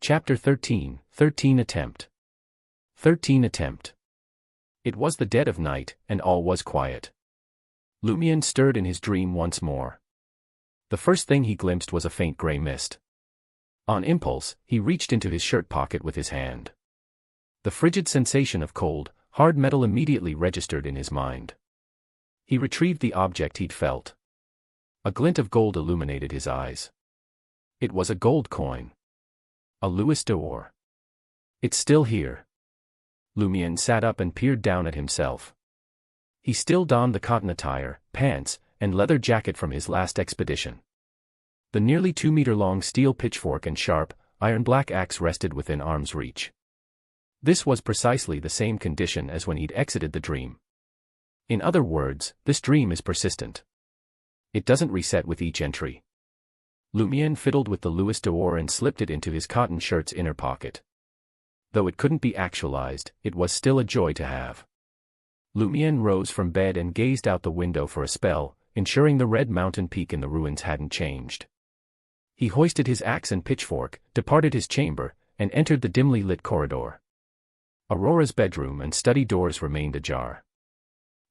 Chapter 13, 13 Attempt. 13 Attempt. It was the dead of night, and all was quiet. Lumion stirred in his dream once more. The first thing he glimpsed was a faint grey mist. On impulse, he reached into his shirt pocket with his hand. The frigid sensation of cold, hard metal immediately registered in his mind. He retrieved the object he'd felt. A glint of gold illuminated his eyes. It was a gold coin. A Louis d'Or. It's still here. Lumion sat up and peered down at himself. He still donned the cotton attire, pants, and leather jacket from his last expedition. The nearly 2-meter-long steel pitchfork and sharp, iron-black axe rested within arm's reach. This was precisely the same condition as when he'd exited the dream. In other words, this dream is persistent. It doesn't reset with each entry. Lumion fiddled with the Louis d'Or and slipped it into his cotton shirt's inner pocket. Though it couldn't be actualized, it was still a joy to have. Lumion rose from bed and gazed out the window for a spell, ensuring the red mountain peak in the ruins hadn't changed. He hoisted his axe and pitchfork, departed his chamber, and entered the dimly lit corridor. Aurora's bedroom and study doors remained ajar.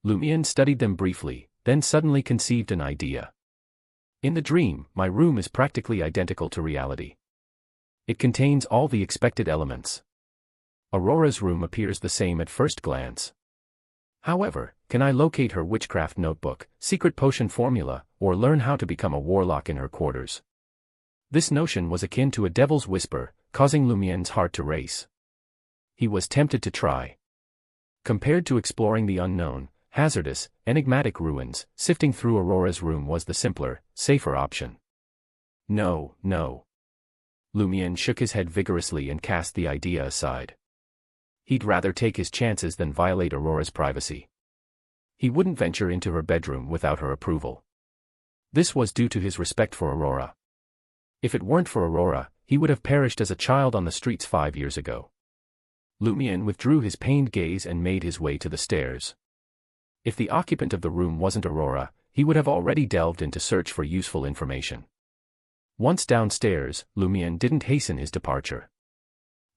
Lumion studied them briefly, then suddenly conceived an idea. In the dream, my room is practically identical to reality. It contains all the expected elements. Aurora's room appears the same at first glance. However, can I locate her witchcraft notebook, secret potion formula, or learn how to become a warlock in her quarters? This notion was akin to a devil's whisper, causing Lumion's heart to race. He was tempted to try. Compared to exploring the unknown, hazardous, enigmatic ruins, sifting through Aurora's room was the simpler, safer option. No, no. Lumion shook his head vigorously and cast the idea aside. He'd rather take his chances than violate Aurora's privacy. He wouldn't venture into her bedroom without her approval. This was due to his respect for Aurora. If it weren't for Aurora, he would have perished as a child on the streets 5 years ago. Lumion withdrew his pained gaze and made his way to the stairs. If the occupant of the room wasn't Aurora, he would have already delved into search for useful information. Once downstairs, Lumion didn't hasten his departure.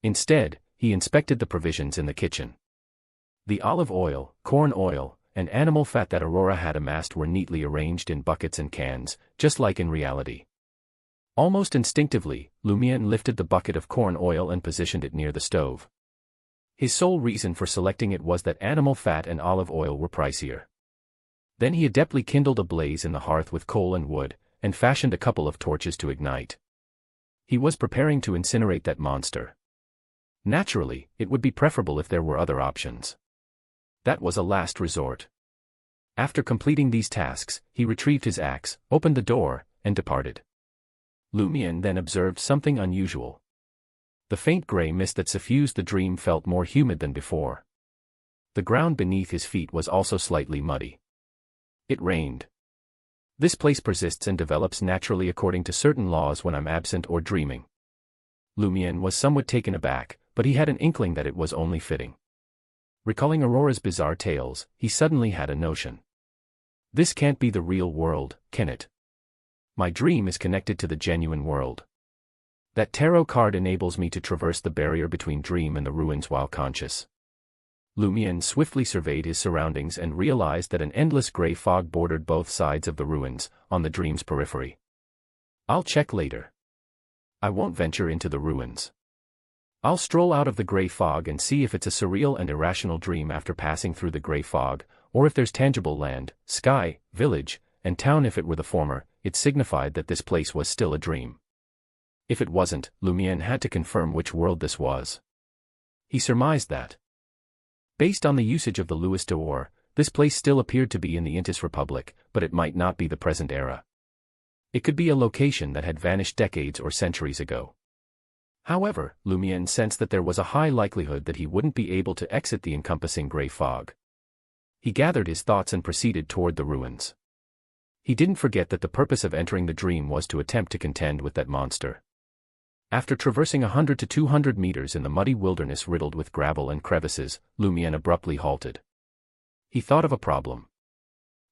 Instead, he inspected the provisions in the kitchen. The olive oil, corn oil, and animal fat that Aurora had amassed were neatly arranged in buckets and cans, just like in reality. Almost instinctively, Lumion lifted the bucket of corn oil and positioned it near the stove. His sole reason for selecting it was that animal fat and olive oil were pricier. Then he adeptly kindled a blaze in the hearth with coal and wood, and fashioned a couple of torches to ignite. He was preparing to incinerate that monster. Naturally, it would be preferable if there were other options. That was a last resort. After completing these tasks, he retrieved his axe, opened the door, and departed. Lumion then observed something unusual. The faint grey mist that suffused the dream felt more humid than before. The ground beneath his feet was also slightly muddy. It rained. This place persists and develops naturally according to certain laws when I'm absent or dreaming. Lumion was somewhat taken aback, but he had an inkling that it was only fitting. Recalling Aurora's bizarre tales, he suddenly had a notion. This can't be the real world, can it? My dream is connected to the genuine world. That tarot card enables me to traverse the barrier between dream and the ruins while conscious. Lumion swiftly surveyed his surroundings and realized that an endless grey fog bordered both sides of the ruins, on the dream's periphery. I'll check later. I won't venture into the ruins. I'll stroll out of the grey fog and see if it's a surreal and irrational dream after passing through the grey fog, or if there's tangible land, sky, village, and town. If it were the former, it signified that this place was still a dream. If it wasn't, Lumion had to confirm which world this was. He surmised that, based on the usage of the Louis d'Or, this place still appeared to be in the Intis Republic, but it might not be the present era. It could be a location that had vanished decades or centuries ago. However, Lumion sensed that there was a high likelihood that he wouldn't be able to exit the encompassing grey fog. He gathered his thoughts and proceeded toward the ruins. He didn't forget that the purpose of entering the dream was to attempt to contend with that monster. After traversing 100 to 200 meters in the muddy wilderness riddled with gravel and crevices, Lumion abruptly halted. He thought of a problem.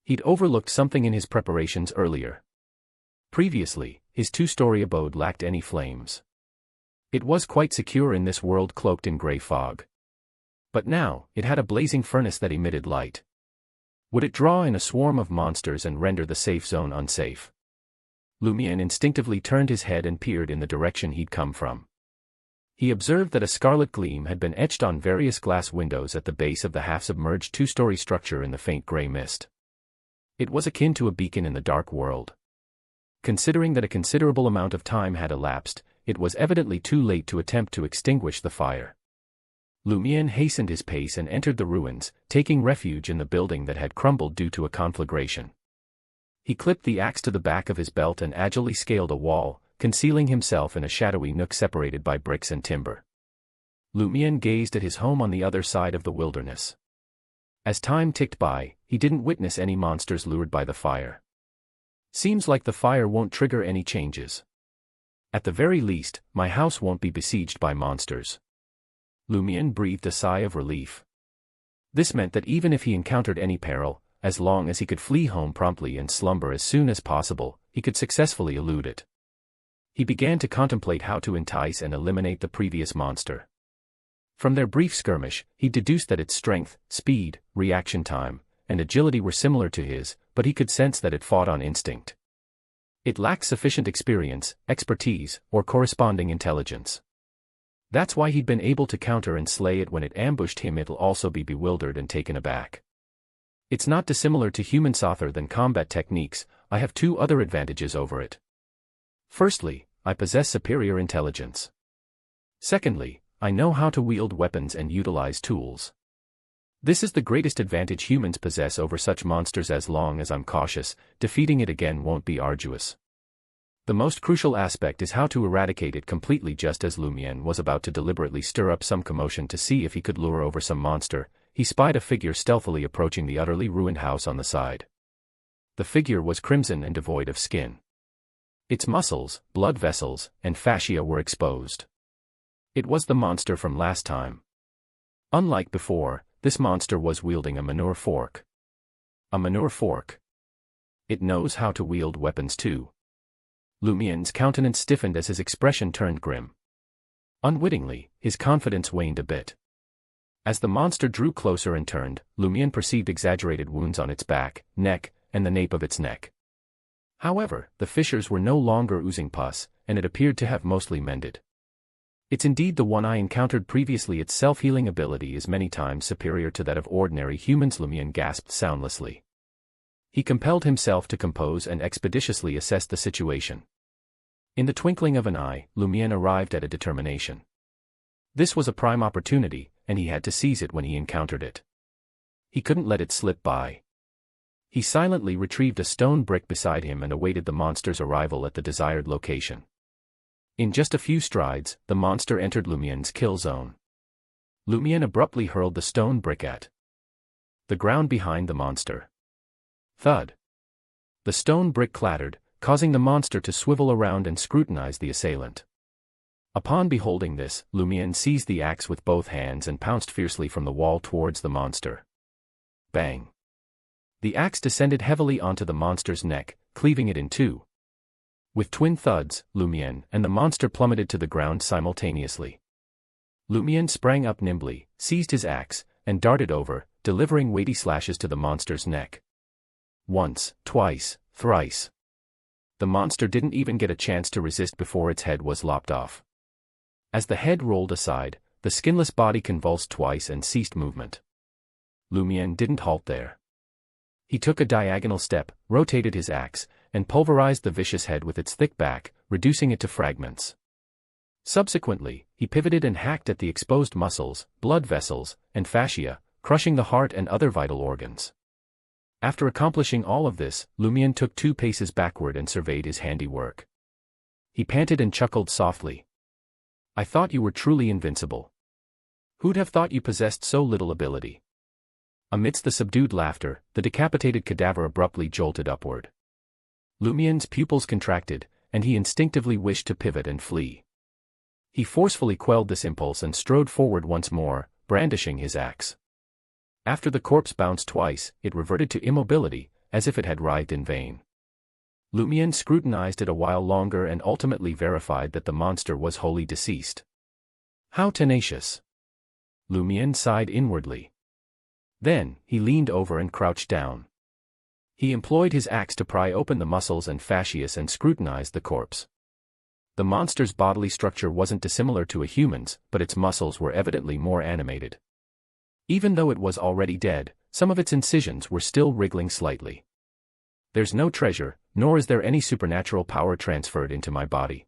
He'd overlooked something in his preparations earlier. Previously, his 2-story abode lacked any flames. It was quite secure in this world cloaked in grey fog. But now, it had a blazing furnace that emitted light. Would it draw in a swarm of monsters and render the safe zone unsafe? Lumion instinctively turned his head and peered in the direction he'd come from. He observed that a scarlet gleam had been etched on various glass windows at the base of the half-submerged two-story structure in the faint grey mist. It was akin to a beacon in the dark world. Considering that a considerable amount of time had elapsed, it was evidently too late to attempt to extinguish the fire. Lumion hastened his pace and entered the ruins, taking refuge in the building that had crumbled due to a conflagration. He clipped the axe to the back of his belt and agilely scaled a wall, concealing himself in a shadowy nook separated by bricks and timber. Lumion gazed at his home on the other side of the wilderness. As time ticked by, he didn't witness any monsters lured by the fire. Seems like the fire won't trigger any changes. At the very least, my house won't be besieged by monsters. Lumion breathed a sigh of relief. This meant that even if he encountered any peril, as long as he could flee home promptly and slumber as soon as possible, he could successfully elude it. He began to contemplate how to entice and eliminate the previous monster. From their brief skirmish, he deduced that its strength, speed, reaction time, and agility were similar to his, but he could sense that it fought on instinct. It lacked sufficient experience, expertise, or corresponding intelligence. That's why he'd been able to counter and slay it when it ambushed him. It'll also be bewildered and taken aback. It's not dissimilar to human Sother than combat techniques. I have two other advantages over it. Firstly, I possess superior intelligence. Secondly, I know how to wield weapons and utilize tools. This is the greatest advantage humans possess over such monsters. As long as I'm cautious, defeating it again won't be arduous. The most crucial aspect is how to eradicate it completely. Just as Lumion was about to deliberately stir up some commotion to see if he could lure over some monster, he spied a figure stealthily approaching the utterly ruined house on the side. The figure was crimson and devoid of skin. Its muscles, blood vessels, and fascia were exposed. It was the monster from last time. Unlike before, this monster was wielding a manure fork. A manure fork. It knows how to wield weapons too. Lumion's countenance stiffened as his expression turned grim. Unwittingly, his confidence waned a bit. As the monster drew closer and turned, Lumion perceived exaggerated wounds on its back, neck, and the nape of its neck. However, the fissures were no longer oozing pus, and it appeared to have mostly mended. It's indeed the one I encountered previously. Its self-healing ability is many times superior to that of ordinary humans. Lumion gasped soundlessly. He compelled himself to compose and expeditiously assess the situation. In the twinkling of an eye, Lumion arrived at a determination. This was a prime opportunity, and he had to seize it when he encountered it. He couldn't let it slip by. He silently retrieved a stone brick beside him and awaited the monster's arrival at the desired location. In just a few strides, the monster entered Lumion's kill zone. Lumion abruptly hurled the stone brick at the ground behind the monster. Thud. The stone brick clattered, causing the monster to swivel around and scrutinize the assailant. Upon beholding this, Lumion seized the axe with both hands and pounced fiercely from the wall towards the monster. Bang. The axe descended heavily onto the monster's neck, cleaving it in two. With twin thuds, Lumion and the monster plummeted to the ground simultaneously. Lumion sprang up nimbly, seized his axe, and darted over, delivering weighty slashes to the monster's neck. Once, twice, thrice. The monster didn't even get a chance to resist before its head was lopped off. As the head rolled aside, the skinless body convulsed twice and ceased movement. Lumion didn't halt there. He took a diagonal step, rotated his axe, and pulverized the vicious head with its thick back, reducing it to fragments. Subsequently, he pivoted and hacked at the exposed muscles, blood vessels, and fascia, crushing the heart and other vital organs. After accomplishing all of this, Lumion took 2 paces backward and surveyed his handiwork. He panted and chuckled softly. I thought you were truly invincible. Who'd have thought you possessed so little ability? Amidst the subdued laughter, the decapitated cadaver abruptly jolted upward. Lumion's pupils contracted, and he instinctively wished to pivot and flee. He forcefully quelled this impulse and strode forward once more, brandishing his axe. After the corpse bounced twice, it reverted to immobility, as if it had writhed in vain. Lumiere scrutinized it a while longer and ultimately verified that the monster was wholly deceased. How tenacious! Lumiere sighed inwardly. Then, he leaned over and crouched down. He employed his axe to pry open the muscles and fascias and scrutinized the corpse. The monster's bodily structure wasn't dissimilar to a human's, but its muscles were evidently more animated. Even though it was already dead, some of its incisions were still wriggling slightly. There's no treasure, nor is there any supernatural power transferred into my body.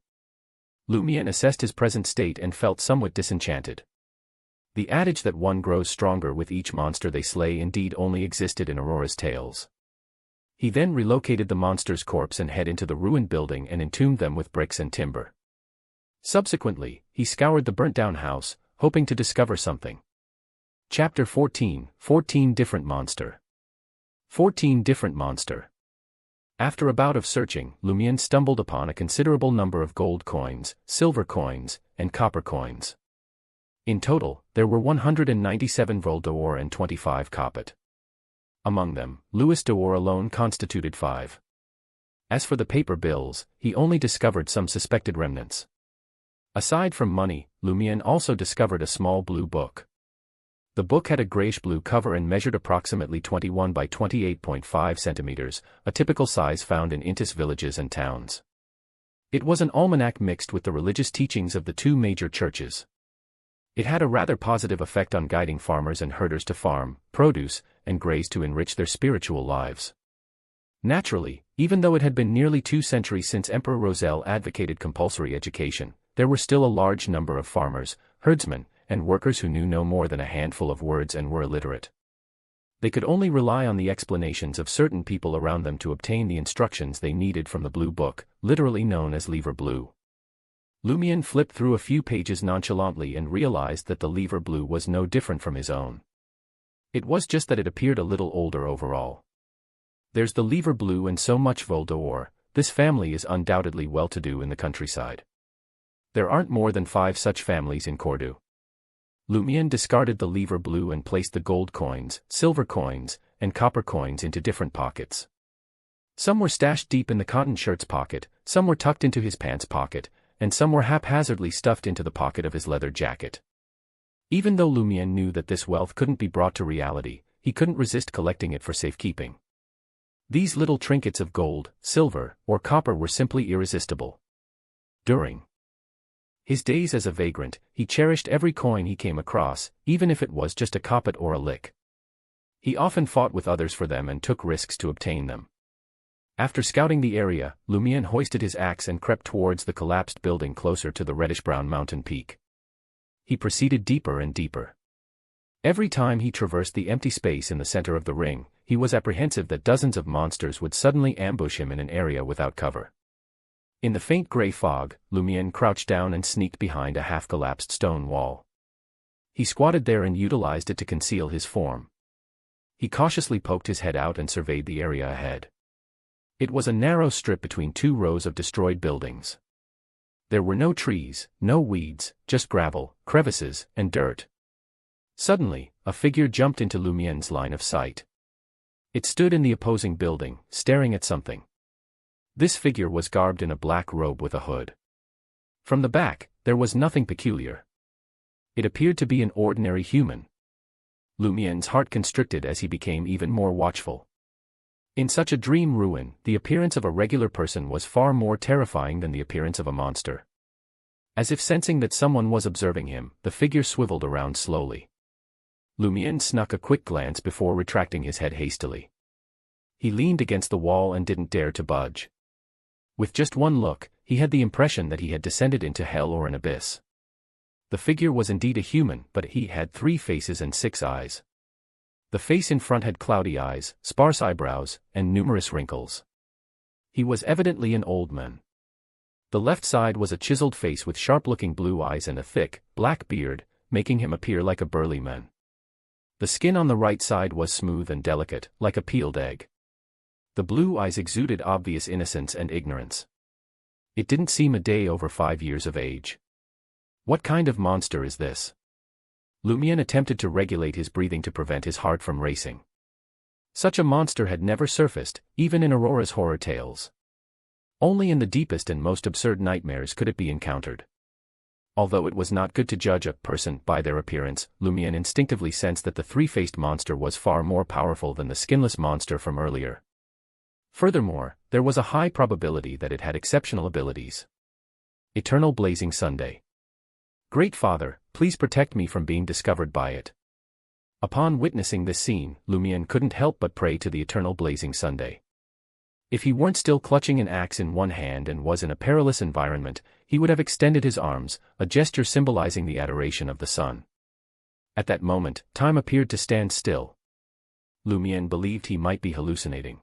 Lumiere assessed his present state and felt somewhat disenchanted. The adage that one grows stronger with each monster they slay indeed only existed in Aurora's tales. He then relocated the monster's corpse and headed into the ruined building and entombed them with bricks and timber. Subsequently, he scoured the burnt-down house, hoping to discover something. Chapter 14, 14 Different Monster. 14 Different Monster. After a bout of searching, Lumiere stumbled upon a considerable number of gold coins, silver coins, and copper coins. In total, there were 197 vol d'or and 25 copet. Among them, Louis d'or alone constituted 5. As for the paper bills, he only discovered some suspected remnants. Aside from money, Lumiere also discovered a small blue book. The book had a grayish-blue cover and measured approximately 21 by 28.5 centimeters, a typical size found in Intis villages and towns. It was an almanac mixed with the religious teachings of the two major churches. It had a rather positive effect on guiding farmers and herders to farm, produce, and graze to enrich their spiritual lives. Naturally, even though it had been nearly 2 centuries since Emperor Roselle advocated compulsory education, there were still a large number of farmers, herdsmen, and workers who knew no more than a handful of words and were illiterate. They could only rely on the explanations of certain people around them to obtain the instructions they needed from the blue book, literally known as Livre Bleu. Lumiere flipped through a few pages nonchalantly and realized that the Livre Bleu was no different from his own. It was just that it appeared a little older overall. There's the Livre Bleu and so much vol d'or. This family is undoubtedly well-to-do in the countryside. There aren't more than 5 such families in Cordoue. Lumiere discarded the Livre Bleu and placed the gold coins, silver coins, and copper coins into different pockets. Some were stashed deep in the cotton shirt's pocket, some were tucked into his pants pocket, and some were haphazardly stuffed into the pocket of his leather jacket. Even though Lumiere knew that this wealth couldn't be brought to reality, he couldn't resist collecting it for safekeeping. These little trinkets of gold, silver, or copper were simply irresistible. During his days as a vagrant, he cherished every coin he came across, even if it was just a copet or a lick. He often fought with others for them and took risks to obtain them. After scouting the area, Lumiere hoisted his axe and crept towards the collapsed building closer to the reddish-brown mountain peak. He proceeded deeper and deeper. Every time he traversed the empty space in the center of the ring, he was apprehensive that dozens of monsters would suddenly ambush him in an area without cover. In the faint gray fog, Lumiere crouched down and sneaked behind a half-collapsed stone wall. He squatted there and utilized it to conceal his form. He cautiously poked his head out and surveyed the area ahead. It was a narrow strip between 2 rows of destroyed buildings. There were no trees, no weeds, just gravel, crevices, and dirt. Suddenly, a figure jumped into Lumiere's line of sight. It stood in the opposing building, staring at something. This figure was garbed in a black robe with a hood. From the back, there was nothing peculiar. It appeared to be an ordinary human. Lumiere's heart constricted as he became even more watchful. In such a dream ruin, the appearance of a regular person was far more terrifying than the appearance of a monster. As if sensing that someone was observing him, the figure swiveled around slowly. Lumiere snuck a quick glance before retracting his head hastily. He leaned against the wall and didn't dare to budge. With just one look, he had the impression that he had descended into hell or an abyss. The figure was indeed a human, but he had 3 faces and 6 eyes. The face in front had cloudy eyes, sparse eyebrows, and numerous wrinkles. He was evidently an old man. The left side was a chiseled face with sharp-looking blue eyes and a thick, black beard, making him appear like a burly man. The skin on the right side was smooth and delicate, like a peeled egg. The blue eyes exuded obvious innocence and ignorance. It didn't seem a day over 5 years of age. What kind of monster is this? Lumiere attempted to regulate his breathing to prevent his heart from racing. Such a monster had never surfaced, even in Aurora's horror tales. Only in the deepest and most absurd nightmares could it be encountered. Although it was not good to judge a person by their appearance, Lumion instinctively sensed that the three-faced monster was far more powerful than the skinless monster from earlier. Furthermore, there was a high probability that it had exceptional abilities. Eternal Blazing Sunday. Great Father, please protect me from being discovered by it. Upon witnessing this scene, Lumion couldn't help but pray to the Eternal Blazing Sunday. If he weren't still clutching an axe in one hand and was in a perilous environment, he would have extended his arms, a gesture symbolizing the adoration of the sun. At that moment, time appeared to stand still. Lumion believed he might be hallucinating.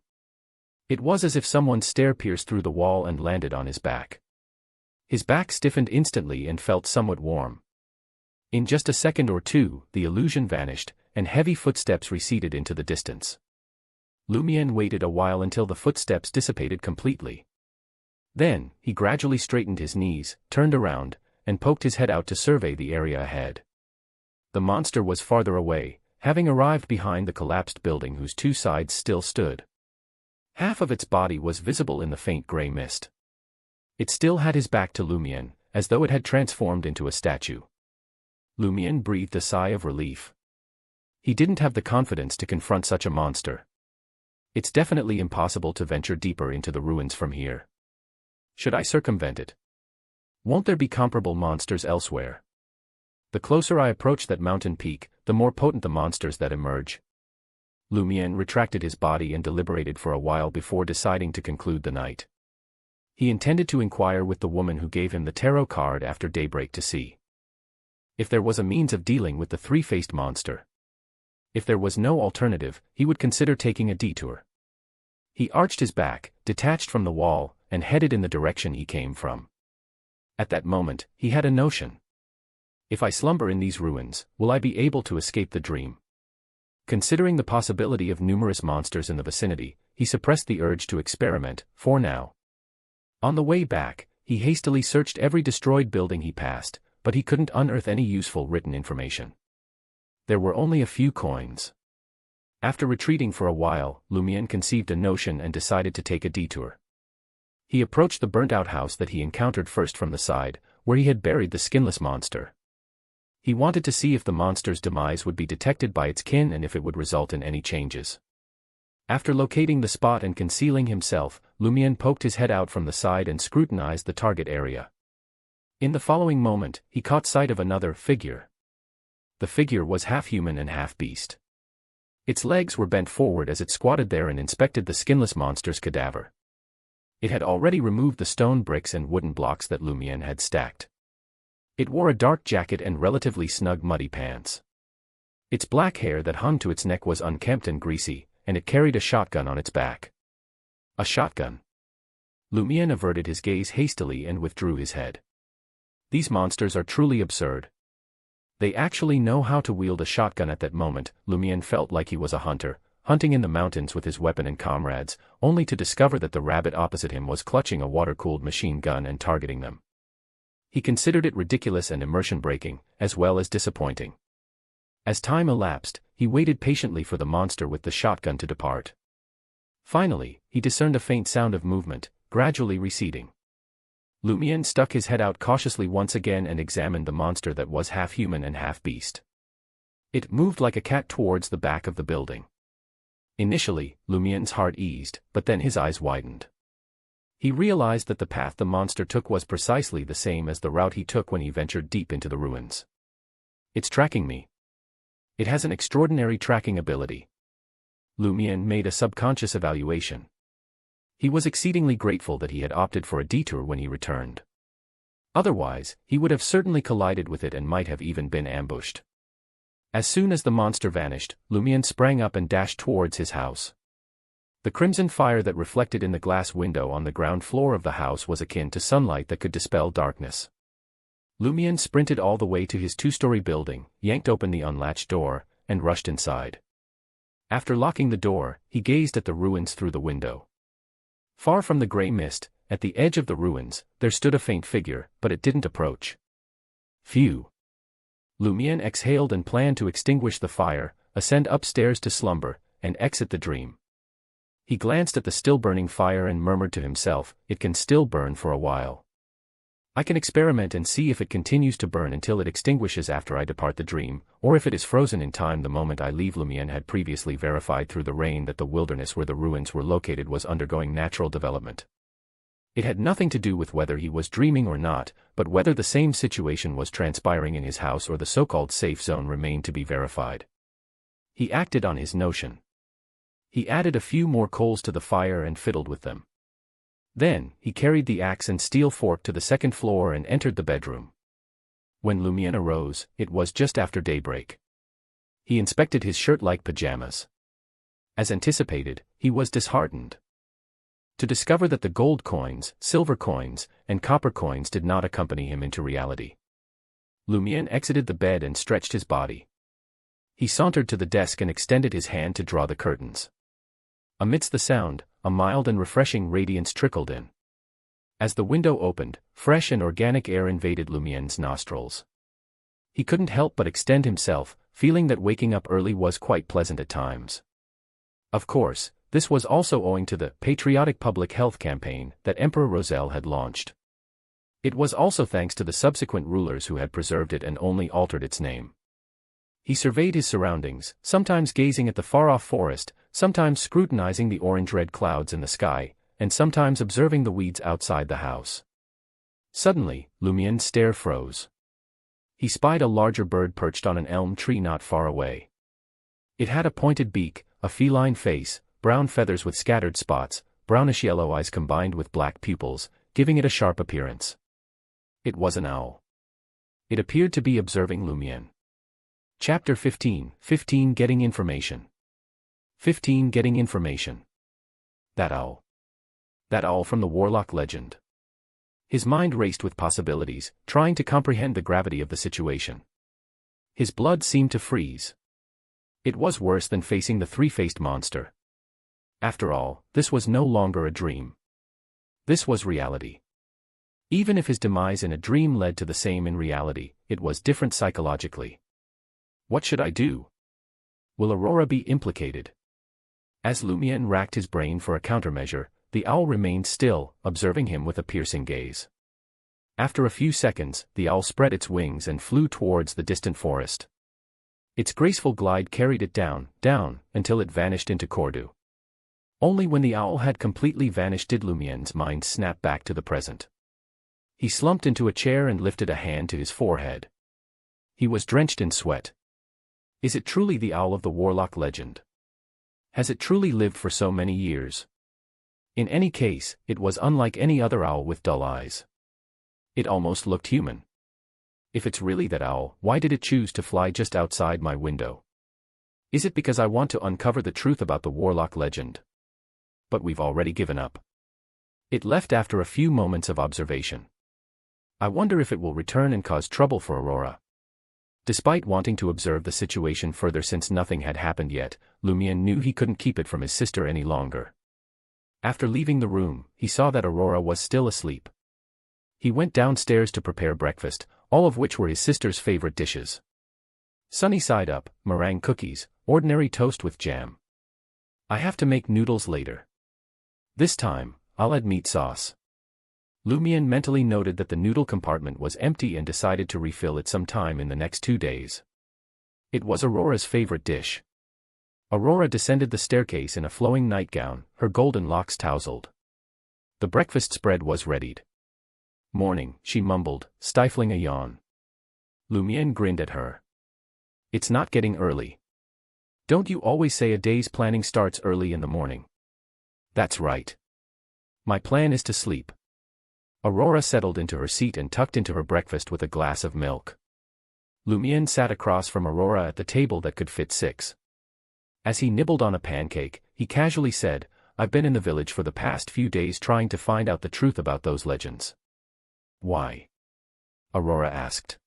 It was as if someone's stare pierced through the wall and landed on his back. His back stiffened instantly and felt somewhat warm. In just a second or two, the illusion vanished, and heavy footsteps receded into the distance. Lumion waited a while until the footsteps dissipated completely. Then, he gradually straightened his knees, turned around, and poked his head out to survey the area ahead. The monster was farther away, having arrived behind the collapsed building whose two sides still stood. Half of its body was visible in the faint gray mist. It still had his back to Lumion, as though it had transformed into a statue. Lumion breathed a sigh of relief. He didn't have the confidence to confront such a monster. It's definitely impossible to venture deeper into the ruins from here. Should I circumvent it? Won't there be comparable monsters elsewhere? The closer I approach that mountain peak, the more potent the monsters that emerge. Lumion retracted his body and deliberated for a while before deciding to conclude the night. He intended to inquire with the woman who gave him the tarot card after daybreak to see if there was a means of dealing with the three-faced monster. If there was no alternative, he would consider taking a detour. He arched his back, detached from the wall, and headed in the direction he came from. At that moment, he had a notion. If I slumber in these ruins, will I be able to escape the dream? Considering the possibility of numerous monsters in the vicinity, he suppressed the urge to experiment, for now. On the way back, he hastily searched every destroyed building he passed, but he couldn't unearth any useful written information. There were only a few coins. After retreating for a while, Lumion conceived a notion and decided to take a detour. He approached the burnt-out house that he encountered first from the side, where he had buried the skinless monster. He wanted to see if the monster's demise would be detected by its kin and if it would result in any changes. After locating the spot and concealing himself, Lumion poked his head out from the side and scrutinized the target area. In the following moment, he caught sight of another figure. The figure was half human and half beast. Its legs were bent forward as it squatted there and inspected the skinless monster's cadaver. It had already removed the stone bricks and wooden blocks that Lumion had stacked. It wore a dark jacket and relatively snug muddy pants. Its black hair that hung to its neck was unkempt and greasy, and it carried a shotgun on its back. A shotgun. Lumion averted his gaze hastily and withdrew his head. These monsters are truly absurd. They actually know how to wield a shotgun. At that moment, Lumion felt like he was a hunter, hunting in the mountains with his weapon and comrades, only to discover that the rabbit opposite him was clutching a water-cooled machine gun and targeting them. He considered it ridiculous and immersion-breaking, as well as disappointing. As time elapsed, he waited patiently for the monster with the shotgun to depart. Finally, he discerned a faint sound of movement, gradually receding. Lumion stuck his head out cautiously once again and examined the monster that was half human and half beast. It moved like a cat towards the back of the building. Initially, Lumion's heart eased, but then his eyes widened. He realized that the path the monster took was precisely the same as the route he took when he ventured deep into the ruins. It's tracking me. It has an extraordinary tracking ability. Lumion made a subconscious evaluation. He was exceedingly grateful that he had opted for a detour when he returned. Otherwise, he would have certainly collided with it and might have even been ambushed. As soon as the monster vanished, Lumion sprang up and dashed towards his house. The crimson fire that reflected in the glass window on the ground floor of the house was akin to sunlight that could dispel darkness. Lumion sprinted all the way to his two-story building, yanked open the unlatched door, and rushed inside. After locking the door, he gazed at the ruins through the window. Far from the gray mist, at the edge of the ruins, there stood a faint figure, but it didn't approach. Phew. Lumion exhaled and planned to extinguish the fire, ascend upstairs to slumber, and exit the dream. He glanced at the still burning fire and murmured to himself, "It can still burn for a while. I can experiment and see if it continues to burn until it extinguishes after I depart the dream, or if it is frozen in time the moment I leave." Lumière had previously verified through the rain that the wilderness where the ruins were located was undergoing natural development. It had nothing to do with whether he was dreaming or not, but whether the same situation was transpiring in his house or the so-called safe zone remained to be verified. He acted on his notion. He added a few more coals to the fire and fiddled with them. Then, he carried the axe and steel fork to the second floor and entered the bedroom. When Lumière arose, it was just after daybreak. He inspected his shirt-like pajamas. As anticipated, he was disheartened to discover that the gold coins, silver coins, and copper coins did not accompany him into reality. Lumière exited the bed and stretched his body. He sauntered to the desk and extended his hand to draw the curtains. Amidst the sound, a mild and refreshing radiance trickled in. As the window opened, fresh and organic air invaded Lumière's nostrils. He couldn't help but extend himself, feeling that waking up early was quite pleasant at times. Of course, this was also owing to the patriotic public health campaign that Emperor Roselle had launched. It was also thanks to the subsequent rulers who had preserved it and only altered its name. He surveyed his surroundings, sometimes gazing at the far-off forest, sometimes scrutinizing the orange-red clouds in the sky, and sometimes observing the weeds outside the house. Suddenly, Lumière's stare froze. He spied a larger bird perched on an elm tree not far away. It had a pointed beak, a feline face, brown feathers with scattered spots, brownish-yellow eyes combined with black pupils, giving it a sharp appearance. It was an owl. It appeared to be observing Lumière. Chapter 15, 15 Getting Information. 15 Getting Information. That owl. That owl from the warlock legend. His mind raced with possibilities, trying to comprehend the gravity of the situation. His blood seemed to freeze. It was worse than facing the three-faced monster. After all, this was no longer a dream. This was reality. Even if his demise in a dream led to the same in reality, it was different psychologically. What should I do? Will Aurora be implicated? As Lumière racked his brain for a countermeasure, the owl remained still, observing him with a piercing gaze. After a few seconds, the owl spread its wings and flew towards the distant forest. Its graceful glide carried it down, until it vanished into Cordoue. Only when the owl had completely vanished did Lumière's mind snap back to the present. He slumped into a chair and lifted a hand to his forehead. He was drenched in sweat. Is it truly the owl of the warlock legend? Has it truly lived for so many years? In any case, it was unlike any other owl with dull eyes. It almost looked human. If it's really that owl, why did it choose to fly just outside my window? Is it because I want to uncover the truth about the warlock legend? But we've already given up. It left after a few moments of observation. I wonder if it will return and cause trouble for Aurora. Despite wanting to observe the situation further since nothing had happened yet, Lumière knew he couldn't keep it from his sister any longer. After leaving the room, he saw that Aurora was still asleep. He went downstairs to prepare breakfast, all of which were his sister's favorite dishes. Sunny side up, meringue cookies, ordinary toast with jam. I have to make noodles later. This time, I'll add meat sauce. Lumière mentally noted that the noodle compartment was empty and decided to refill it sometime in the next 2 days. It was Aurora's favorite dish. Aurora descended the staircase in a flowing nightgown, her golden locks tousled. The breakfast spread was readied. Morning, she mumbled, stifling a yawn. Lumière grinned at her. It's not getting early. Don't you always say a day's planning starts early in the morning? That's right. My plan is to sleep. Aurora settled into her seat and tucked into her breakfast with a glass of milk. Lumière sat across from Aurora at the table that could fit 6. As he nibbled on a pancake, he casually said, I've been in the village for the past few days trying to find out the truth about those legends. Why? Aurora asked.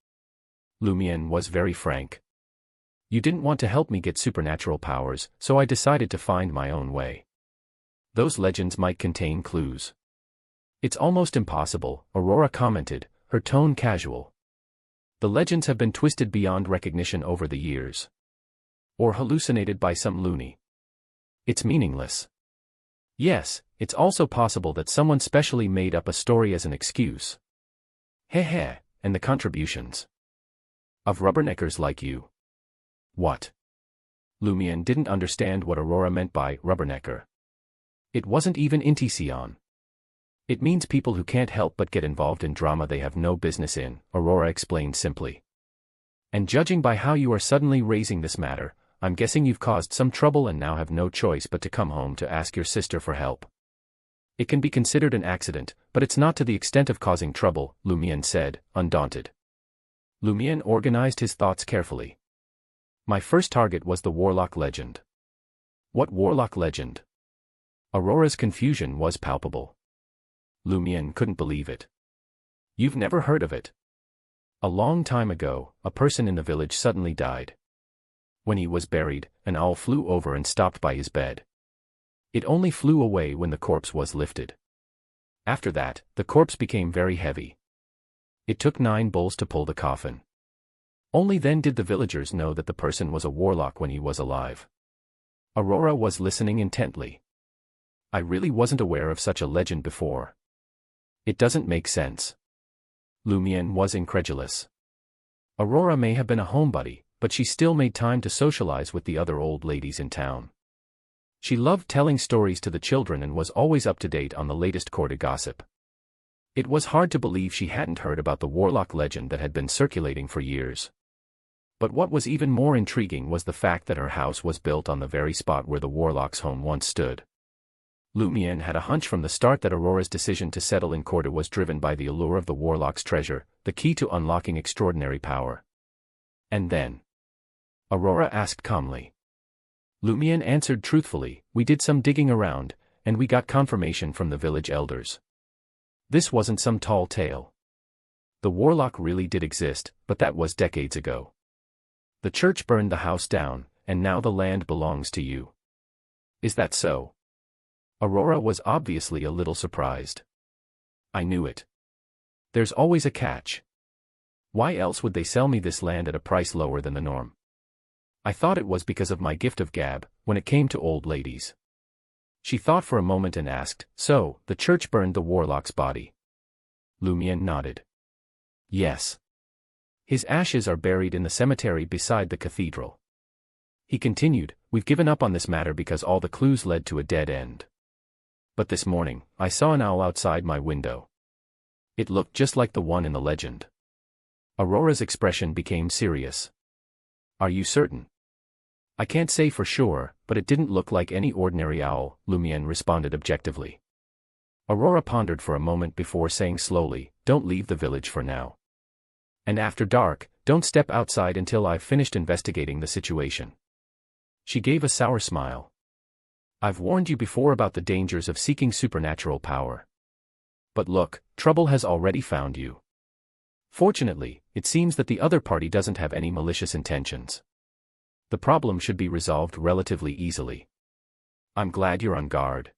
Lumière was very frank. You didn't want to help me get supernatural powers, so I decided to find my own way. Those legends might contain clues. It's almost impossible, Aurora commented, her tone casual. The legends have been twisted beyond recognition over the years. Or hallucinated by some loony. It's meaningless. Yes, it's also possible that someone specially made up a story as an excuse. Heh, and the contributions of rubberneckers like you. What? Lumion didn't understand what Aurora meant by rubbernecker. It wasn't even Intision. It means people who can't help but get involved in drama they have no business in, Aurora explained simply. And judging by how you are suddenly raising this matter, I'm guessing you've caused some trouble and now have no choice but to come home to ask your sister for help. It can be considered an accident, but it's not to the extent of causing trouble, Lumion said, undaunted. Lumion organized his thoughts carefully. My first target was the Warlock legend. What Warlock legend? Aurora's confusion was palpable. Lumion couldn't believe it. You've never heard of it? A long time ago, a person in the village suddenly died. When he was buried, an owl flew over and stopped by his bed. It only flew away when the corpse was lifted. After that, the corpse became very heavy. It took 9 bulls to pull the coffin. Only then did the villagers know that the person was a warlock when he was alive. Aurora was listening intently. I really wasn't aware of such a legend before. It doesn't make sense. Lumion was incredulous. Aurora may have been a homebody, but she still made time to socialize with the other old ladies in town. She loved telling stories to the children and was always up to date on the latest court gossip. It was hard to believe she hadn't heard about the Warlock legend that had been circulating for years. But what was even more intriguing was the fact that her house was built on the very spot where the Warlock's home once stood. Lumion had a hunch from the start that Aurora's decision to settle in Corda was driven by the allure of the Warlock's treasure, the key to unlocking extraordinary power. And then? Aurora asked calmly. Lumion answered truthfully, we did some digging around, and we got confirmation from the village elders. This wasn't some tall tale. The Warlock really did exist, but that was decades ago. The church burned the house down, and now the land belongs to you. Is that so? Aurora was obviously a little surprised. I knew it. There's always a catch. Why else would they sell me this land at a price lower than the norm? I thought it was because of my gift of gab, when it came to old ladies. She thought for a moment and asked, so, the church burned the Warlock's body? Lumion nodded. Yes. His ashes are buried in the cemetery beside the cathedral. He continued, we've given up on this matter because all the clues led to a dead end. But this morning, I saw an owl outside my window. It looked just like the one in the legend. Aurora's expression became serious. Are you certain? I can't say for sure, but it didn't look like any ordinary owl, Lumion responded objectively. Aurora pondered for a moment before saying slowly, don't leave the village for now. And after dark, don't step outside until I've finished investigating the situation. She gave a sour smile. I've warned you before about the dangers of seeking supernatural power. But look, trouble has already found you. Fortunately, it seems that the other party doesn't have any malicious intentions. The problem should be resolved relatively easily. I'm glad you're on guard.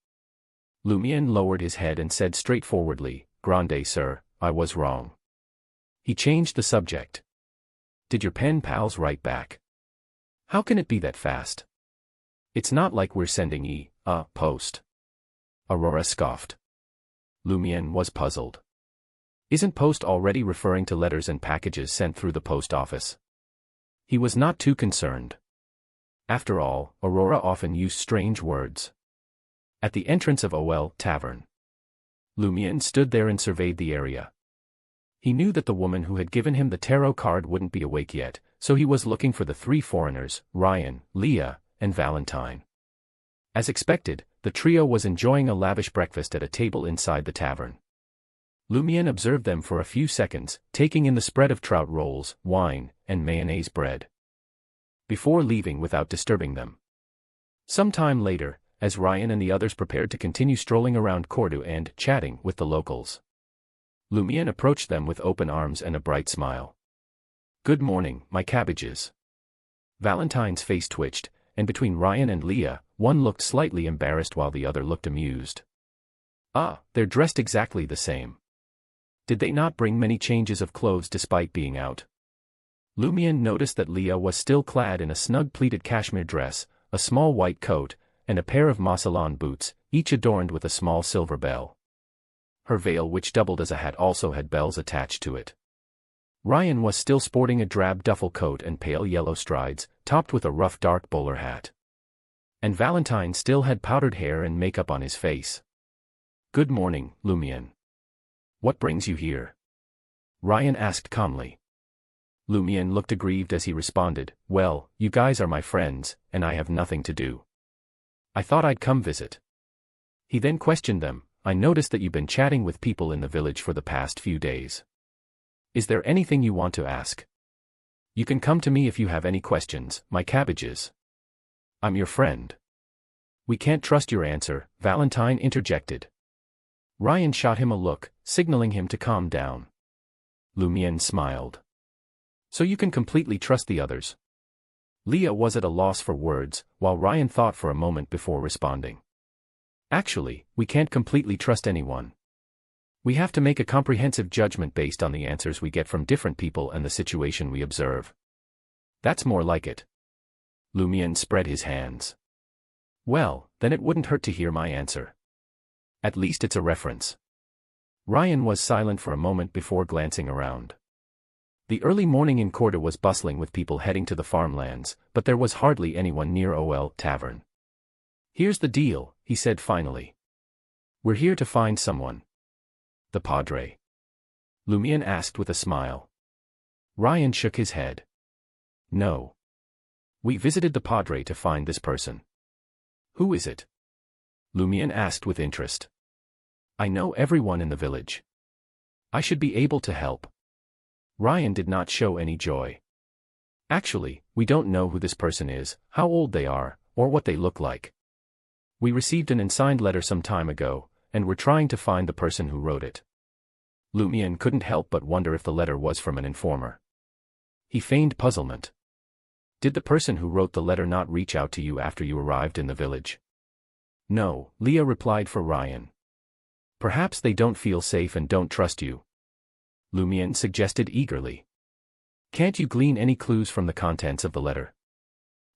Lumion lowered his head and said straightforwardly, Grande sir, I was wrong. He changed the subject. Did your pen pals write back? How can it be that fast? It's not like we're sending a post. Aurora scoffed. Lumion was puzzled. Isn't post already referring to letters and packages sent through the post office? He was not too concerned. After all, Aurora often used strange words. At the entrance of OL Tavern, Lumion stood there and surveyed the area. He knew that the woman who had given him the tarot card wouldn't be awake yet, so he was looking for the 3 foreigners, Ryan, Leah, and Valentine. As expected, the trio was enjoying a lavish breakfast at a table inside the tavern. Lumion observed them for a few seconds, taking in the spread of trout rolls, wine, and mayonnaise bread, before leaving without disturbing them. Some time later, as Ryan and the others prepared to continue strolling around Cordu and chatting with the locals, Lumion approached them with open arms and a bright smile. Good morning, my cabbages. Valentine's face twitched, and between Ryan and Leah, one looked slightly embarrassed while the other looked amused. Ah, they're dressed exactly the same. Did they not bring many changes of clothes despite being out? Lumion noticed that Leah was still clad in a snug pleated cashmere dress, a small white coat, and a pair of Massillon boots, each adorned with a small silver bell. Her veil, which doubled as a hat, also had bells attached to it. Ryan was still sporting a drab duffel coat and pale yellow strides, topped with a rough dark bowler hat. And Valentine still had powdered hair and makeup on his face. "Good morning, Lumiere. What brings you here?" Ryan asked calmly. Lumiere looked aggrieved as he responded, "Well, you guys are my friends, and I have nothing to do. I thought I'd come visit." He then questioned them, "I noticed that you've been chatting with people in the village for the past few days. Is there anything you want to ask? You can come to me if you have any questions, my cabbages. I'm your friend." "We can't trust your answer," Valentine interjected. Ryan shot him a look, signaling him to calm down. Lumiere smiled. "So you can completely trust the others?" Leah was at a loss for words, while Ryan thought for a moment before responding. "Actually, we can't completely trust anyone. We have to make a comprehensive judgment based on the answers we get from different people and the situation we observe." "That's more like it." Lumiere spread his hands. "Well, then it wouldn't hurt to hear my answer. At least it's a reference." Ryan was silent for a moment before glancing around. The early morning in Corda was bustling with people heading to the farmlands, but there was hardly anyone near Ol Tavern. "Here's the deal," he said finally. "We're here to find someone." "The Padre?" Lumiere asked with a smile. Ryan shook his head. "No. We visited the Padre to find this person." "Who is it?" Lumiere asked with interest. "I know everyone in the village. I should be able to help." Ryan did not show any joy. "Actually, we don't know who this person is, how old they are, or what they look like. We received an unsigned letter some time ago, and we're trying to find the person who wrote it." Lumiere couldn't help but wonder if the letter was from an informer. He feigned puzzlement. "Did the person who wrote the letter not reach out to you after you arrived in the village?" "No," Leah replied for Ryan. "Perhaps they don't feel safe and don't trust you," Lumiere suggested eagerly. "Can't you glean any clues from the contents of the letter?"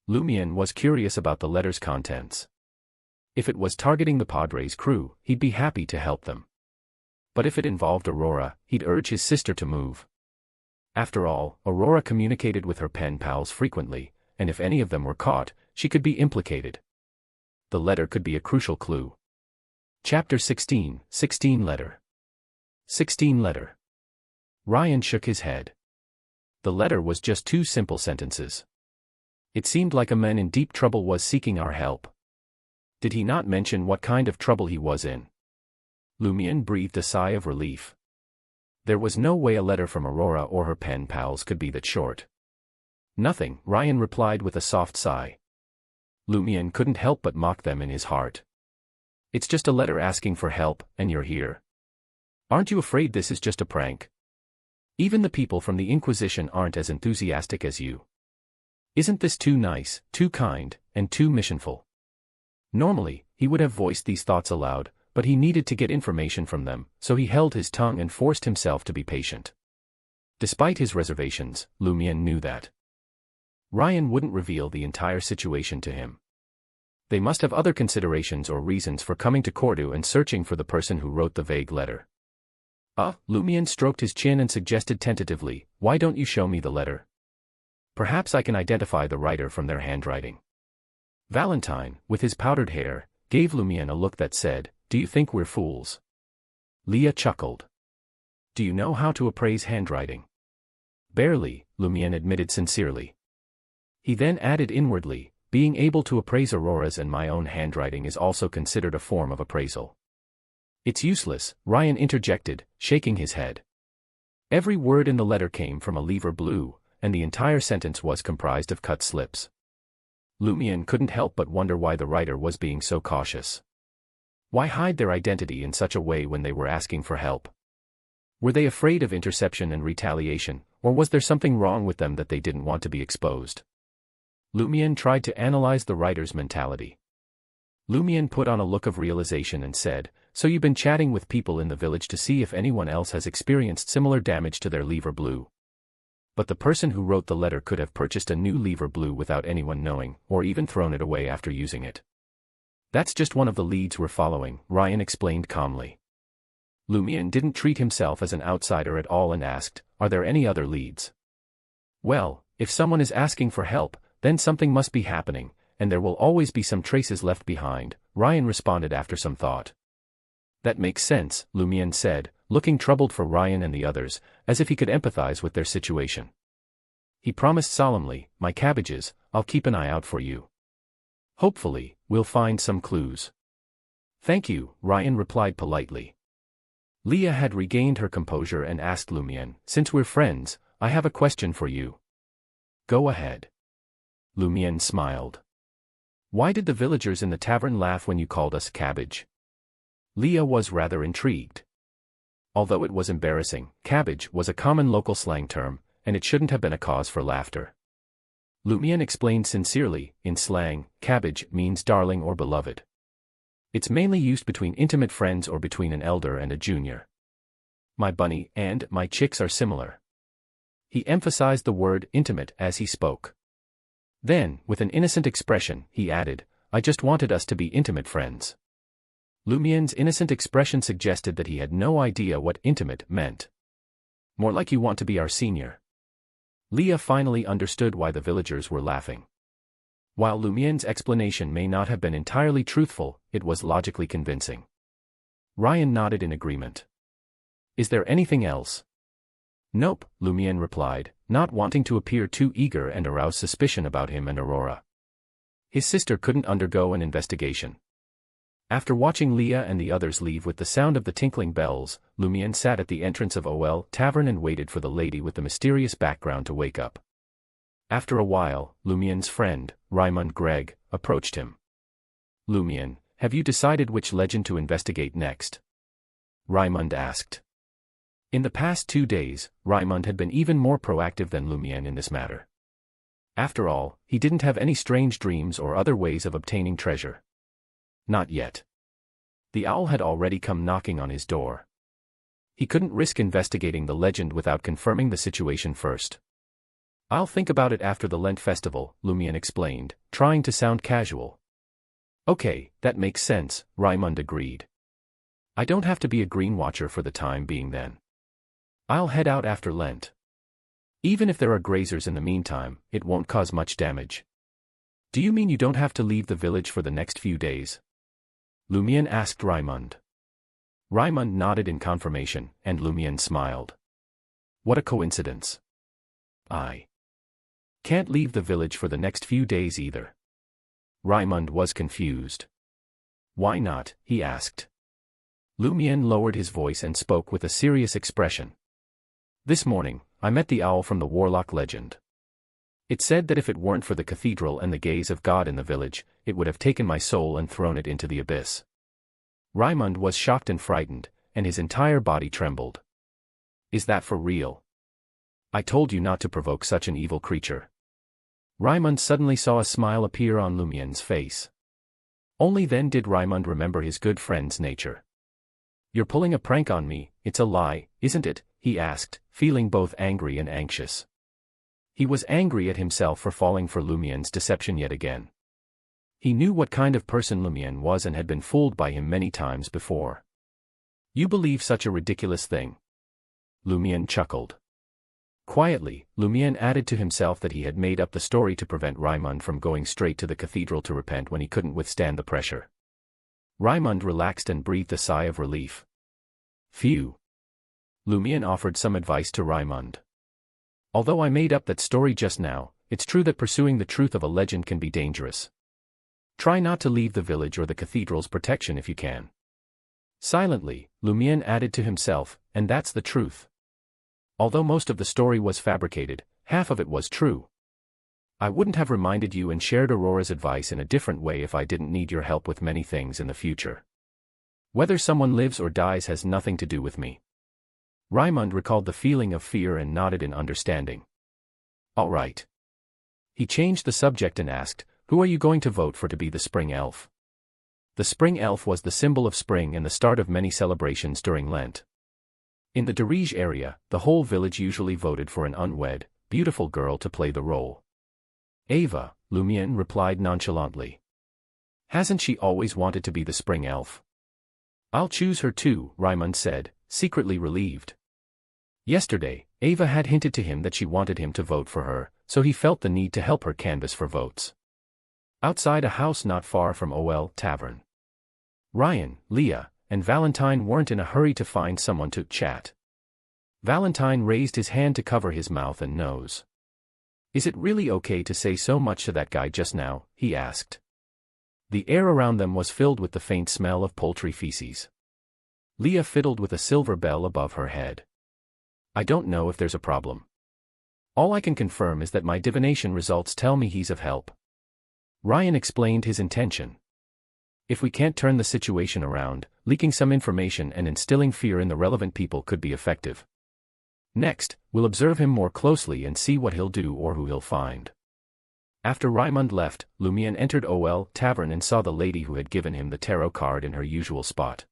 Lumiere was curious about the letter's contents. If it was targeting the Padre's crew, he'd be happy to help them. But if it involved Aurora, he'd urge his sister to move. After all, Aurora communicated with her pen pals frequently, and if any of them were caught, she could be implicated. The letter could be a crucial clue. Chapter 16, 16 Letter. 16 Letter. Ryan shook his head. The letter was just 2 simple sentences. "It seemed like a man in deep trouble was seeking our help." Did he not mention what kind of trouble he was in? Lumiere breathed a sigh of relief. There was no way a letter from Aurora or her pen pals could be that short. "Nothing," Ryan replied with a soft sigh. Lumiere couldn't help but mock them in his heart. "It's just a letter asking for help, and you're here. Aren't you afraid this is just a prank? Even the people from the Inquisition aren't as enthusiastic as you. Isn't this too nice, too kind, and too missionful?" Normally, he would have voiced these thoughts aloud, but he needed to get information from them, so he held his tongue and forced himself to be patient. Despite his reservations, Lumiere knew that Ryan wouldn't reveal the entire situation to him. They must have other considerations or reasons for coming to Cordu and searching for the person who wrote the vague letter. Lumiere stroked his chin and suggested tentatively, "Why don't you show me the letter? Perhaps I can identify the writer from their handwriting." Valentine, with his powdered hair, gave Lumiere a look that said, "Do you think we're fools?" Leah chuckled. "Do you know how to appraise handwriting?" "Barely," Lumiere admitted sincerely. He then added inwardly, "Being able to appraise Aurora's and my own handwriting is also considered a form of appraisal." "It's useless," Ryan interjected, shaking his head. Every word in the letter came from a lever blue, and the entire sentence was comprised of cut slips. Lumiere couldn't help but wonder why the writer was being so cautious. Why hide their identity in such a way when they were asking for help? Were they afraid of interception and retaliation, or was there something wrong with them that they didn't want to be exposed? Lumiere tried to analyze the writer's mentality. Lumiere put on a look of realization and said, "So you've been chatting with people in the village to see if anyone else has experienced similar damage to their lever blue. But the person who wrote the letter could have purchased a new lever blue without anyone knowing, or even thrown it away after using it. That's just one of the leads we're following, Ryan explained calmly. Lumian didn't treat himself as an outsider at all and asked, are there any other leads? Well, if someone is asking for help, then something must be happening, and there will always be some traces left behind, Ryan responded after some thought. That makes sense, Lumian said, looking troubled for Ryan and the others, as if he could empathize with their situation. He promised solemnly, my cabbages, I'll keep an eye out for you. Hopefully, we'll find some clues. Thank you, Ryan replied politely. Leah had regained her composure and asked Lumian, since we're friends, I have a question for you. Go ahead. Lumian smiled. Why did the villagers in the tavern laugh when you called us cabbage? Leah was rather intrigued. Although it was embarrassing, cabbage was a common local slang term, and it shouldn't have been a cause for laughter. Lumian explained sincerely, in slang, cabbage means darling or beloved. It's mainly used between intimate friends or between an elder and a junior. My bunny and my chicks are similar. He emphasized the word intimate as he spoke. Then, with an innocent expression, he added, I just wanted us to be intimate friends. Lumian's innocent expression suggested that he had no idea what intimate meant. More like you want to be our senior. Leah finally understood why the villagers were laughing. While Lumian's explanation may not have been entirely truthful, it was logically convincing. Ryan nodded in agreement. Is there anything else? Nope, Lumian replied, not wanting to appear too eager and arouse suspicion about him and Aurora. His sister couldn't undergo an investigation. After watching Leah and the others leave with the sound of the tinkling bells, Lumian sat at the entrance of OL Tavern and waited for the lady with the mysterious background to wake up. After a while, Lumian's friend, Raymond Gregg, approached him. Lumian, have you decided which legend to investigate next? Raymond asked. In the past 2 days, Raymond had been even more proactive than Lumian in this matter. After all, he didn't have any strange dreams or other ways of obtaining treasure. Not yet. The owl had already come knocking on his door. He couldn't risk investigating the legend without confirming the situation first. I'll think about it after the Lent festival, Lumian explained, trying to sound casual. Okay, that makes sense, Raymond agreed. I don't have to be a green watcher for the time being then. I'll head out after Lent. Even if there are grazers in the meantime, it won't cause much damage. Do you mean you don't have to leave the village for the next few days? Lumian asked Raymond. Raymond nodded in confirmation, and Lumian smiled. What a coincidence. I can't leave the village for the next few days either. Raymond was confused. Why not? He asked. Lumian lowered his voice and spoke with a serious expression. This morning, I met the owl from the warlock legend. It said that if it weren't for the cathedral and the gaze of God in the village, it would have taken my soul and thrown it into the abyss. Raymond was shocked and frightened, and his entire body trembled. Is that for real? I told you not to provoke such an evil creature. Raymond suddenly saw a smile appear on Lumian's face. Only then did Raymond remember his good friend's nature. You're pulling a prank on me, it's a lie, isn't it? He asked, feeling both angry and anxious. He was angry at himself for falling for Lumian's deception yet again. He knew what kind of person Lumian was and had been fooled by him many times before. You believe such a ridiculous thing? Lumian chuckled. Quietly, Lumian added to himself that he had made up the story to prevent Raymond from going straight to the cathedral to repent when he couldn't withstand the pressure. Raymond relaxed and breathed a sigh of relief. Phew. Lumian offered some advice to Raymond. Although I made up that story just now, it's true that pursuing the truth of a legend can be dangerous. Try not to leave the village or the cathedral's protection if you can. Silently, Lumian added to himself, and that's the truth. Although most of the story was fabricated, half of it was true. I wouldn't have reminded you and shared Aurora's advice in a different way if I didn't need your help with many things in the future. Whether someone lives or dies has nothing to do with me. Raymond recalled the feeling of fear and nodded in understanding. All right. He changed the subject and asked, who are you going to vote for to be the spring elf? The spring elf was the symbol of spring and the start of many celebrations during Lent. In the Dirige area, the whole village usually voted for an unwed, beautiful girl to play the role. Ava, Lumian replied nonchalantly. Hasn't she always wanted to be the spring elf? I'll choose her too, Raimund said, secretly relieved. Yesterday, Ava had hinted to him that she wanted him to vote for her, so he felt the need to help her canvass for votes. Outside a house not far from OL Tavern, Ryan, Leah, and Valentine weren't in a hurry to find someone to chat. Valentine raised his hand to cover his mouth and nose. Is it really okay to say so much to that guy just now? He asked. The air around them was filled with the faint smell of poultry feces. Leah fiddled with a silver bell above her head. I don't know if there's a problem. All I can confirm is that my divination results tell me he's of help. Ryan explained his intention. If we can't turn the situation around, leaking some information and instilling fear in the relevant people could be effective. Next, we'll observe him more closely and see what he'll do or who he'll find. After Raimund left, Lumion entered OL Tavern and saw the lady who had given him the tarot card in her usual spot.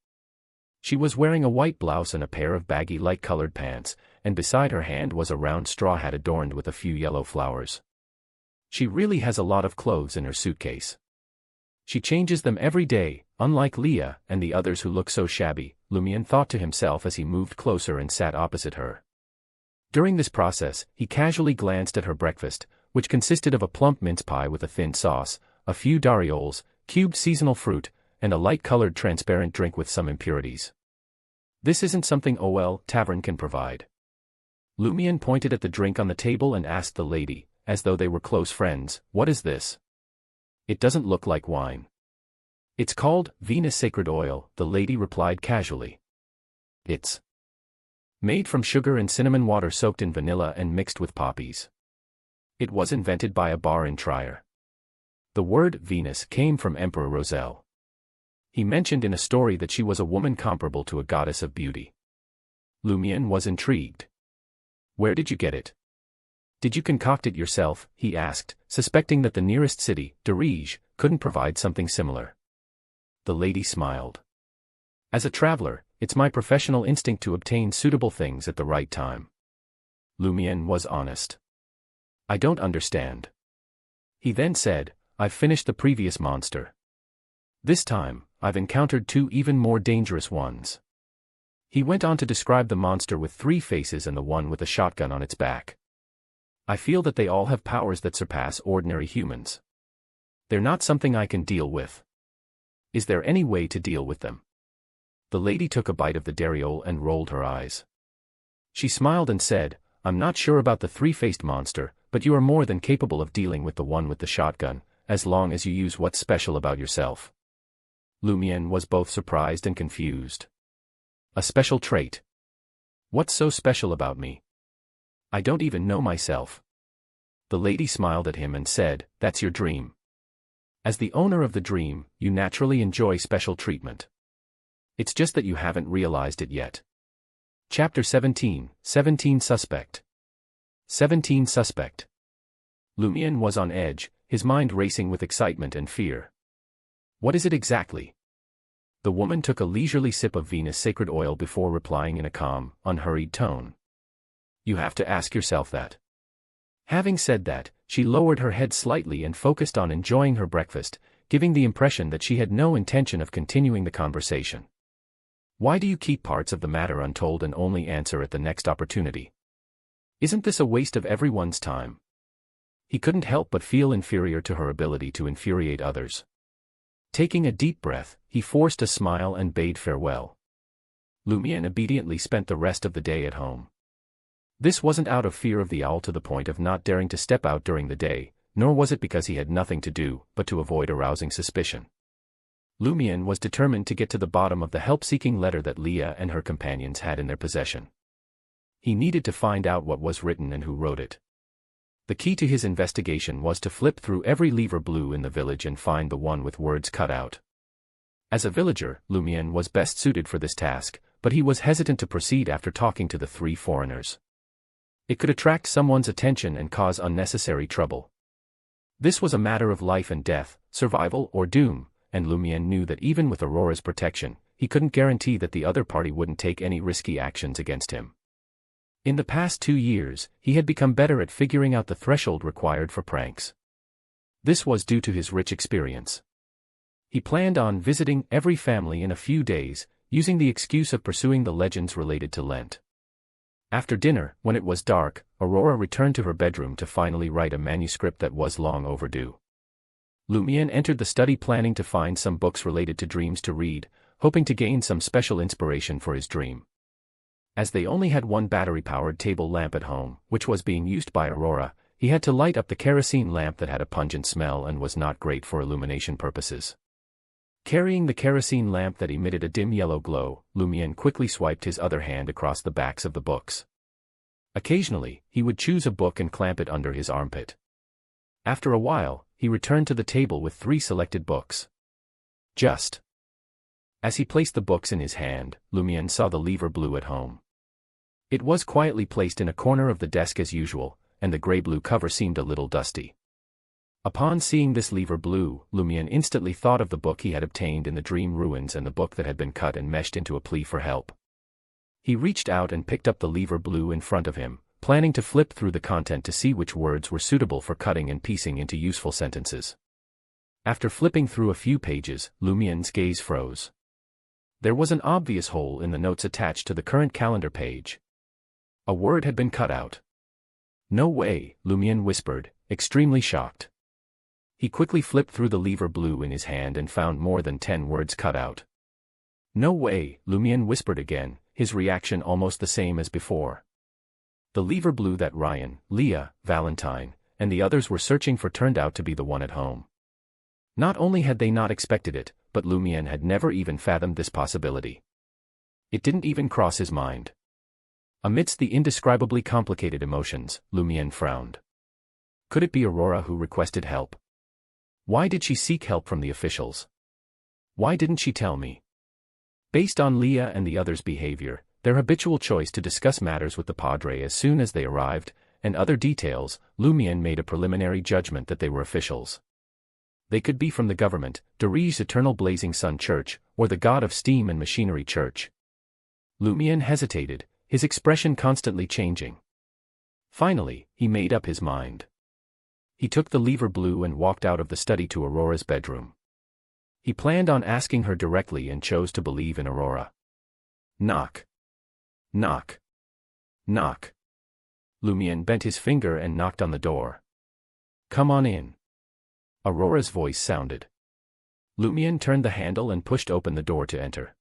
She was wearing a white blouse and a pair of baggy light-colored pants, and beside her hand was a round straw hat adorned with a few yellow flowers. She really has a lot of clothes in her suitcase. She changes them every day, unlike Leah and the others who look so shabby, Lumion thought to himself as he moved closer and sat opposite her. During this process, he casually glanced at her breakfast, which consisted of a plump mince pie with a thin sauce, a few darioles, cubed seasonal fruit, and a light-colored transparent drink with some impurities. This isn't something OL Tavern can provide. Lumion pointed at the drink on the table and asked the lady, as though they were close friends, what is this? It doesn't look like wine. It's called Venus Sacred Oil, the lady replied casually. It's made from sugar and cinnamon water soaked in vanilla and mixed with poppies. It was invented by a bar in Trier. The word Venus came from Emperor Roselle. He mentioned in a story that she was a woman comparable to a goddess of beauty. Lumion was intrigued. Where did you get it? Did you concoct it yourself? He asked, suspecting that the nearest city, Dirige, couldn't provide something similar. The lady smiled. As a traveler, it's my professional instinct to obtain suitable things at the right time. Lumion was honest. I don't understand. He then said, I've finished the previous monster. This time, I've encountered two even more dangerous ones. He went on to describe the monster with 3 faces and the one with a shotgun on its back. I feel that they all have powers that surpass ordinary humans. They're not something I can deal with. Is there any way to deal with them? The lady took a bite of the dariole and rolled her eyes. She smiled and said, I'm not sure about the 3-faced monster, but you are more than capable of dealing with the one with the shotgun, as long as you use what's special about yourself. Lumion was both surprised and confused. A special trait? What's so special about me? I don't even know myself. The lady smiled at him and said, that's your dream. As the owner of the dream, you naturally enjoy special treatment. It's just that you haven't realized it yet. Chapter 17, 17 Suspect. 17 Suspect. Lumion was on edge, his mind racing with excitement and fear. What is it exactly? The woman took a leisurely sip of Venus Sacred Oil before replying in a calm, unhurried tone. You have to ask yourself that. Having said that, she lowered her head slightly and focused on enjoying her breakfast, giving the impression that she had no intention of continuing the conversation. Why do you keep parts of the matter untold and only answer at the next opportunity? Isn't this a waste of everyone's time? He couldn't help but feel inferior to her ability to infuriate others. Taking a deep breath, he forced a smile and bade farewell. Lumion obediently spent the rest of the day at home. This wasn't out of fear of the owl to the point of not daring to step out during the day, nor was it because he had nothing to do but to avoid arousing suspicion. Lumion was determined to get to the bottom of the help-seeking letter that Leah and her companions had in their possession. He needed to find out what was written and who wrote it. The key to his investigation was to flip through every lever blue in the village and find the one with words cut out. As a villager, Lumion was best suited for this task, but he was hesitant to proceed after talking to the 3 foreigners. It could attract someone's attention and cause unnecessary trouble. This was a matter of life and death, survival or doom, and Lumion knew that even with Aurora's protection, he couldn't guarantee that the other party wouldn't take any risky actions against him. In the past 2 years, he had become better at figuring out the threshold required for pranks. This was due to his rich experience. He planned on visiting every family in a few days, using the excuse of pursuing the legends related to Lent. After dinner, when it was dark, Aurora returned to her bedroom to finally write a manuscript that was long overdue. Lumiere entered the study planning to find some books related to dreams to read, hoping to gain some special inspiration for his dream. As they only had one battery-powered table lamp at home, which was being used by Aurora, he had to light up the kerosene lamp that had a pungent smell and was not great for illumination purposes. Carrying the kerosene lamp that emitted a dim yellow glow, Lumiere quickly swiped his other hand across the backs of the books. Occasionally, he would choose a book and clamp it under his armpit. After a while, he returned to the table with 3 selected books. Just as he placed the books in his hand, Lumiere saw the lever blue at home. It was quietly placed in a corner of the desk as usual, and the gray-blue cover seemed a little dusty. Upon seeing this lever blue, Lumiere instantly thought of the book he had obtained in the dream ruins and the book that had been cut and meshed into a plea for help. He reached out and picked up the lever blue in front of him, planning to flip through the content to see which words were suitable for cutting and piecing into useful sentences. After flipping through a few pages, Lumiere's gaze froze. There was an obvious hole in the notes attached to the current calendar page. A word had been cut out. "No way," Lumiere whispered, extremely shocked. He quickly flipped through the lever blue in his hand and found more than 10 words cut out. "No way," Lumiere whispered again, his reaction almost the same as before. The lever blue that Ryan, Leah, Valentine, and the others were searching for turned out to be the one at home. Not only had they not expected it, but Lumiere had never even fathomed this possibility. It didn't even cross his mind. Amidst the indescribably complicated emotions, Lumiere frowned. Could it be Aurora who requested help? Why did she seek help from the officials? Why didn't she tell me? Based on Leah and the others' behavior, their habitual choice to discuss matters with the Padre as soon as they arrived, and other details, Lumiere made a preliminary judgment that they were officials. They could be from the government, Derige's Eternal Blazing Sun Church, or the God of Steam and Machinery Church. Lumiere hesitated, his expression constantly changing. Finally, he made up his mind. He took the lever blue and walked out of the study to Aurora's bedroom. He planned on asking her directly and chose to believe in Aurora. Knock. Knock. Knock. Lumiere bent his finger and knocked on the door. "Come on in." Aurora's voice sounded. Lumiere turned the handle and pushed open the door to enter.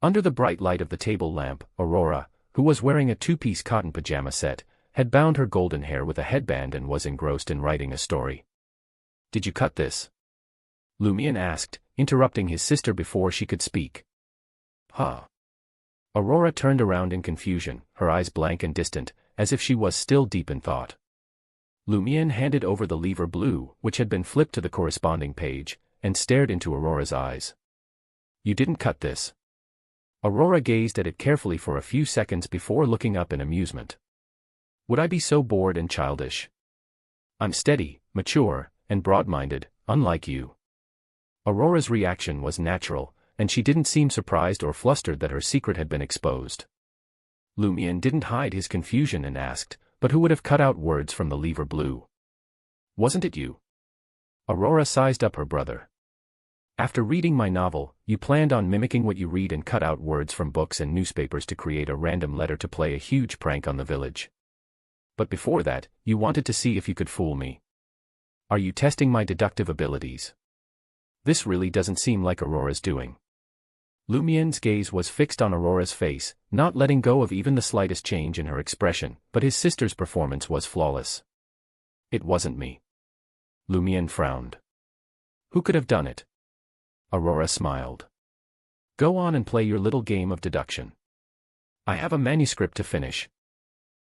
Under the bright light of the table lamp, Aurora, who was wearing a 2-piece cotton pajama set, had bound her golden hair with a headband and was engrossed in writing a story. "Did you cut this?" Lumiere asked, interrupting his sister before she could speak. "Huh?" Aurora turned around in confusion, her eyes blank and distant, as if she was still deep in thought. Lumiere handed over the lever blue, which had been flipped to the corresponding page, and stared into Aurora's eyes. "You didn't cut this?" Aurora gazed at it carefully for a few seconds before looking up in amusement. "Would I be so bored and childish? I'm steady, mature, and broad-minded, unlike you." Aurora's reaction was natural, and she didn't seem surprised or flustered that her secret had been exposed. Lumiere didn't hide his confusion and asked, "But who would have cut out words from the lever blue? Wasn't it you?" Aurora sized up her brother. "After reading my novel, you planned on mimicking what you read and cut out words from books and newspapers to create a random letter to play a huge prank on the village. But before that, you wanted to see if you could fool me. Are you testing my deductive abilities? This really doesn't seem like Aurora's doing." Lumiere's gaze was fixed on Aurora's face, not letting go of even the slightest change in her expression, but his sister's performance was flawless. "It wasn't me." Lumiere frowned. "Who could have done it?" Aurora smiled. "Go on and play your little game of deduction. I have a manuscript to finish.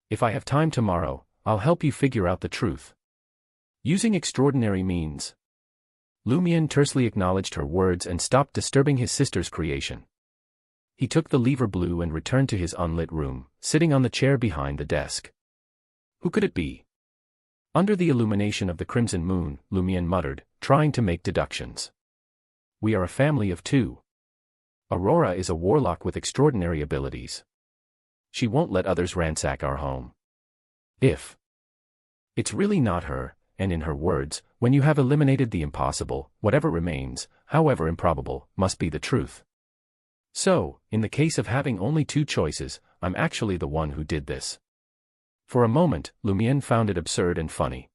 If I have time tomorrow, I'll help you figure out the truth. Using extraordinary means." Lumiere tersely acknowledged her words and stopped disturbing his sister's creation. He took the lever blue and returned to his unlit room, sitting on the chair behind the desk. Who could it be? Under the illumination of the crimson moon, Lumiere muttered, trying to make deductions. "We are a family of 2. Aurora is a warlock with extraordinary abilities. She won't let others ransack our home. If it's really not her, and in her words, when you have eliminated the impossible, whatever remains, however improbable, must be the truth. So, in the case of having only two choices, I'm actually the one who did this. For a moment, Lumiere found it absurd and funny.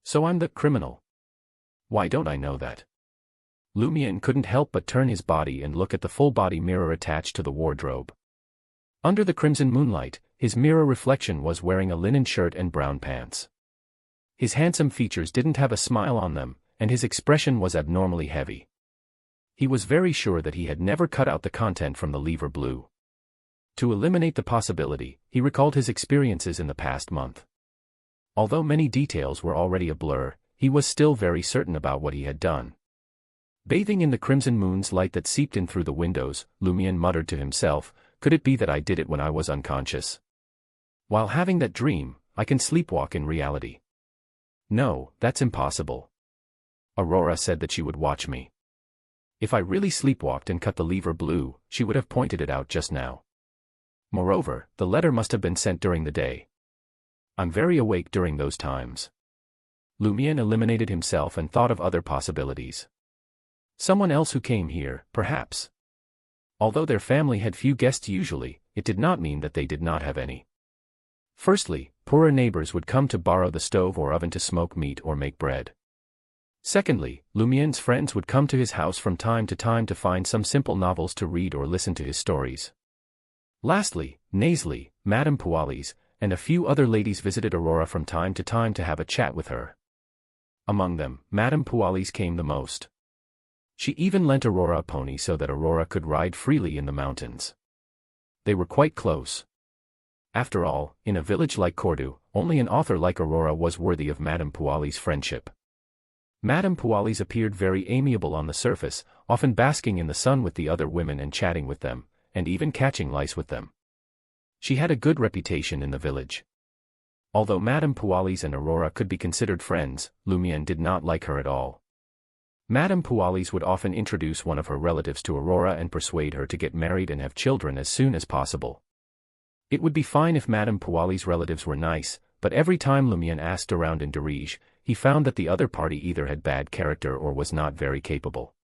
So I'm the criminal. Why don't I know that? Lumiere couldn't help but turn his body and look at the full-body mirror attached to the wardrobe. Under the crimson moonlight, his mirror reflection was wearing a linen shirt and brown pants. His handsome features didn't have a smile on them, and his expression was abnormally heavy. He was very sure that he had never cut out the content from the lever blue. To eliminate the possibility, he recalled his experiences in the past month. Although many details were already a blur, he was still very certain about what he had done. Bathing in the crimson moon's light that seeped in through the windows, Lumiere muttered to himself, could it be that I did it when I was unconscious? While having that dream, I can sleepwalk in reality. No, that's impossible. Aurora said that she would watch me. If I really sleepwalked and cut the lever blue, she would have pointed it out just now. Moreover, the letter must have been sent during the day. I'm very awake during those times. Lumiere eliminated himself and thought of other possibilities. Someone else who came here, perhaps. Although their family had few guests usually, it did not mean that they did not have any. Firstly, poorer neighbors would come to borrow the stove or oven to smoke meat or make bread. Secondly, Lumiere's friends would come to his house from time to find some simple novels to read or listen to his stories. Lastly, Nasely, Madame Pualis, and a few other ladies visited Aurora from time to have a chat with her. Among them, Madame Pualis came the most. She even lent Aurora a pony so that Aurora could ride freely in the mountains. They were quite close. After all, in a village like Cordu, only an author like Aurora was worthy of Madame Pualis' friendship. Madame Pualis appeared very amiable on the surface, often basking in the sun with the other women and chatting with them, and even catching lice with them. She had a good reputation in the village. Although Madame Pualis and Aurora could be considered friends, Lumiere did not like her at all. Madame Pualis would often introduce one of her relatives to Aurora and persuade her to get married and have children as soon as possible. It would be fine if Madame Pualis' relatives were nice, but every time Lumiere asked around in Dirige, he found that the other party either had bad character or was not very capable.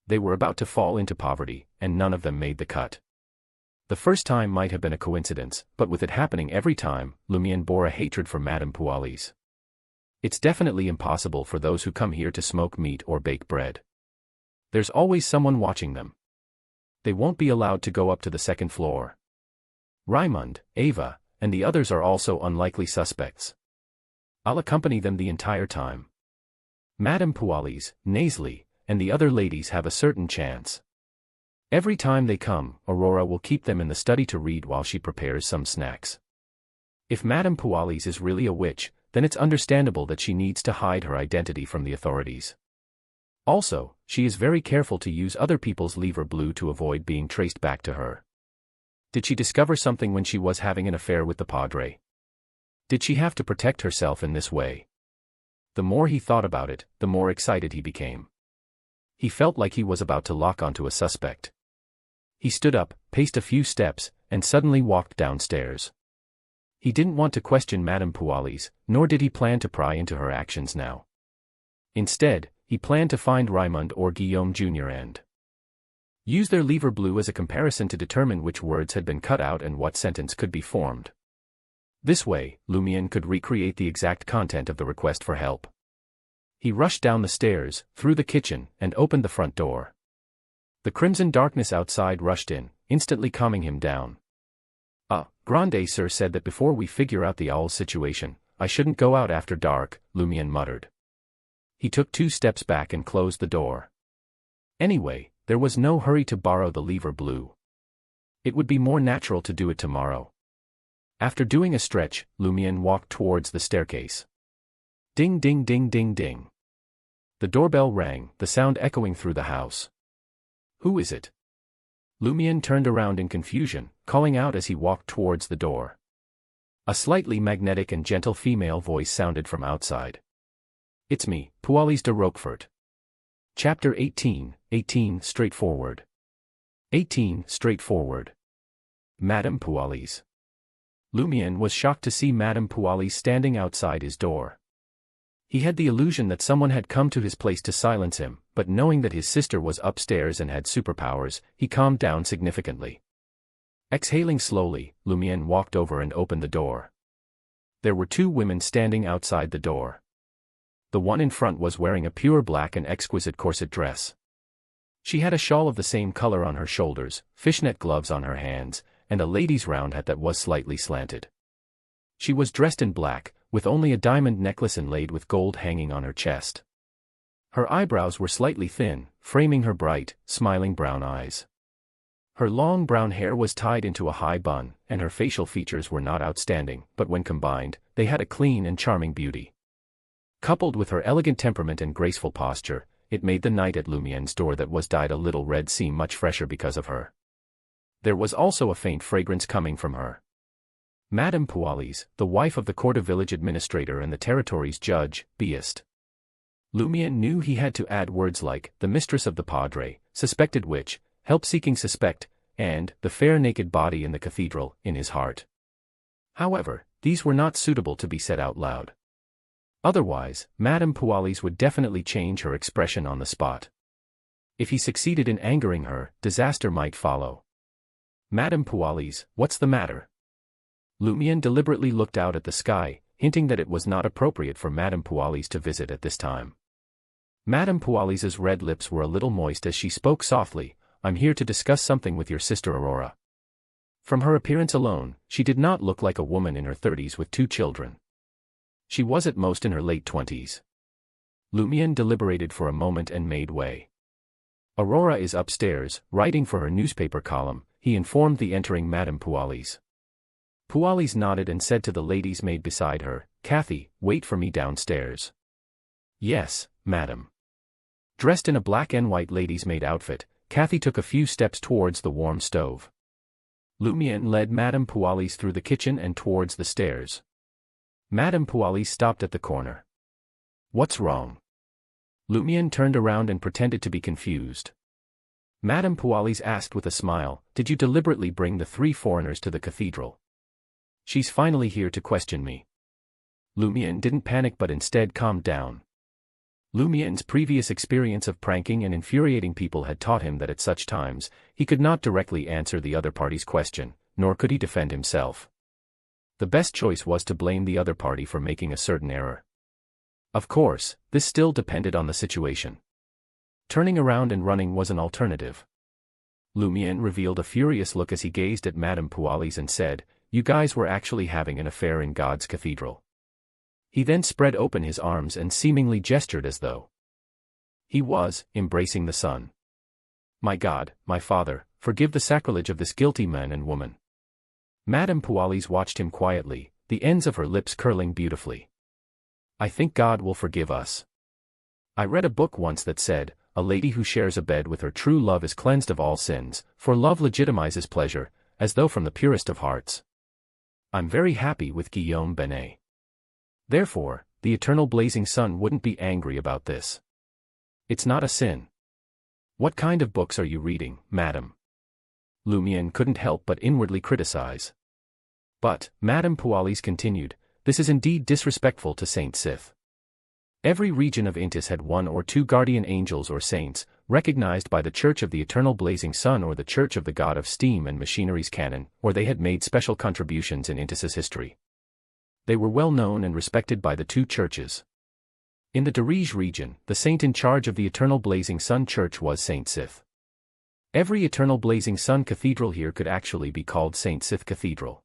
They were about to fall into poverty, and none of them made the cut. The first time might have been a coincidence, but with it happening every time, Lumiere bore a hatred for Madame Pualis. It's definitely impossible for those who come here to smoke meat or bake bread. There's always someone watching them. They won't be allowed to go up to the second floor. Raymond, Ava, and the others are also unlikely suspects. I'll accompany them the entire time. Madame Pualis, Nasely, and the other ladies have a certain chance. Every time they come, Aurora will keep them in the study to read while she prepares some snacks. If Madame Pualis is really a witch, then it's understandable that she needs to hide her identity from the authorities. Also, she is very careful to use other people's lever blue to avoid being traced back to her. Did she discover something when she was having an affair with the padre? Did she have to protect herself in this way? The more he thought about it, the more excited he became. He felt like he was about to lock onto a suspect. He stood up, paced a few steps, and suddenly walked downstairs. He didn't want to question Madame Pualis, nor did he plan to pry into her actions now. Instead, he planned to find Raymond or Guillaume Jr. and use their lever blue as a comparison to determine which words had been cut out and what sentence could be formed. This way, Lumiere could recreate the exact content of the request for help. He rushed down the stairs, through the kitchen, and opened the front door. The crimson darkness outside rushed in, instantly calming him down. Grande Sir said that before we figure out the owl's situation, I shouldn't go out after dark, Lumiere muttered. He took 2 steps back and closed the door. Anyway, there was no hurry to borrow the lever blue. It would be more natural to do it tomorrow. After doing a stretch, Lumiere walked towards the staircase. Ding ding ding ding ding. The doorbell rang, the sound echoing through the house. Who is it? Lumiere turned around in confusion, calling out as he walked towards the door. A slightly magnetic and gentle female voice sounded from outside. It's me, Pualis de Roquefort. Chapter 18, Straightforward. 18 Straightforward. Madame Pualis. Lumiere was shocked to see Madame Pualis standing outside his door. He had the illusion that someone had come to his place to silence him, but knowing that his sister was upstairs and had superpowers, he calmed down significantly. Exhaling slowly, Lumien walked over and opened the door. There were 2 women standing outside the door. The one in front was wearing a pure black and exquisite corset dress. She had a shawl of the same color on her shoulders, fishnet gloves on her hands, and a lady's round hat that was slightly slanted. She was dressed in black, with only a diamond necklace inlaid with gold hanging on her chest. Her eyebrows were slightly thin, framing her bright, smiling brown eyes. Her long brown hair was tied into a high bun, and her facial features were not outstanding, but when combined, they had a clean and charming beauty. Coupled with her elegant temperament and graceful posture, it made the night at Lumien's door that was dyed a little red seem much fresher because of her. There was also a faint fragrance coming from her. Madame Pualis, the wife of the court of village administrator and the territory's judge, Beast. Lumien knew he had to add words like, the mistress of the padre, suspected witch, help-seeking suspect, and, the fair naked body in the cathedral, in his heart. However, these were not suitable to be said out loud. Otherwise, Madame Pualis would definitely change her expression on the spot. If he succeeded in angering her, disaster might follow. Madame Pualis, what's the matter? Lumien deliberately looked out at the sky, hinting that it was not appropriate for Madame Pualis to visit at this time. Madame Pualis's red lips were a little moist as she spoke softly, I'm here to discuss something with your sister Aurora. From her appearance alone, she did not look like a woman in her 30s with 2 children. She was at most in her late 20s. Lumien deliberated for a moment and made way. Aurora is upstairs, writing for her newspaper column, he informed the entering Madame Pualis. Pualis nodded and said to the lady's maid beside her, Kathy, wait for me downstairs. Yes, madam. Dressed in a black and white lady's maid outfit, Kathy took a few steps towards the warm stove. Lumien led Madame Pualis through the kitchen and towards the stairs. Madame Pualis stopped at the corner. What's wrong? Lumien turned around and pretended to be confused. Madame Pualis asked with a smile, did you deliberately bring the 3 foreigners to the cathedral? She's finally here to question me. Lumien didn't panic but instead calmed down. Lumien's previous experience of pranking and infuriating people had taught him that at such times, he could not directly answer the other party's question, nor could he defend himself. The best choice was to blame the other party for making a certain error. Of course, this still depended on the situation. Turning around and running was an alternative. Lumien revealed a furious look as he gazed at Madame Pualis and said, you guys were actually having an affair in God's cathedral. He then spread open his arms and seemingly gestured as though he was embracing the sun. My God, my Father, forgive the sacrilege of this guilty man and woman. Madame Pualis watched him quietly, the ends of her lips curling beautifully. I think God will forgive us. I read a book once that said, a lady who shares a bed with her true love is cleansed of all sins, for love legitimizes pleasure, as though from the purest of hearts. I'm very happy with Guillaume Benet. Therefore, the eternal blazing sun wouldn't be angry about this. It's not a sin. What kind of books are you reading, madam? Lumien couldn't help but inwardly criticize. But, Madame Pualis continued, this is indeed disrespectful to Saint Sith. Every region of Intis had 1 or 2 guardian angels or saints, recognized by the Church of the Eternal Blazing Sun or the Church of the God of Steam and Machinery's canon, or they had made special contributions in Intis's history. They were well known and respected by the 2 churches. In the Dirige region, the saint in charge of the Eternal Blazing Sun Church was Saint Sith. Every Eternal Blazing Sun cathedral here could actually be called Saint Sith Cathedral.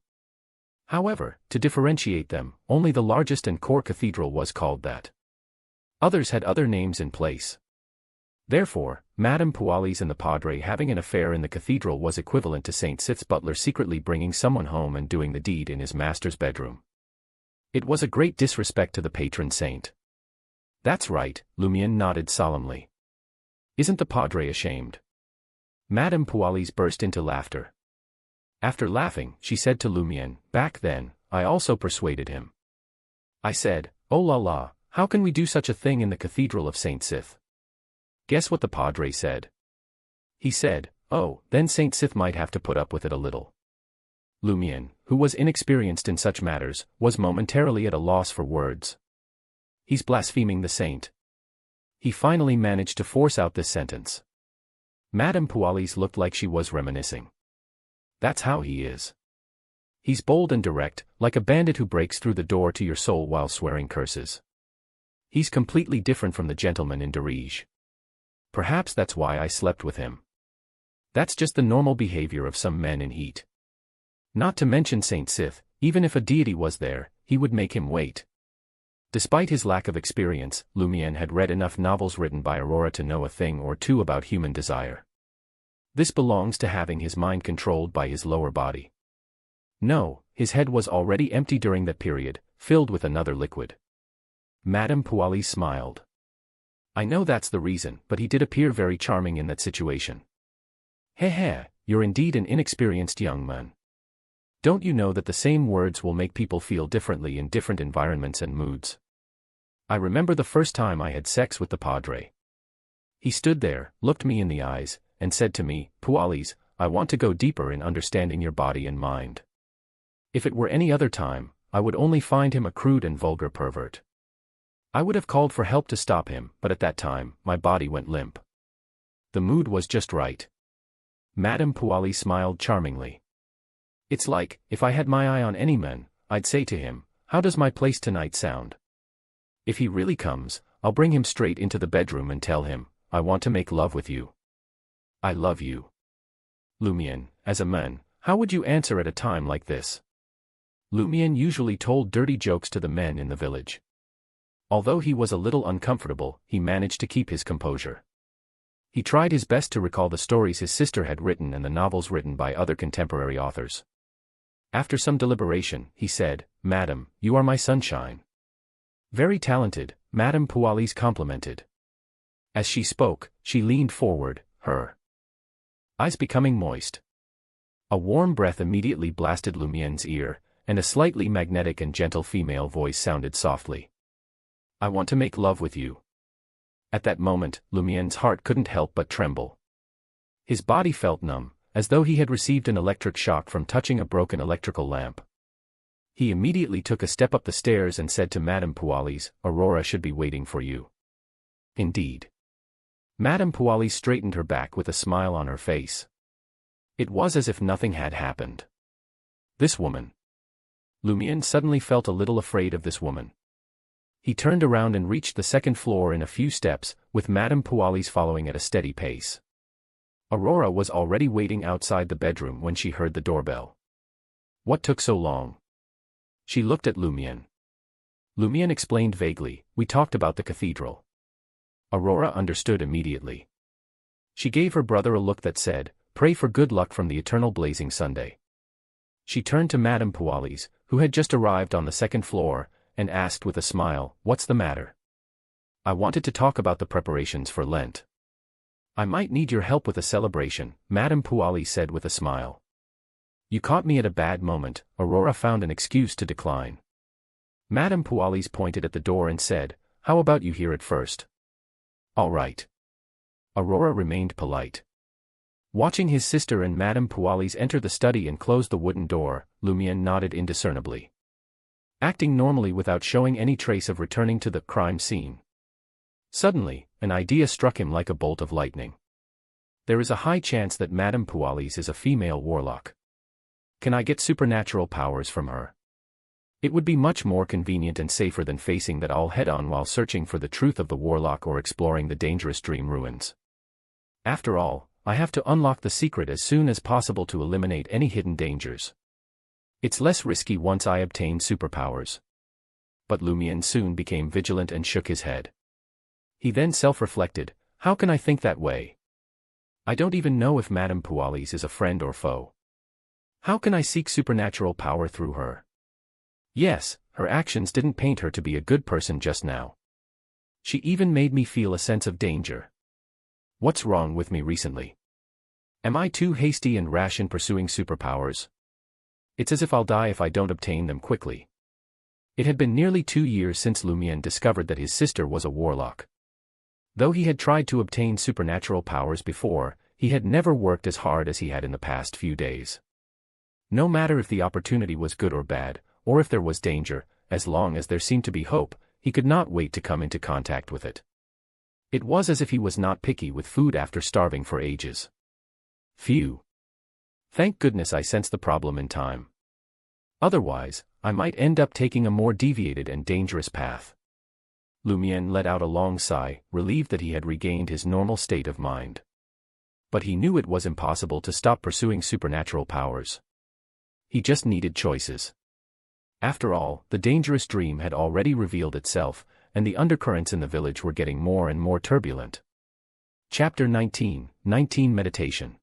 However, to differentiate them, only the largest and core cathedral was called that. Others had other names in place. Therefore, Madame Pualis and the Padre having an affair in the cathedral was equivalent to Saint Sith's butler secretly bringing someone home and doing the deed in his master's bedroom. It was a great disrespect to the patron saint. That's right, Lumien nodded solemnly. Isn't the Padre ashamed? Madame Pualis burst into laughter. After laughing, she said to Lumien, back then, I also persuaded him. I said, oh la la, how can we do such a thing in the Cathedral of Saint Sith? Guess what the Padre said? He said, oh, then Saint Sith might have to put up with it a little. Lumien, who was inexperienced in such matters, was momentarily at a loss for words. He's blaspheming the saint. He finally managed to force out this sentence. Madame Pualis looked like she was reminiscing. That's how he is. He's bold and direct, like a bandit who breaks through the door to your soul while swearing curses. He's completely different from the gentleman in Dirige. Perhaps that's why I slept with him. That's just the normal behavior of some men in heat. Not to mention Saint Sith, even if a deity was there, he would make him wait. Despite his lack of experience, Lumière had read enough novels written by Aurora to know a thing or two about human desire. This belongs to having his mind controlled by his lower body. No, his head was already empty during that period, filled with another liquid. Madame Pualis smiled. I know that's the reason, but he did appear very charming in that situation. Heh, you're indeed an inexperienced young man. Don't you know that the same words will make people feel differently in different environments and moods? I remember the first time I had sex with the padre. He stood there, looked me in the eyes, and said to me, Pualis, I want to go deeper in understanding your body and mind. If it were any other time, I would only find him a crude and vulgar pervert. I would have called for help to stop him, but at that time, my body went limp. The mood was just right. Madame Pualis smiled charmingly. It's like, if I had my eye on any man, I'd say to him, how does my place tonight sound? If he really comes, I'll bring him straight into the bedroom and tell him, I want to make love with you. I love you. Lumière, as a man, how would you answer at a time like this? Lumière usually told dirty jokes to the men in the village. Although he was a little uncomfortable, he managed to keep his composure. He tried his best to recall the stories his sister had written and the novels written by other contemporary authors. After some deliberation, he said, Madam, you are my sunshine. Very talented, Madame Pualis complimented. As she spoke, she leaned forward, her eyes becoming moist. A warm breath immediately blasted Lumière's ear, and a slightly magnetic and gentle female voice sounded softly. I want to make love with you. At that moment, Lumière's heart couldn't help but tremble. His body felt numb, as though he had received an electric shock from touching a broken electrical lamp. He immediately took a step up the stairs and said to Madame Pualis, Aurora should be waiting for you. Indeed. Madame Pualis straightened her back with a smile on her face. It was as if nothing had happened. This woman. Lumière suddenly felt a little afraid of this woman. He turned around and reached the second floor in a few steps, with Madame Pualis following at a steady pace. Aurora was already waiting outside the bedroom when she heard the doorbell. What took so long? She looked at Lumière. Lumière explained vaguely, we talked about the cathedral. Aurora understood immediately. She gave her brother a look that said, pray for good luck from the eternal blazing Sunday. She turned to Madame Pualis, who had just arrived on the second floor, and asked with a smile, what's the matter? I wanted to talk about the preparations for Lent. I might need your help with a celebration, Madame Pualis said with a smile. You caught me at a bad moment, Aurora found an excuse to decline. Madame Pualis pointed at the door and said, how about you hear it first? All right. Aurora remained polite. Watching his sister and Madame Pualis enter the study and close the wooden door, Lumière nodded indiscernibly. Acting normally without showing any trace of returning to the crime scene. Suddenly, an idea struck him like a bolt of lightning. There is a high chance that Madame Pualis is a female warlock. Can I get supernatural powers from her? It would be much more convenient and safer than facing that all head-on while searching for the truth of the warlock or exploring the dangerous dream ruins. After all, I have to unlock the secret as soon as possible to eliminate any hidden dangers. It's less risky once I obtain superpowers. But Lumière soon became vigilant and shook his head. He then self-reflected, how can I think that way? I don't even know if Madame Pualis is a friend or foe. How can I seek supernatural power through her? Yes, her actions didn't paint her to be a good person just now. She even made me feel a sense of danger. What's wrong with me recently? Am I too hasty and rash in pursuing superpowers? It's as if I'll die if I don't obtain them quickly. It had been nearly 2 years since Lumière discovered that his sister was a warlock. Though he had tried to obtain supernatural powers before, he had never worked as hard as he had in the past few days. No matter if the opportunity was good or bad, or if there was danger, as long as there seemed to be hope, He could not wait to come into contact with it. It was as if he was not picky with food after starving for ages. Phew. Thank goodness I sensed the problem in time. Otherwise, I might end up taking a more deviated and dangerous path. Lumien let out a long sigh, relieved that he had regained his normal state of mind. But he knew it was impossible to stop pursuing supernatural powers. He just needed choices. After all, the dangerous dream had already revealed itself, and the undercurrents in the village were getting more and more turbulent. Chapter 19, 19 Meditation.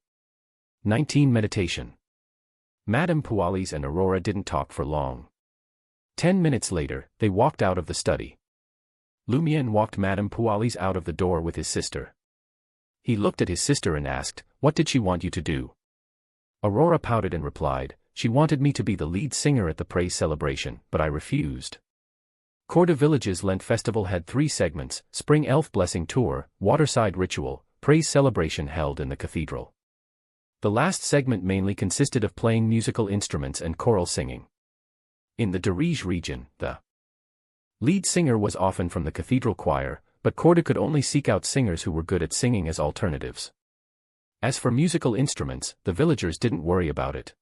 19 Meditation. Madame Pualis and Aurora didn't talk for long. 10 minutes later, they walked out of the study. Lumien walked Madame Pualis out of the door with his sister. He looked at his sister and asked, "What did she want you to do?" Aurora pouted and replied, "She wanted me to be the lead singer at the praise celebration, but I refused." Corda Village's Lent festival had 3 segments: Spring Elf Blessing Tour, Waterside Ritual, Praise Celebration held in the cathedral. The last segment mainly consisted of playing musical instruments and choral singing. In the Darige region, the lead singer was often from the cathedral choir, but Corda could only seek out singers who were good at singing as alternatives. As for musical instruments, the villagers didn't worry about it.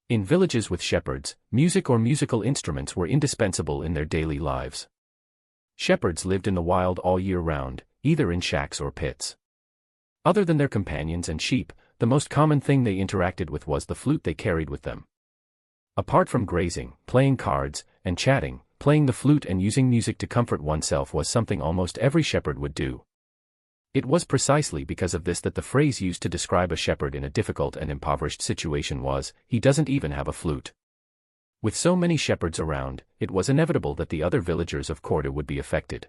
In villages with shepherds, music or musical instruments were indispensable in their daily lives. Shepherds lived in the wild all year round, either in shacks or pits. Other than their companions and sheep, the most common thing they interacted with was the flute they carried with them. Apart from grazing, playing cards, and chatting, playing the flute and using music to comfort oneself was something almost every shepherd would do. It was precisely because of this that the phrase used to describe a shepherd in a difficult and impoverished situation was, "He doesn't even have a flute." With so many shepherds around, it was inevitable that the other villagers of Corda would be affected.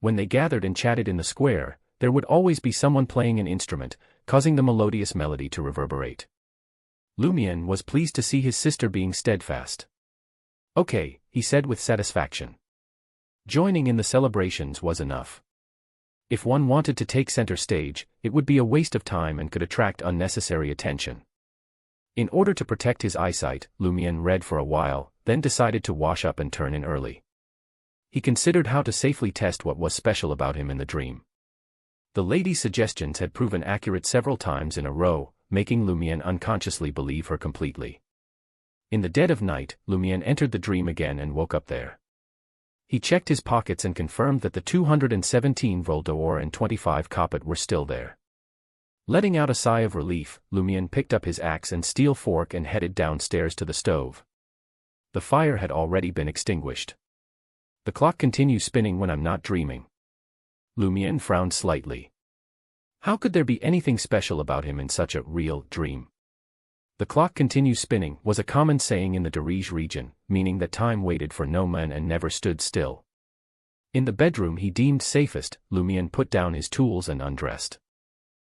When they gathered and chatted in the square, there would always be someone playing an instrument, causing the melodious melody to reverberate. Lumien was pleased to see his sister being steadfast. "Okay," he said with satisfaction. Joining in the celebrations was enough. If one wanted to take center stage, it would be a waste of time and could attract unnecessary attention. In order to protect his eyesight, Lumien read for a while, then decided to wash up and turn in early. He considered how to safely test what was special about him in the dream. The lady's suggestions had proven accurate several times in a row, making Lumien unconsciously believe her completely. In the dead of night, Lumien entered the dream again and woke up there. He checked his pockets and confirmed that the 217 vol d'or and 25 kopet were still there. Letting out a sigh of relief, Lumien picked up his axe and steel fork and headed downstairs to the stove. The fire had already been extinguished. "The clock continues spinning when I'm not dreaming." Lumien frowned slightly. How could there be anything special about him in such a real dream? "The clock continues spinning" was a common saying in the Darige region, meaning that time waited for no man and never stood still. In the bedroom he deemed safest, Lumien put down his tools and undressed.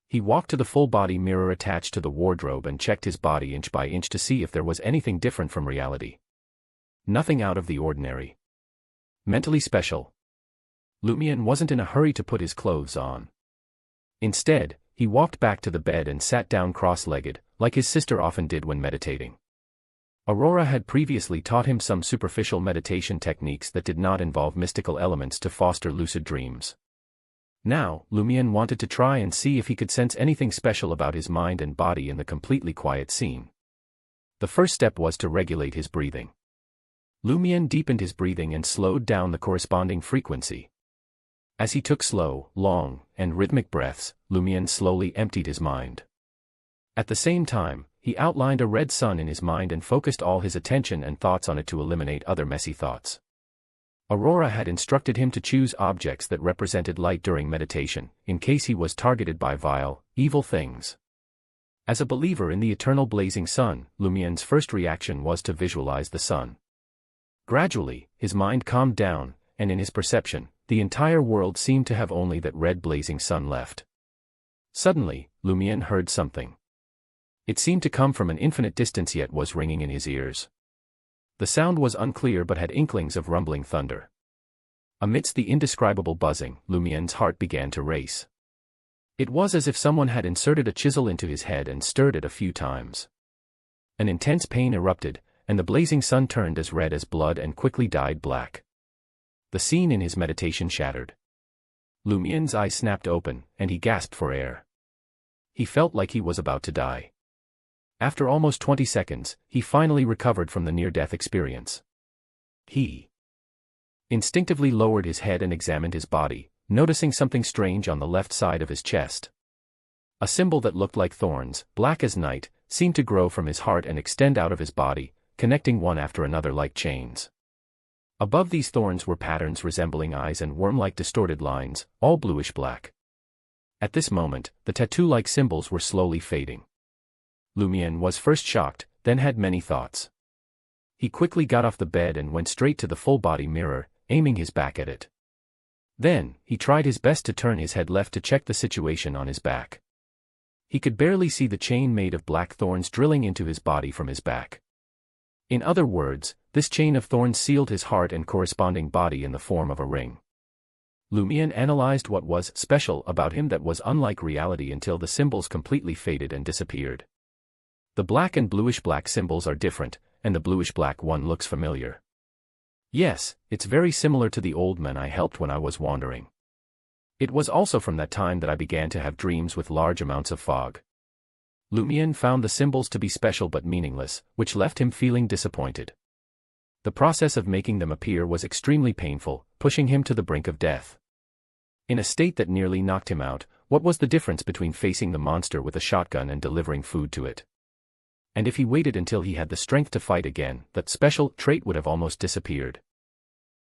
He walked to the full-body mirror attached to the wardrobe and checked his body inch by inch to see if there was anything different from reality. Nothing out of the ordinary. Mentally special. Lumien wasn't in a hurry to put his clothes on. Instead, he walked back to the bed and sat down cross-legged, like his sister often did when meditating. Aurora had previously taught him some superficial meditation techniques that did not involve mystical elements to foster lucid dreams. Now, Lumien wanted to try and see if he could sense anything special about his mind and body in the completely quiet scene. The first step was to regulate his breathing. Lumien deepened his breathing and slowed down the corresponding frequency. As he took slow, long, and rhythmic breaths, Lumien slowly emptied his mind. At the same time, he outlined a red sun in his mind and focused all his attention and thoughts on it to eliminate other messy thoughts. Aurora had instructed him to choose objects that represented light during meditation, in case he was targeted by vile, evil things. As a believer in the eternal blazing sun, Lumien's first reaction was to visualize the sun. Gradually, his mind calmed down, and in his perception, the entire world seemed to have only that red blazing sun left. Suddenly, Lumien heard something. It seemed to come from an infinite distance yet was ringing in his ears. The sound was unclear but had inklings of rumbling thunder. Amidst the indescribable buzzing, Lumien's heart began to race. It was as if someone had inserted a chisel into his head and stirred it a few times. An intense pain erupted, and the blazing sun turned as red as blood and quickly dyed black. The scene in his meditation shattered. Lumien's eyes snapped open, and he gasped for air. He felt like he was about to die. After almost 20 seconds, he finally recovered from the near-death experience. He instinctively lowered his head and examined his body, noticing something strange on the left side of his chest. A symbol that looked like thorns, black as night, seemed to grow from his heart and extend out of his body, connecting one after another like chains. Above these thorns were patterns resembling eyes and worm-like distorted lines, all bluish-black. At this moment, the tattoo-like symbols were slowly fading. Lumien was first shocked, then had many thoughts. He quickly got off the bed and went straight to the full-body mirror, aiming his back at it. Then, he tried his best to turn his head left to check the situation on his back. He could barely see the chain made of black thorns drilling into his body from his back. In other words, this chain of thorns sealed his heart and corresponding body in the form of a ring. Lumien analyzed what was special about him that was unlike reality until the symbols completely faded and disappeared. The black and bluish-black symbols are different, and the bluish-black one looks familiar. Yes, it's very similar to the old man I helped when I was wandering. It was also from that time that I began to have dreams with large amounts of fog. Lumien found the symbols to be special but meaningless, which left him feeling disappointed. The process of making them appear was extremely painful, pushing him to the brink of death. In a state that nearly knocked him out, what was the difference between facing the monster with a shotgun and delivering food to it? And if he waited until he had the strength to fight again, that special trait would have almost disappeared.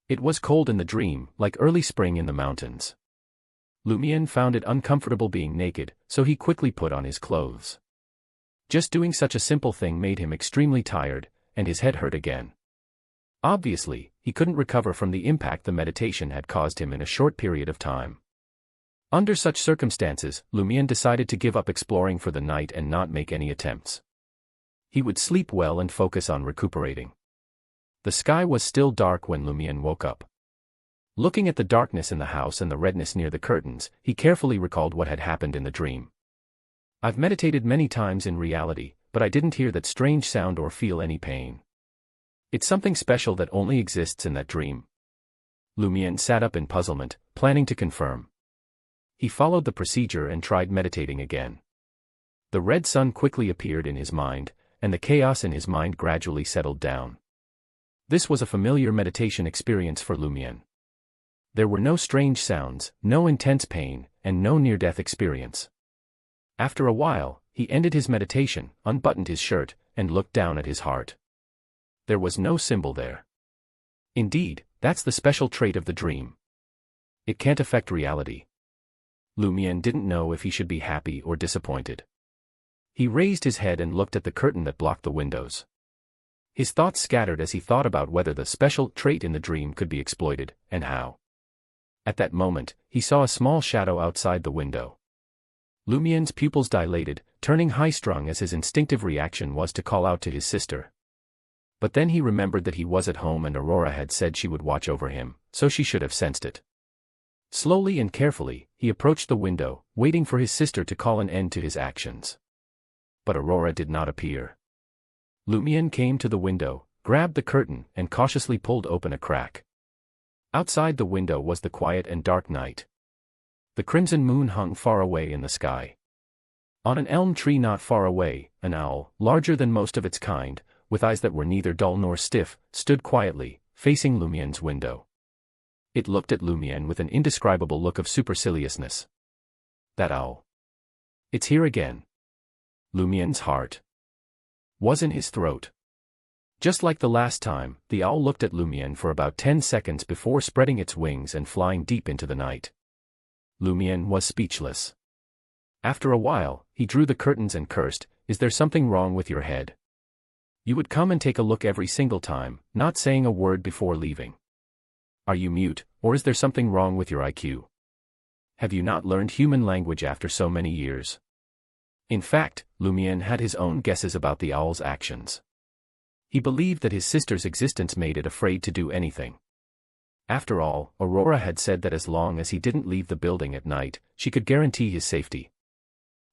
It was cold in the dream, like early spring in the mountains. Lumien found it uncomfortable being naked, so he quickly put on his clothes. Just doing such a simple thing made him extremely tired, and his head hurt again. Obviously, he couldn't recover from the impact the meditation had caused him in a short period of time. Under such circumstances, Lumien decided to give up exploring for the night and not make any attempts. He would sleep well and focus on recuperating. The sky was still dark when Lumien woke up. Looking at the darkness in the house and the redness near the curtains, he carefully recalled what had happened in the dream. I've meditated many times in reality, but I didn't hear that strange sound or feel any pain. It's something special that only exists in that dream. Lumien sat up in puzzlement, planning to confirm. He followed the procedure and tried meditating again. The red sun quickly appeared in his mind, and the chaos in his mind gradually settled down. This was a familiar meditation experience for Lumien. There were no strange sounds, no intense pain, and no near-death experience. After a while, he ended his meditation, unbuttoned his shirt, and looked down at his heart. There was no symbol there. Indeed, that's the special trait of the dream. It can't affect reality. Lumien didn't know if he should be happy or disappointed. He raised his head and looked at the curtain that blocked the windows. His thoughts scattered as he thought about whether the special trait in the dream could be exploited, and how. At that moment, he saw a small shadow outside the window. Lumien's pupils dilated, turning high-strung as his instinctive reaction was to call out to his sister. But then he remembered that he was at home and Aurora had said she would watch over him, so she should have sensed it. Slowly and carefully, he approached the window, waiting for his sister to call an end to his actions. But Aurora did not appear. Lumien came to the window, grabbed the curtain, and cautiously pulled open a crack. Outside the window was the quiet and dark night. The crimson moon hung far away in the sky. On an elm tree not far away, an owl, larger than most of its kind, with eyes that were neither dull nor stiff, stood quietly, facing Lumien's window. It looked at Lumien with an indescribable look of superciliousness. That owl. It's here again. Lumien's heart was in his throat. Just like the last time, the owl looked at Lumien for about 10 seconds before spreading its wings and flying deep into the night. Lumien was speechless. After a while, he drew the curtains and cursed, "Is there something wrong with your head? You would come and take a look every single time, not saying a word before leaving. Are you mute, or is there something wrong with your IQ? Have you not learned human language after so many years?" In fact, Lumien had his own guesses about the owl's actions. He believed that his sister's existence made it afraid to do anything. After all, Aurora had said that as long as he didn't leave the building at night, she could guarantee his safety.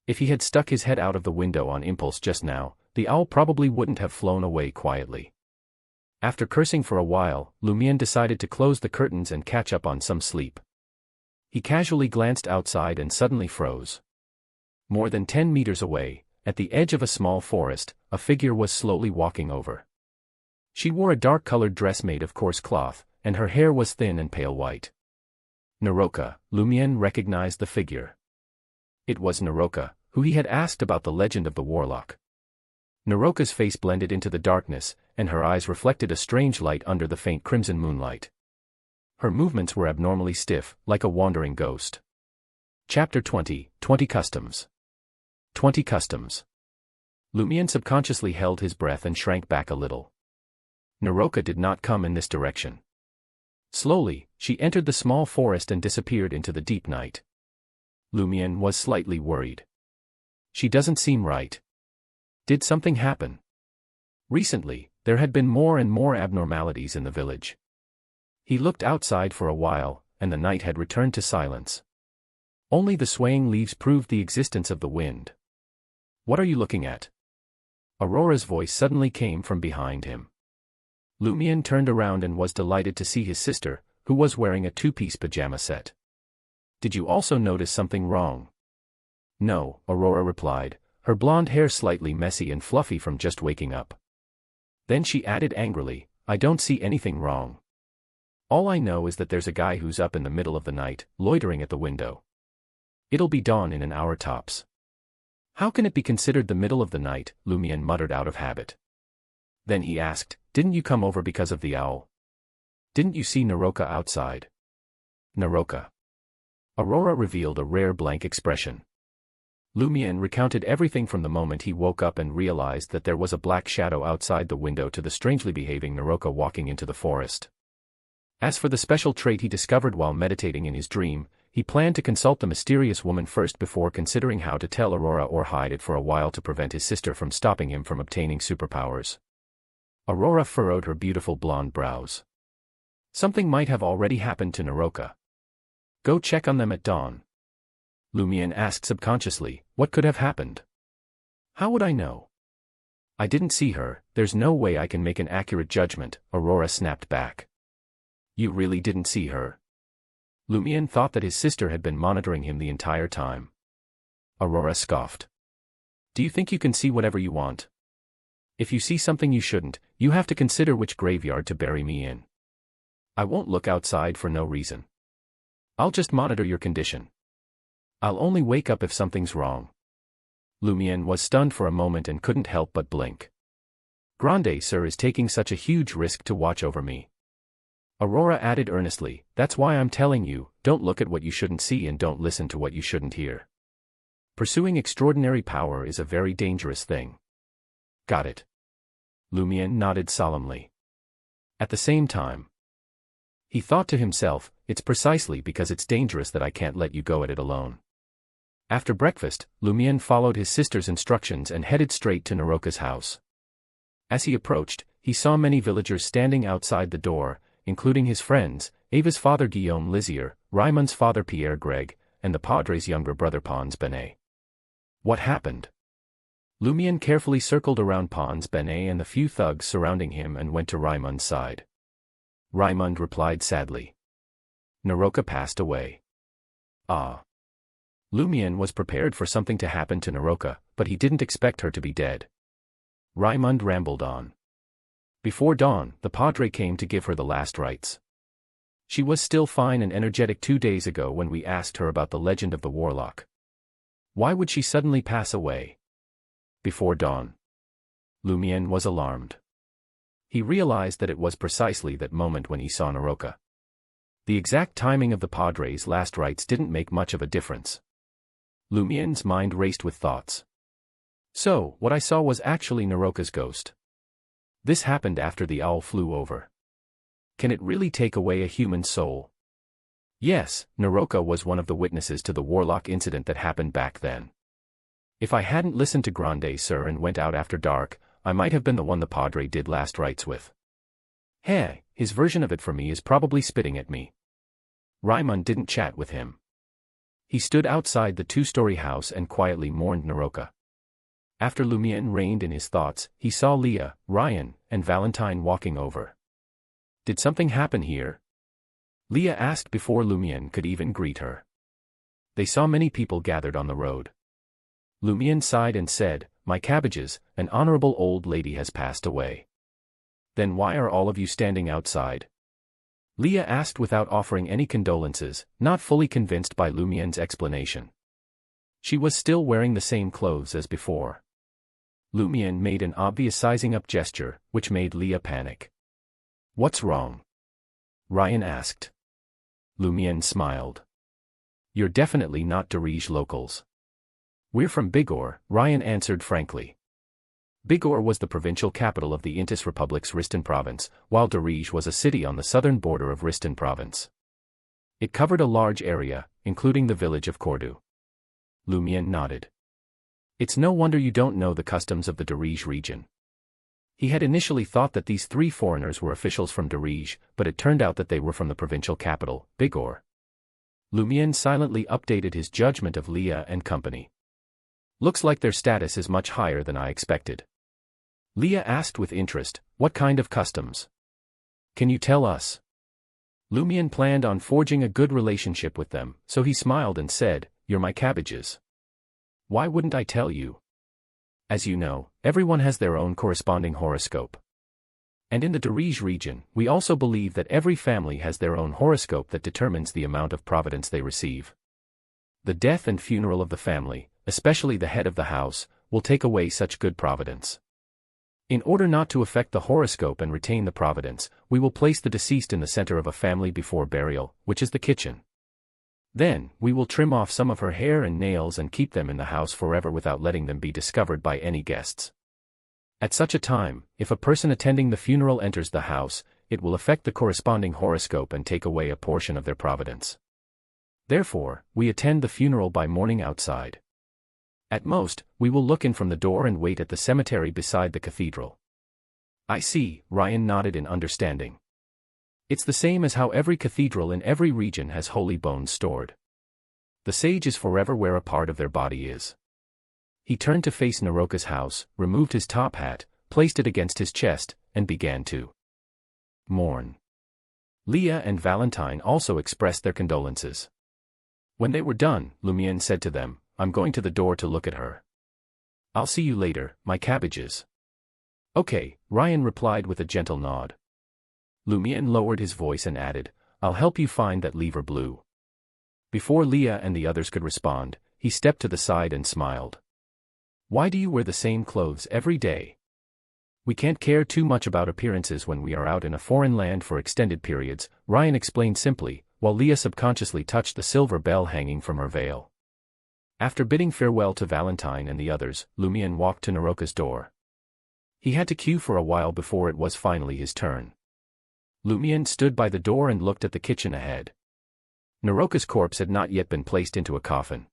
If he had stuck his head out of the window on impulse just now, the owl probably wouldn't have flown away quietly. After cursing for a while, Lumion decided to close the curtains and catch up on some sleep. He casually glanced outside and suddenly froze. More than 10 meters away, at the edge of a small forest, a figure was slowly walking over. She wore a dark-colored dress made of coarse cloth, and her hair was thin and pale white. Naroka, Lumion recognized the figure. It was Naroka, who he had asked about the legend of the warlock. Naroka's face blended into the darkness, and her eyes reflected a strange light under the faint crimson moonlight. Her movements were abnormally stiff, like a wandering ghost. Chapter 20, 20 Customs. 20 Customs. Lumion subconsciously held his breath and shrank back a little. Naroka did not come in this direction. Slowly, she entered the small forest and disappeared into the deep night. Lumion was slightly worried. She doesn't seem right. Did something happen? Recently, there had been more and more abnormalities in the village. He looked outside for a while, and the night had returned to silence. Only the swaying leaves proved the existence of the wind. What are you looking at? Aurora's voice suddenly came from behind him. Lumion turned around and was delighted to see his sister, who was wearing a two-piece pajama set. Did you also notice something wrong? No, Aurora replied, her blonde hair slightly messy and fluffy from just waking up. Then she added angrily, I don't see anything wrong. All I know is that there's a guy who's up in the middle of the night, loitering at the window. It'll be dawn in an hour tops. How can it be considered the middle of the night? Lumion muttered out of habit. Then he asked, didn't you come over because of the owl? Didn't you see Naroka outside? Naroka. Aurora revealed a rare blank expression. Lumion recounted everything from the moment he woke up and realized that there was a black shadow outside the window to the strangely behaving Naroka walking into the forest. As for the special trait he discovered while meditating in his dream, he planned to consult the mysterious woman first before considering how to tell Aurora or hide it for a while to prevent his sister from stopping him from obtaining superpowers. Aurora furrowed her beautiful blonde brows. Something might have already happened to Naroka. Go check on them at dawn. Lumion asked subconsciously, what could have happened? How would I know? I didn't see her, there's no way I can make an accurate judgment, Aurora snapped back. You really didn't see her? Lumion thought that his sister had been monitoring him the entire time. Aurora scoffed. Do you think you can see whatever you want? If you see something you shouldn't, you have to consider which graveyard to bury me in. I won't look outside for no reason. I'll just monitor your condition. I'll only wake up if something's wrong. Lumion was stunned for a moment and couldn't help but blink. Grande Sir is taking such a huge risk to watch over me. Aurora added earnestly, that's why I'm telling you, don't look at what you shouldn't see and don't listen to what you shouldn't hear. Pursuing extraordinary power is a very dangerous thing. Got it. Lumion nodded solemnly. At the same time, he thought to himself, it's precisely because it's dangerous that I can't let you go at it alone. After breakfast, Lumion followed his sister's instructions and headed straight to Naroka's house. As he approached, he saw many villagers standing outside the door, including his friends, Ava's father Guillaume Lizier, Raimond's father Pierre Greg, and the Padre's younger brother Pons Benet. What happened? Lumion carefully circled around Pons Benet and the few thugs surrounding him and went to Raimond's side. Raimond replied sadly. Naroka passed away. Ah. Lumion was prepared for something to happen to Naroka, but he didn't expect her to be dead. Raimond rambled on. Before dawn, the Padre came to give her the last rites. She was still fine and energetic 2 days ago when we asked her about the legend of the warlock. Why would she suddenly pass away? Before dawn. Lumion was alarmed. He realized that it was precisely that moment when he saw Naroka. The exact timing of the Padre's last rites didn't make much of a difference. Lumion's mind raced with thoughts. So, what I saw was actually Naroka's ghost. This happened after the owl flew over. Can it really take away a human soul? Yes, Naroka was one of the witnesses to the warlock incident that happened back then. If I hadn't listened to Grande Sir and went out after dark, I might have been the one the Padre did last rites with. Hey, his version of it for me is probably spitting at me. Raimond didn't chat with him. He stood outside the 2-story house and quietly mourned Naroka. After Lumiere reined in his thoughts, he saw Leah, Ryan, and Valentine walking over. Did something happen here? Leah asked before Lumiere could even greet her. They saw many people gathered on the road. Lumiere sighed and said, "My cabbages, an honorable old lady has passed away." Then why are all of you standing outside? Leah asked without offering any condolences, not fully convinced by Lumiere's explanation. She was still wearing the same clothes as before. Lumiere made an obvious sizing-up gesture, which made Leah panic. "What's wrong?" Ryan asked. Lumiere smiled. "You're definitely not Darige locals." "We're from Bigor," Ryan answered frankly. Bigor was the provincial capital of the Intis Republic's Riston province, while Darige was a city on the southern border of Riston province. It covered a large area, including the village of Cordu. Lumiere nodded. "It's no wonder you don't know the customs of the Darige region." He had initially thought that these three foreigners were officials from Darige, but it turned out that they were from the provincial capital, Bigor. Lumiere silently updated his judgment of Leah and company. "Looks like their status is much higher than I expected." Leah asked with interest, "What kind of customs? Can you tell us?" Lumiere planned on forging a good relationship with them, so he smiled and said, "You're my cabbages. Why wouldn't I tell you? As you know, everyone has their own corresponding horoscope. And in the Darige region, we also believe that every family has their own horoscope that determines the amount of providence they receive. The death and funeral of the family, especially the head of the house, will take away such good providence. In order not to affect the horoscope and retain the providence, we will place the deceased in the center of a family before burial, which is the kitchen. Then, we will trim off some of her hair and nails and keep them in the house forever without letting them be discovered by any guests. At such a time, if a person attending the funeral enters the house, it will affect the corresponding horoscope and take away a portion of their providence. Therefore, we attend the funeral by mourning outside. At most, we will look in from the door and wait at the cemetery beside the cathedral." "I see," Ryan nodded in understanding. "It's the same as how every cathedral in every region has holy bones stored. The sage is forever where a part of their body is." He turned to face Naroka's house, removed his top hat, placed it against his chest, and began to mourn. Leah and Valentine also expressed their condolences. When they were done, Lumiere said to them, "I'm going to the door to look at her. I'll see you later, my cabbages." "Okay," Ryan replied with a gentle nod. Lumiere lowered his voice and added, "I'll help you find that lever blue." Before Leah and the others could respond, he stepped to the side and smiled. "Why do you wear the same clothes every day?" "We can't care too much about appearances when we are out in a foreign land for extended periods," Ryan explained simply, while Leah subconsciously touched the silver bell hanging from her veil. After bidding farewell to Valentine and the others, Lumiere walked to Naroka's door. He had to queue for a while before it was finally his turn. Lumiere stood by the door and looked at the kitchen ahead. Naroka's corpse had not yet been placed into a coffin.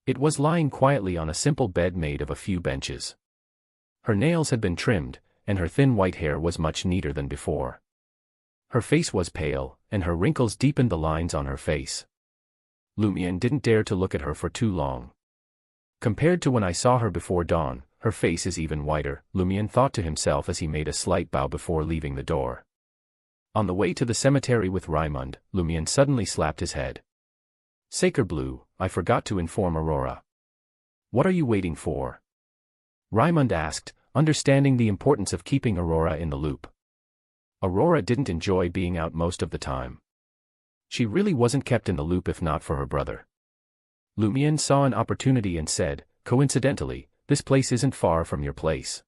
It was lying quietly on a simple bed made of a few benches. Her nails had been trimmed, and her thin white hair was much neater than before. Her face was pale, and her wrinkles deepened the lines on her face. Lumiere didn't dare to look at her for too long. "Compared to when I saw her before dawn, her face is even whiter," Lumiere thought to himself as he made a slight bow before leaving the door. On the way to the cemetery with Raymond, Lumiere suddenly slapped his head. "Sacre Bleu, I forgot to inform Aurora." "What are you waiting for?" Raymond asked, understanding the importance of keeping Aurora in the loop. Aurora didn't enjoy being out most of the time. She really wasn't kept in the loop if not for her brother. Lumiere saw an opportunity and said, "Coincidentally, this place isn't far from your place.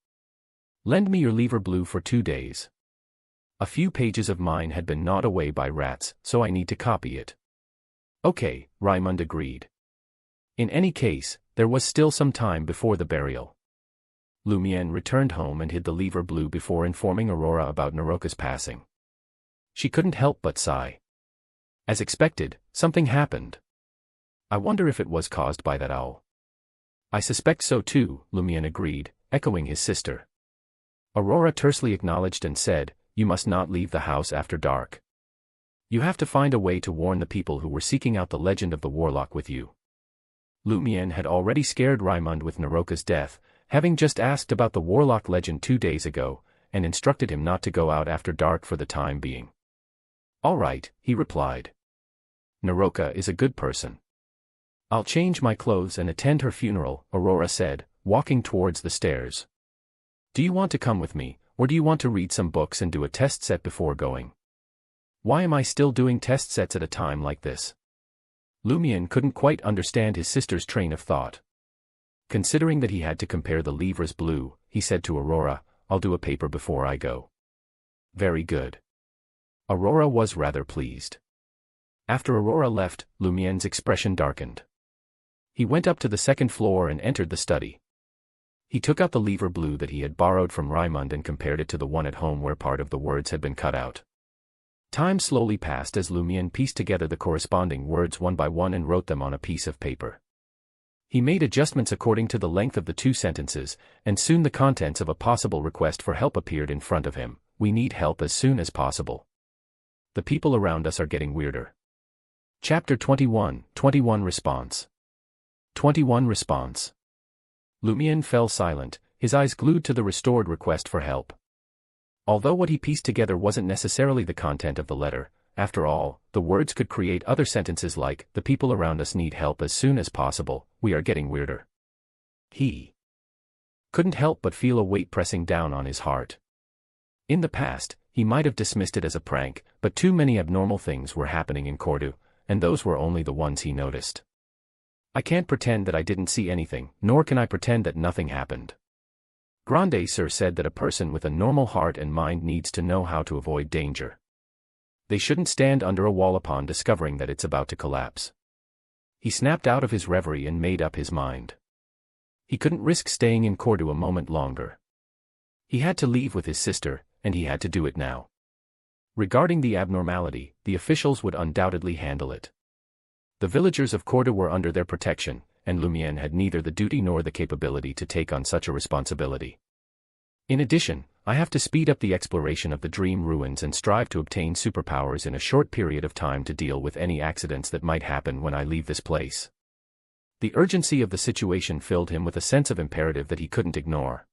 Lend me your livre bleu for 2 days. A few pages of mine had been gnawed away by rats, so I need to copy it." "Okay," Raymond agreed. In any case, there was still some time before the burial. Lumiere returned home and hid the livre bleu before informing Aurora about Naroka's passing. She couldn't help but sigh. As expected, something happened. "I wonder if it was caused by that owl." "I suspect so too," Lumiere agreed, echoing his sister. Aurora tersely acknowledged and said, "You must not leave the house after dark. You have to find a way to warn the people who were seeking out the legend of the warlock with you." Lumiere had already scared Raymond with Naroka's death, having just asked about the warlock legend 2 days ago, and instructed him not to go out after dark for the time being. "All right," he replied. "Naroka is a good person. I'll change my clothes and attend her funeral," Aurora said, walking towards the stairs. "Do you want to come with me, or do you want to read some books and do a test set before going?" "Why am I still doing test sets at a time like this?" Lumion couldn't quite understand his sister's train of thought. Considering that he had to compare the livres bleu, he said to Aurora, "I'll do a paper before I go." "Very good." Aurora was rather pleased. After Aurora left, Lumion's expression darkened. He went up to the second floor and entered the study. He took out the livre bleu that he had borrowed from Raimund and compared it to the one at home where part of the words had been cut out. Time slowly passed as Lumion pieced together the corresponding words one by one and wrote them on a piece of paper. He made adjustments according to the length of the 2 sentences, and soon the contents of a possible request for help appeared in front of him. "We need help as soon as possible. The people around us are getting weirder." Chapter 21, 21 Response. 21 Response. Lumion fell silent, his eyes glued to the restored request for help. Although what he pieced together wasn't necessarily the content of the letter, after all, the words could create other sentences like, "The people around us need help as soon as possible, we are getting weirder." He couldn't help but feel a weight pressing down on his heart. In the past, he might have dismissed it as a prank, but too many abnormal things were happening in Cordu, and those were only the ones he noticed. "I can't pretend that I didn't see anything, nor can I pretend that nothing happened. Grande Sir said that a person with a normal heart and mind needs to know how to avoid danger. They shouldn't stand under a wall upon discovering that it's about to collapse." He snapped out of his reverie and made up his mind. He couldn't risk staying in Cordu a moment longer. He had to leave with his sister, and he had to do it now. Regarding the abnormality, the officials would undoubtedly handle it. The villagers of Cordu were under their protection, and Lumion had neither the duty nor the capability to take on such a responsibility. "In addition, I have to speed up the exploration of the dream ruins and strive to obtain superpowers in a short period of time to deal with any accidents that might happen when I leave this place." The urgency of the situation filled him with a sense of imperative that he couldn't ignore.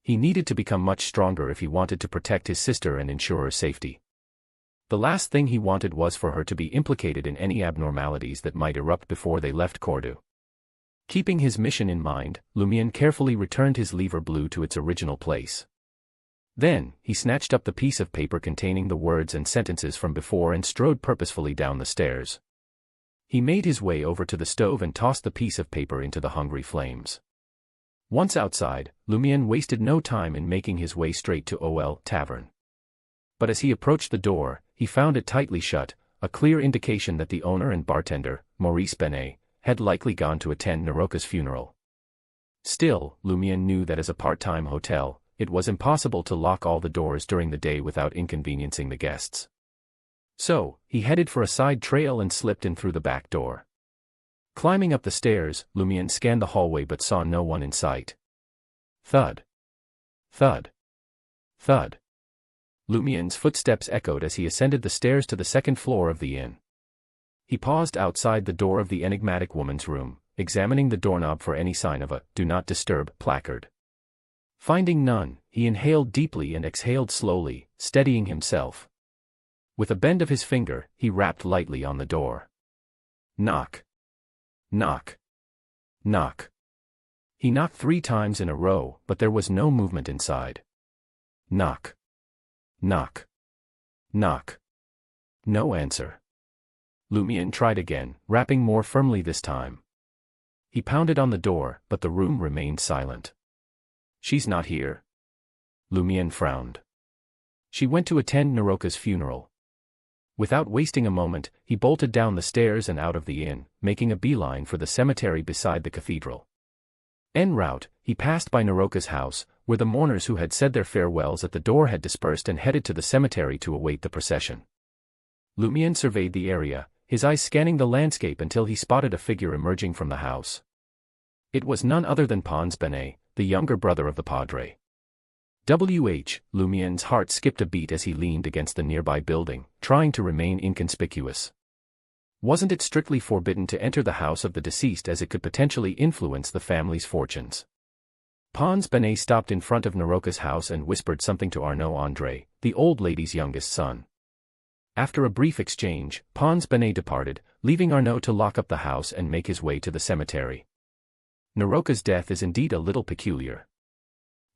He needed to become much stronger if he wanted to protect his sister and ensure her safety. The last thing he wanted was for her to be implicated in any abnormalities that might erupt before they left Cordu. Keeping his mission in mind, Lumion carefully returned his livre bleu to its original place. Then, he snatched up the piece of paper containing the words and sentences from before and strode purposefully down the stairs. He made his way over to the stove and tossed the piece of paper into the hungry flames. Once outside, Lumion wasted no time in making his way straight to Ol Tavern. But as he approached the door, he found it tightly shut, a clear indication that the owner and bartender, Maurice Benet, had likely gone to attend Naroka's funeral. Still, Lumion knew that as a part-time hotel, it was impossible to lock all the doors during the day without inconveniencing the guests. So, he headed for a side trail and slipped in through the back door. Climbing up the stairs, Lumion scanned the hallway but saw no one in sight. Thud. Thud. Thud. Lumion's footsteps echoed as he ascended the stairs to the second floor of the inn. He paused outside the door of the enigmatic woman's room, examining the doorknob for any sign of a "Do Not Disturb" placard. Finding none, he inhaled deeply and exhaled slowly, steadying himself. With a bend of his finger, he rapped lightly on the door. Knock. Knock. Knock. He knocked 3 times in a row, but there was no movement inside. Knock. Knock. Knock. No answer. Lumion tried again, rapping more firmly this time. He pounded on the door, but the room remained silent. "She's not here." Lumion frowned. "She went to attend Naroka's funeral." Without wasting a moment, he bolted down the stairs and out of the inn, making a beeline for the cemetery beside the cathedral. En route, he passed by Naroka's house, where the mourners who had said their farewells at the door had dispersed and headed to the cemetery to await the procession. Lumion surveyed the area, his eyes scanning the landscape until he spotted a figure emerging from the house. It was none other than Pons Benet, the younger brother of the Padre. Lumion's heart skipped a beat as he leaned against the nearby building, trying to remain inconspicuous. Wasn't it strictly forbidden to enter the house of the deceased as it could potentially influence the family's fortunes? Pons Benet stopped in front of Naroka's house and whispered something to Arnaud André, the old lady's youngest son. After a brief exchange, Pons Benet departed, leaving Arnaud to lock up the house and make his way to the cemetery. Naroka's death is indeed a little peculiar.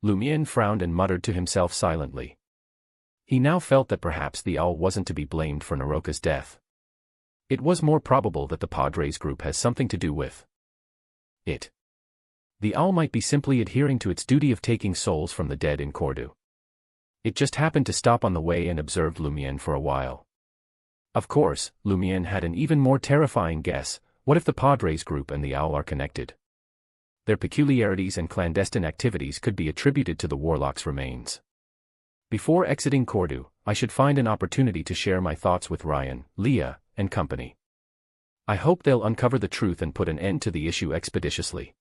Lumien frowned and muttered to himself silently. He now felt that perhaps the owl wasn't to be blamed for Naroka's death. It was more probable that the Padres group has something to do with it. The owl might be simply adhering to its duty of taking souls from the dead in Cordoue. It just happened to stop on the way and observed Lumien for a while. Of course, Lumien had an even more terrifying guess: what if the Padres group and the owl are connected? Their peculiarities and clandestine activities could be attributed to the warlock's remains. Before exiting Cordoue, I should find an opportunity to share my thoughts with Ryan, Leah, and company. I hope they'll uncover the truth and put an end to the issue expeditiously.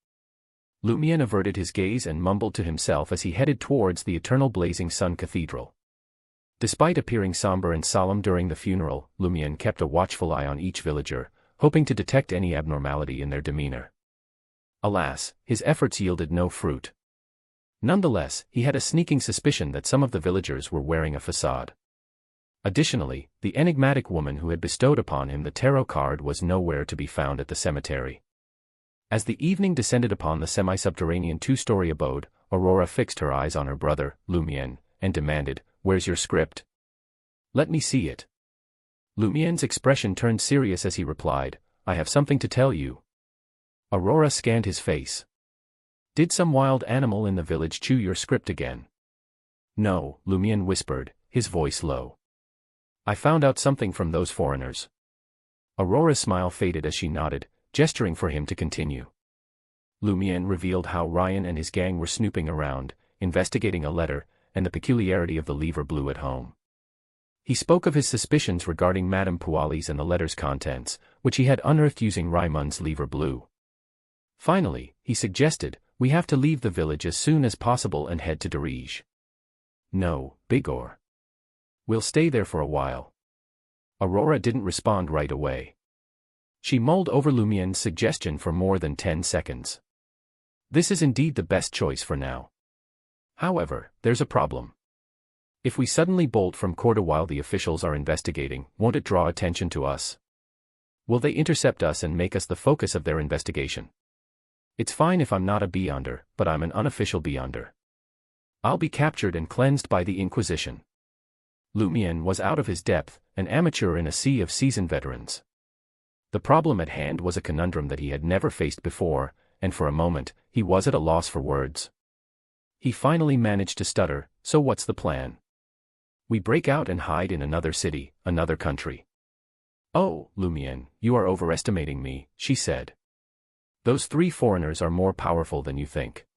Lumien averted his gaze and mumbled to himself as he headed towards the eternal blazing sun cathedral. Despite appearing somber and solemn during the funeral, Lumien kept a watchful eye on each villager, hoping to detect any abnormality in their demeanor. Alas, his efforts yielded no fruit. Nonetheless, he had a sneaking suspicion that some of the villagers were wearing a facade. Additionally, the enigmatic woman who had bestowed upon him the tarot card was nowhere to be found at the cemetery. As the evening descended upon the semi-subterranean two-story abode, Aurora fixed her eyes on her brother, Lumien, and demanded, "Where's your script? Let me see it." Lumien's expression turned serious as he replied, "I have something to tell you." Aurora scanned his face. "Did some wild animal in the village chew your script again?" "No," Lumien whispered, his voice low. "I found out something from those foreigners." Aurora's smile faded as she nodded, gesturing for him to continue. Lumien revealed how Ryan and his gang were snooping around, investigating a letter, and the peculiarity of the livre bleu at home. He spoke of his suspicions regarding Madame Poualy's and the letter's contents, which he had unearthed using Raymond's livre bleu. Finally, he suggested, "We have to leave the village as soon as possible and head to Dirige." "No, Bigor. We'll stay there for a while." Aurora didn't respond right away. She mulled over Lumien's suggestion for more than 10 seconds. This is indeed the best choice for now. However, there's a problem. If we suddenly bolt from Cordoue while the officials are investigating, won't it draw attention to us? Will they intercept us and make us the focus of their investigation? It's fine if I'm not a Beyonder, but I'm an unofficial Beyonder. I'll be captured and cleansed by the Inquisition. Lumien was out of his depth, an amateur in a sea of seasoned veterans. The problem at hand was a conundrum that he had never faced before, and for a moment, he was at a loss for words. He finally managed to stutter, "So what's the plan?" "We break out and hide in another city, another country." "Oh, Lumien, you are overestimating me," she said. "Those 3 foreigners are more powerful than you think.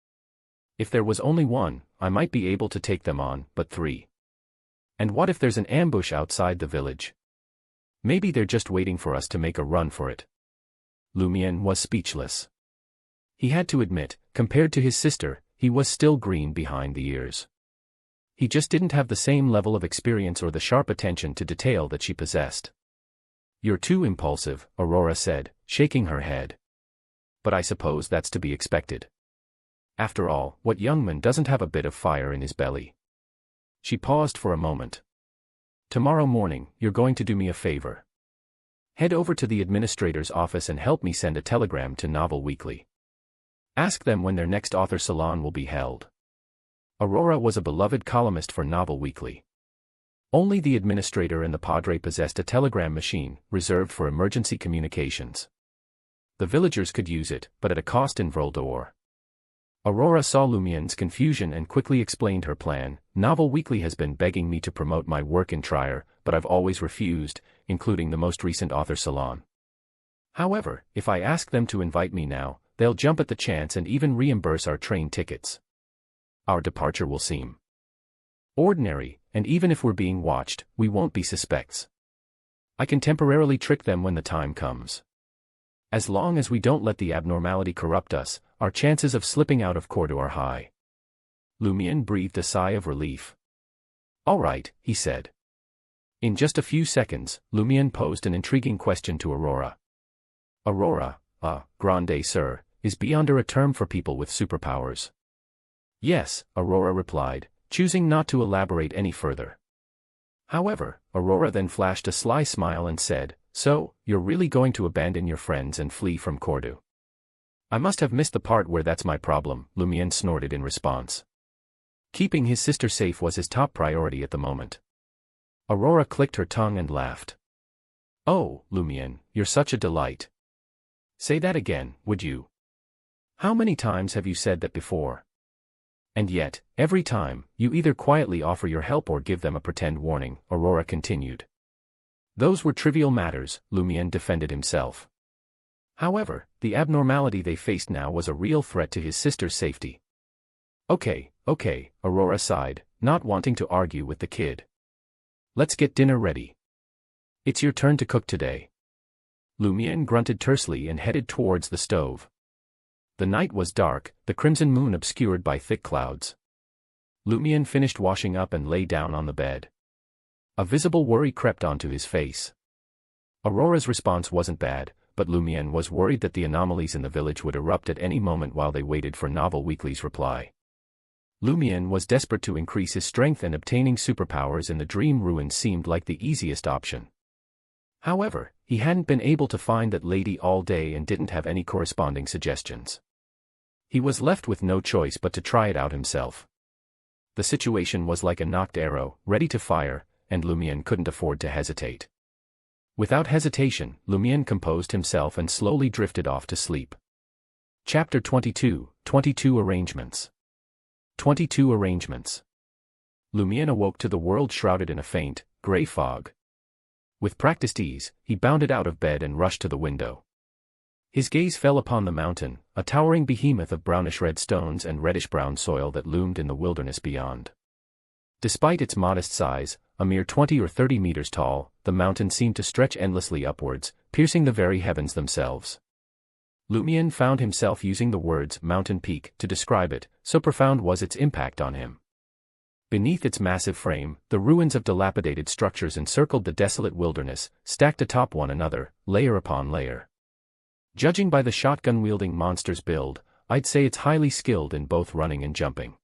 If there was only one, I might be able to take them on, but 3. And what if there's an ambush outside the village? Maybe they're just waiting for us to make a run for it." Lumien was speechless. He had to admit, compared to his sister, he was still green behind the ears. He just didn't have the same level of experience or the sharp attention to detail that she possessed. "You're too impulsive," Aurora said, shaking her head. "But I suppose that's to be expected. After all, what young man doesn't have a bit of fire in his belly?" She paused for a moment. "Tomorrow morning, you're going to do me a favor. Head over to the administrator's office and help me send a telegram to Novel Weekly. Ask them when their next author salon will be held." Aurora was a beloved columnist for Novel Weekly. Only the administrator and the padre possessed a telegram machine, reserved for emergency communications. The villagers could use it, but at a cost in Vril d'Or. Aurora saw Lumien's confusion and quickly explained her plan. "Novel Weekly has been begging me to promote my work in Trier, but I've always refused, including the most recent author salon. However, if I ask them to invite me now, they'll jump at the chance and even reimburse our train tickets. Our departure will seem ordinary, and even if we're being watched, we won't be suspects. I can temporarily trick them when the time comes. As long as we don't let the abnormality corrupt us, our chances of slipping out of Cordoue are high." Lumien breathed a sigh of relief. "All right," he said. In just a few seconds, Lumien posed an intriguing question to Aurora. "Aurora, grande sœur, is Beyonder a term for people with superpowers?" Yes, Aurora replied, choosing not to elaborate any further. However, Aurora then flashed a sly smile and said, "So, you're really going to abandon your friends and flee from Cordu?" "I must have missed the part where that's my problem," Lumien snorted in response. Keeping his sister safe was his top priority at the moment. Aurora clicked her tongue and laughed. "Oh, Lumien, you're such a delight. Say that again, would you? How many times have you said that before? And yet, every time, you either quietly offer your help or give them a pretend warning," Aurora continued. Those were trivial matters, Lumien defended himself. However, the abnormality they faced now was a real threat to his sister's safety. Okay, Aurora sighed, not wanting to argue with the kid. "Let's get dinner ready. It's your turn to cook today." Lumien grunted tersely and headed towards the stove. The night was dark, the crimson moon obscured by thick clouds. Lumien finished washing up and lay down on the bed. A visible worry crept onto his face. Aurora's response wasn't bad, but Lumien was worried that the anomalies in the village would erupt at any moment while they waited for Novel Weekly's reply. Lumien was desperate to increase his strength, and obtaining superpowers in the Dream Ruins seemed like the easiest option. However, he hadn't been able to find that lady all day and didn't have any corresponding suggestions. He was left with no choice but to try it out himself. The situation was like a nocked arrow, ready to fire, and Lumien couldn't afford to hesitate. Without hesitation, Lumien composed himself and slowly drifted off to sleep. Chapter 22, 22 Arrangements. 22 Arrangements. Lumien awoke to the world shrouded in a faint, grey fog. With practiced ease, he bounded out of bed and rushed to the window. His gaze fell upon the mountain, a towering behemoth of brownish-red stones and reddish-brown soil that loomed in the wilderness beyond. Despite its modest size, a mere 20 or 30 meters tall, the mountain seemed to stretch endlessly upwards, piercing the very heavens themselves. Lumien found himself using the words mountain peak to describe it, so profound was its impact on him. Beneath its massive frame, the ruins of dilapidated structures encircled the desolate wilderness, stacked atop one another, layer upon layer. Judging by the shotgun-wielding monster's build, I'd say it's highly skilled in both running and jumping.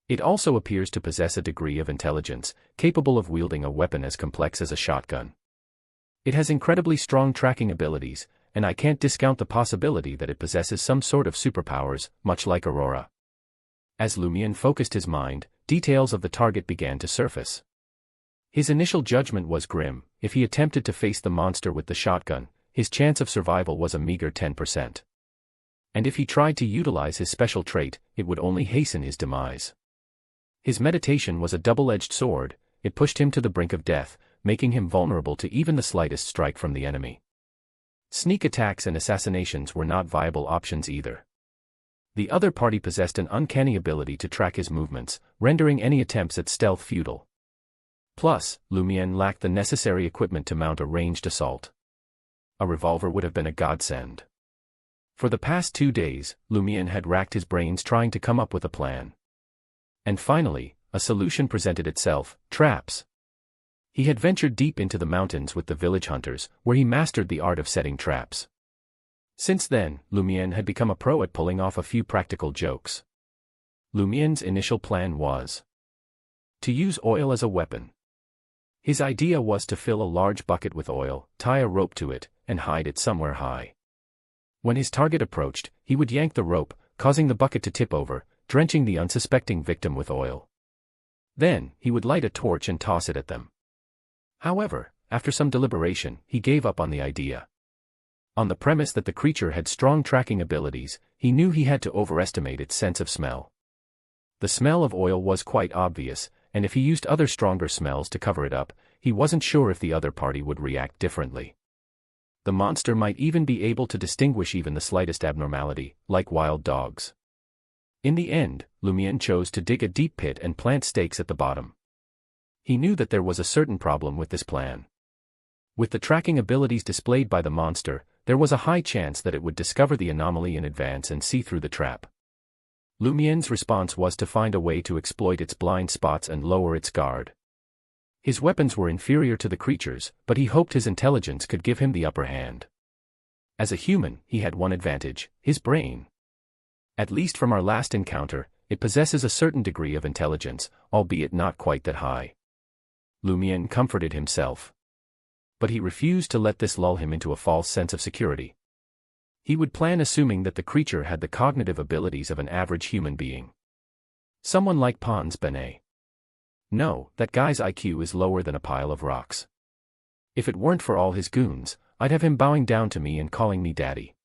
It also appears to possess a degree of intelligence, capable of wielding a weapon as complex as a shotgun. It has incredibly strong tracking abilities, and I can't discount the possibility that it possesses some sort of superpowers, much like Aurora. As Lumien focused his mind, details of the target began to surface. His initial judgment was grim. If he attempted to face the monster with the shotgun, his chance of survival was a meager 10%. And if he tried to utilize his special trait, it would only hasten his demise. His meditation was a double-edged sword. It pushed him to the brink of death, making him vulnerable to even the slightest strike from the enemy. Sneak attacks and assassinations were not viable options either. The other party possessed an uncanny ability to track his movements, rendering any attempts at stealth futile. Plus, Lumien lacked the necessary equipment to mount a ranged assault. A revolver would have been a godsend. For the past 2 days, Lumien had racked his brains trying to come up with a plan. And finally, a solution presented itself: traps. He had ventured deep into the mountains with the village hunters, where he mastered the art of setting traps. Since then, Lumien had become a pro at pulling off a few practical jokes. Lumien's initial plan was to use oil as a weapon. His idea was to fill a large bucket with oil, tie a rope to it, and hide it somewhere high. When his target approached, he would yank the rope, causing the bucket to tip over, drenching the unsuspecting victim with oil. Then, he would light a torch and toss it at them. However, after some deliberation, he gave up on the idea. On the premise that the creature had strong tracking abilities, he knew he had to overestimate its sense of smell. The smell of oil was quite obvious, and if he used other stronger smells to cover it up, he wasn't sure if the other party would react differently. The monster might even be able to distinguish even the slightest abnormality, like wild dogs. In the end, Lumien chose to dig a deep pit and plant stakes at the bottom. He knew that there was a certain problem with this plan. With the tracking abilities displayed by the monster, there was a high chance that it would discover the anomaly in advance and see through the trap. Lumien's response was to find a way to exploit its blind spots and lower its guard. His weapons were inferior to the creature's, but he hoped his intelligence could give him the upper hand. As a human, he had one advantage: his brain. At least from our last encounter, it possesses a certain degree of intelligence, albeit not quite that high. Lumian comforted himself. But he refused to let this lull him into a false sense of security. He would plan assuming that the creature had the cognitive abilities of an average human being. Someone like Pons Benet. No, that guy's IQ is lower than a pile of rocks. If it weren't for all his goons, I'd have him bowing down to me and calling me daddy.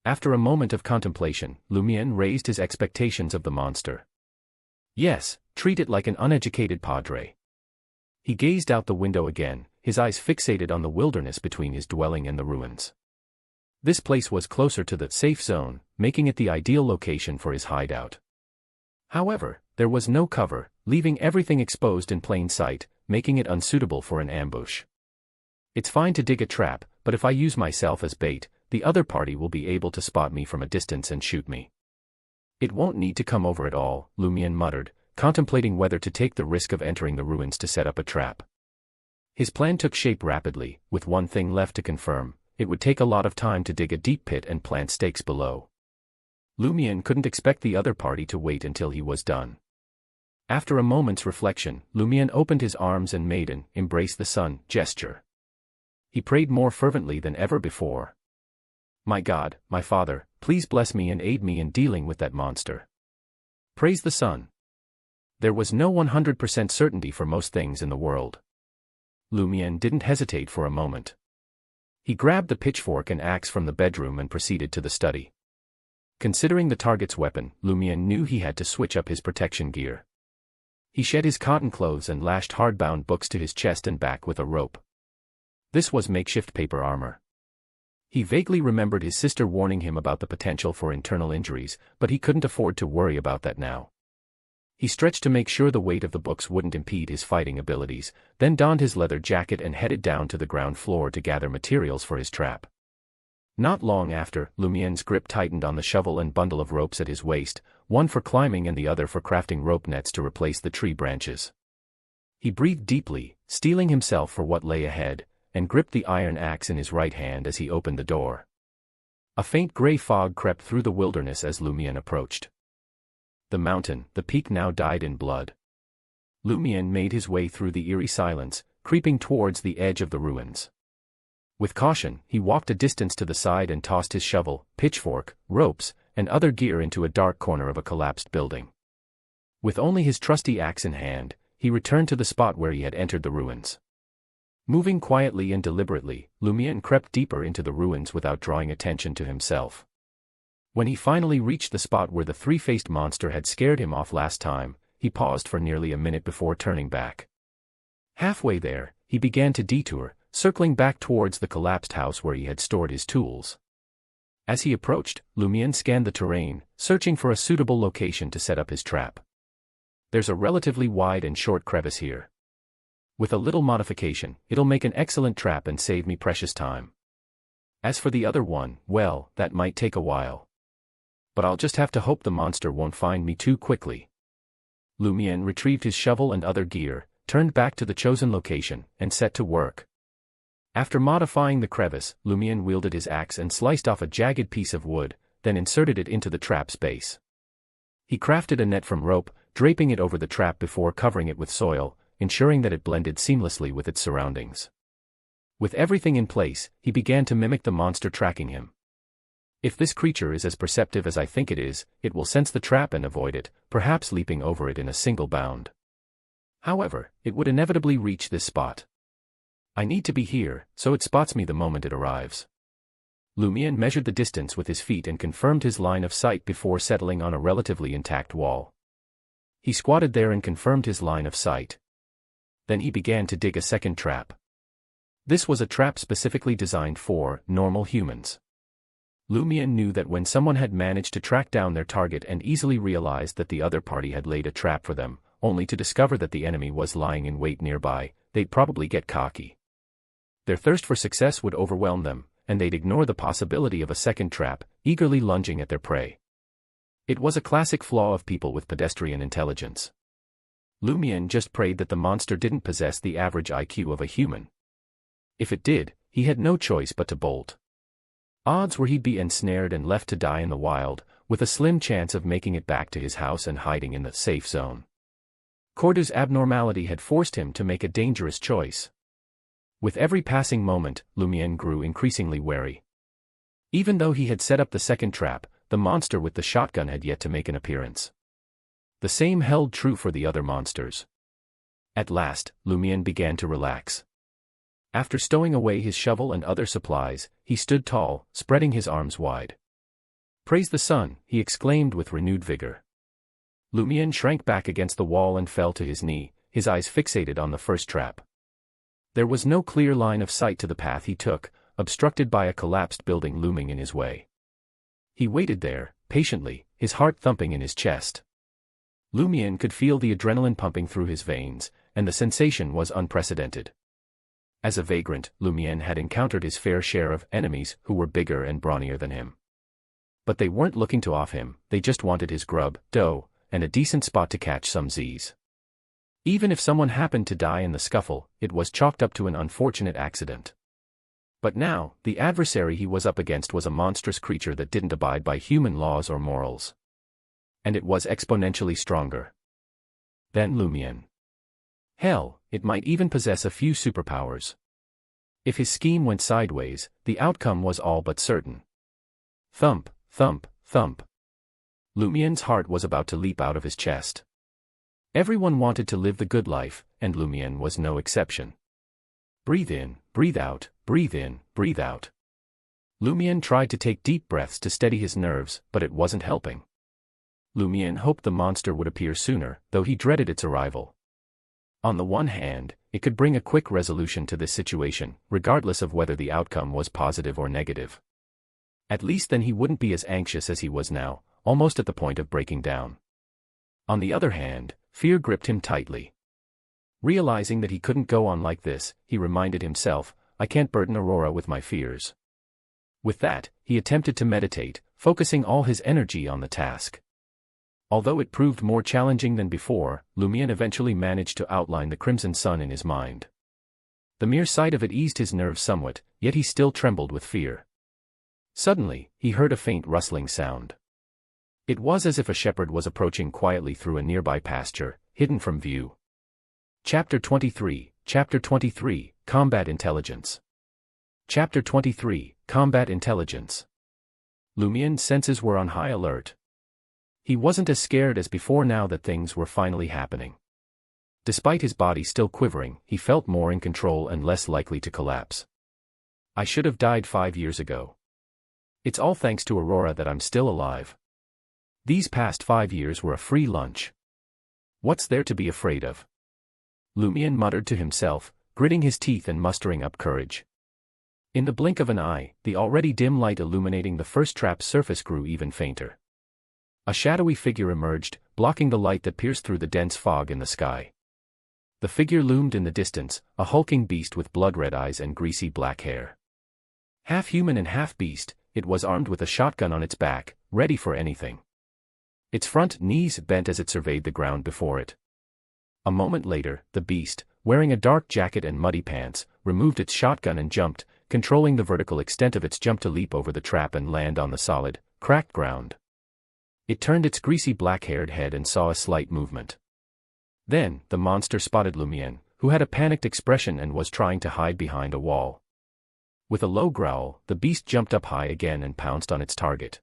After a moment of contemplation, Lumian raised his expectations of the monster. Yes, treat it like an uneducated padre. He gazed out the window again, his eyes fixated on the wilderness between his dwelling and the ruins. This place was closer to the safe zone, making it the ideal location for his hideout. However, there was no cover, leaving everything exposed in plain sight, making it unsuitable for an ambush. It's fine to dig a trap, but if I use myself as bait, the other party will be able to spot me from a distance and shoot me. It won't need to come over at all, Lumian muttered, contemplating whether to take the risk of entering the ruins to set up a trap. His plan took shape rapidly, with one thing left to confirm: it would take a lot of time to dig a deep pit and plant stakes below. Lumian couldn't expect the other party to wait until he was done. After a moment's reflection, Lumian opened his arms and made an "embrace the sun" gesture. He prayed more fervently than ever before. My God, my Father, please bless me and aid me in dealing with that monster. Praise the sun. There was no 100% certainty for most things in the world. Lumian didn't hesitate for a moment. He grabbed the pitchfork and axe from the bedroom and proceeded to the study. Considering the target's weapon, Lumian knew he had to switch up his protection gear. He shed his cotton clothes and lashed hardbound books to his chest and back with a rope. This was makeshift paper armor. He vaguely remembered his sister warning him about the potential for internal injuries, but he couldn't afford to worry about that now. He stretched to make sure the weight of the books wouldn't impede his fighting abilities, then donned his leather jacket and headed down to the ground floor to gather materials for his trap. Not long after, Lumian's grip tightened on the shovel and bundle of ropes at his waist, one for climbing and the other for crafting rope nets to replace the tree branches. He breathed deeply, steeling himself for what lay ahead, and gripped the iron axe in his right hand as he opened the door. A faint gray fog crept through the wilderness as Lumian approached. The mountain, the peak now dyed in blood. Lumian made his way through the eerie silence, creeping towards the edge of the ruins. With caution, he walked a distance to the side and tossed his shovel, pitchfork, ropes, and other gear into a dark corner of a collapsed building. With only his trusty axe in hand, he returned to the spot where he had entered the ruins. Moving quietly and deliberately, Lumian crept deeper into the ruins without drawing attention to himself. When he finally reached the spot where the three-faced monster had scared him off last time, he paused for nearly a minute before turning back. Halfway there, he began to detour, circling back towards the collapsed house where he had stored his tools. As he approached, Lumian scanned the terrain, searching for a suitable location to set up his trap. There's a relatively wide and short crevice here. With a little modification, it'll make an excellent trap and save me precious time. As for the other one, well, that might take a while. But I'll just have to hope the monster won't find me too quickly. Lumian retrieved his shovel and other gear, turned back to the chosen location, and set to work. After modifying the crevice, Lumian wielded his axe and sliced off a jagged piece of wood, then inserted it into the trap's base. He crafted a net from rope, draping it over the trap before covering it with soil, ensuring that it blended seamlessly with its surroundings. With everything in place, he began to mimic the monster tracking him. If this creature is as perceptive as I think it is, it will sense the trap and avoid it, perhaps leaping over it in a single bound. However, it would inevitably reach this spot. I need to be here, so it spots me the moment it arrives. Lumian measured the distance with his feet and confirmed his line of sight before settling on a relatively intact wall. He squatted there and confirmed his line of sight. Then he began to dig a second trap. This was a trap specifically designed for normal humans. Lumian knew that when someone had managed to track down their target and easily realized that the other party had laid a trap for them, only to discover that the enemy was lying in wait nearby, they'd probably get cocky. Their thirst for success would overwhelm them, and they'd ignore the possibility of a second trap, eagerly lunging at their prey. It was a classic flaw of people with pedestrian intelligence. Lumian just prayed that the monster didn't possess the average IQ of a human. If it did, he had no choice but to bolt. Odds were he'd be ensnared and left to die in the wild, with a slim chance of making it back to his house and hiding in the safe zone. Cordu's abnormality had forced him to make a dangerous choice. With every passing moment, Lumien grew increasingly wary. Even though he had set up the second trap, the monster with the shotgun had yet to make an appearance. The same held true for the other monsters. At last, Lumien began to relax. After stowing away his shovel and other supplies, he stood tall, spreading his arms wide. "Praise the sun," he exclaimed with renewed vigor. Lumien shrank back against the wall and fell to his knee, his eyes fixated on the first trap. There was no clear line of sight to the path he took, obstructed by a collapsed building looming in his way. He waited there, patiently, his heart thumping in his chest. Lumien could feel the adrenaline pumping through his veins, and the sensation was unprecedented. As a vagrant, Lumien had encountered his fair share of enemies who were bigger and brawnier than him. But they weren't looking to off him, they just wanted his grub, dough, and a decent spot to catch some Z's. Even if someone happened to die in the scuffle, it was chalked up to an unfortunate accident. But now, the adversary he was up against was a monstrous creature that didn't abide by human laws or morals. And it was exponentially stronger than Lumien. Hell, it might even possess a few superpowers. If his scheme went sideways, the outcome was all but certain. Thump, thump, thump. Lumien's heart was about to leap out of his chest. Everyone wanted to live the good life, and Lumien was no exception. Breathe in, breathe out, breathe in, breathe out. Lumien tried to take deep breaths to steady his nerves, but it wasn't helping. Lumien hoped the monster would appear sooner, though he dreaded its arrival. On the one hand, it could bring a quick resolution to this situation, regardless of whether the outcome was positive or negative. At least then he wouldn't be as anxious as he was now, almost at the point of breaking down. On the other hand, fear gripped him tightly. Realizing that he couldn't go on like this, he reminded himself, "I can't burden Aurora with my fears." With that, he attempted to meditate, focusing all his energy on the task. Although it proved more challenging than before, Lumien eventually managed to outline the crimson sun in his mind. The mere sight of it eased his nerves somewhat, yet he still trembled with fear. Suddenly, he heard a faint rustling sound. It was as if a shepherd was approaching quietly through a nearby pasture, hidden from view. Chapter 23, Combat Intelligence. Chapter 23, Combat Intelligence. Lumien's senses were on high alert. He wasn't as scared as before now that things were finally happening. Despite his body still quivering, he felt more in control and less likely to collapse. "I should have died 5 years ago. It's all thanks to Aurora that I'm still alive. These past 5 years were a free lunch. What's there to be afraid of?" Lumien muttered to himself, gritting his teeth and mustering up courage. In the blink of an eye, the already dim light illuminating the first trap's surface grew even fainter. A shadowy figure emerged, blocking the light that pierced through the dense fog in the sky. The figure loomed in the distance, a hulking beast with blood-red eyes and greasy black hair. Half human and half beast, it was armed with a shotgun on its back, ready for anything. Its front knees bent as it surveyed the ground before it. A moment later, the beast, wearing a dark jacket and muddy pants, removed its shotgun and jumped, controlling the vertical extent of its jump to leap over the trap and land on the solid, cracked ground. It turned its greasy black-haired head and saw a slight movement. Then, the monster spotted Lumien, who had a panicked expression and was trying to hide behind a wall. With a low growl, the beast jumped up high again and pounced on its target.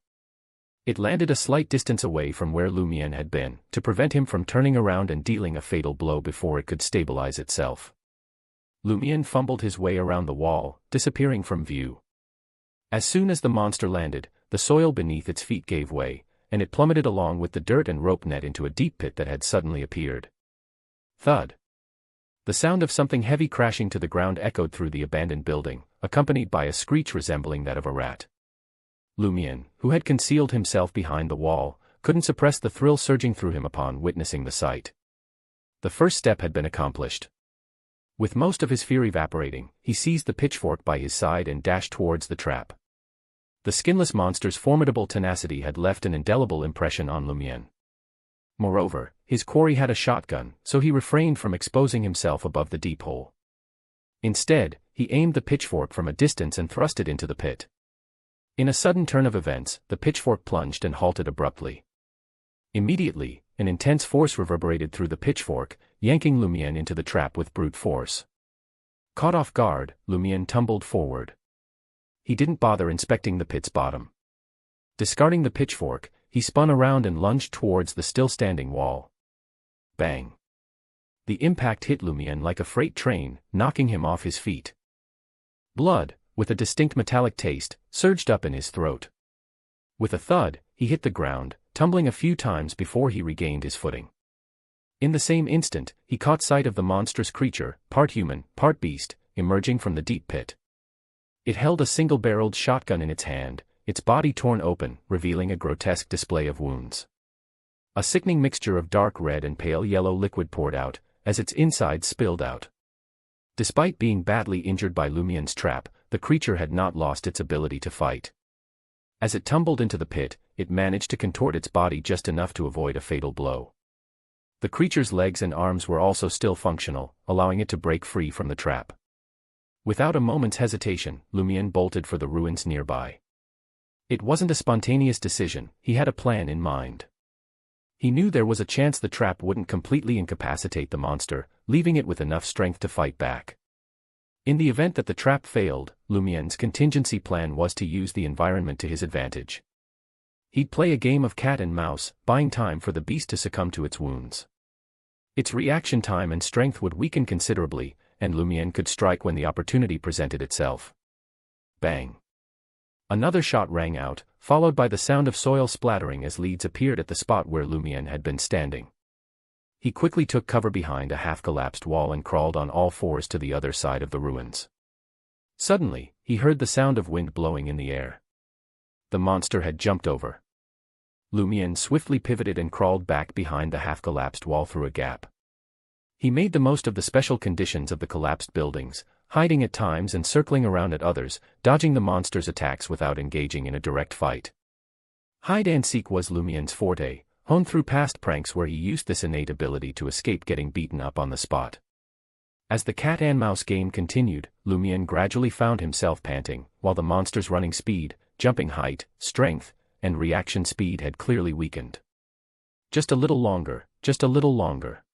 It landed a slight distance away from where Lumien had been, to prevent him from turning around and dealing a fatal blow before it could stabilize itself. Lumien fumbled his way around the wall, disappearing from view. As soon as the monster landed, the soil beneath its feet gave way, and it plummeted along with the dirt and rope net into a deep pit that had suddenly appeared. Thud. The sound of something heavy crashing to the ground echoed through the abandoned building, accompanied by a screech resembling that of a rat. Lumien, who had concealed himself behind the wall, couldn't suppress the thrill surging through him upon witnessing the sight. The first step had been accomplished. With most of his fear evaporating, he seized the pitchfork by his side and dashed towards the trap. The skinless monster's formidable tenacity had left an indelible impression on Lumien. Moreover, his quarry had a shotgun, so he refrained from exposing himself above the deep hole. Instead, he aimed the pitchfork from a distance and thrust it into the pit. In a sudden turn of events, the pitchfork plunged and halted abruptly. Immediately, an intense force reverberated through the pitchfork, yanking Lumien into the trap with brute force. Caught off guard, Lumien tumbled forward. He didn't bother inspecting the pit's bottom. Discarding the pitchfork, he spun around and lunged towards the still-standing wall. Bang! The impact hit Lumien like a freight train, knocking him off his feet. Blood, with a distinct metallic taste, surged up in his throat. With a thud, he hit the ground, tumbling a few times before he regained his footing. In the same instant, he caught sight of the monstrous creature, part human, part beast, emerging from the deep pit. It held a single-barreled shotgun in its hand, its body torn open, revealing a grotesque display of wounds. A sickening mixture of dark red and pale yellow liquid poured out, as its insides spilled out. Despite being badly injured by Lumien's trap, the creature had not lost its ability to fight. As it tumbled into the pit, it managed to contort its body just enough to avoid a fatal blow. The creature's legs and arms were also still functional, allowing it to break free from the trap. Without a moment's hesitation, Lumien bolted for the ruins nearby. It wasn't a spontaneous decision, he had a plan in mind. He knew there was a chance the trap wouldn't completely incapacitate the monster, leaving it with enough strength to fight back. In the event that the trap failed, Lumien's contingency plan was to use the environment to his advantage. He'd play a game of cat and mouse, buying time for the beast to succumb to its wounds. Its reaction time and strength would weaken considerably, and Lumien could strike when the opportunity presented itself. Bang! Another shot rang out, followed by the sound of soil splattering as leads appeared at the spot where Lumien had been standing. He quickly took cover behind a half-collapsed wall and crawled on all fours to the other side of the ruins. Suddenly, he heard the sound of wind blowing in the air. The monster had jumped over. Lumien swiftly pivoted and crawled back behind the half-collapsed wall through a gap. He made the most of the special conditions of the collapsed buildings, hiding at times and circling around at others, dodging the monster's attacks without engaging in a direct fight. Hide-and-seek was Lumien's forte, honed through past pranks where he used this innate ability to escape getting beaten up on the spot. As the cat-and-mouse game continued, Lumien gradually found himself panting, while the monster's running speed, jumping height, strength, and reaction speed had clearly weakened. Just a little longer, just a little longer.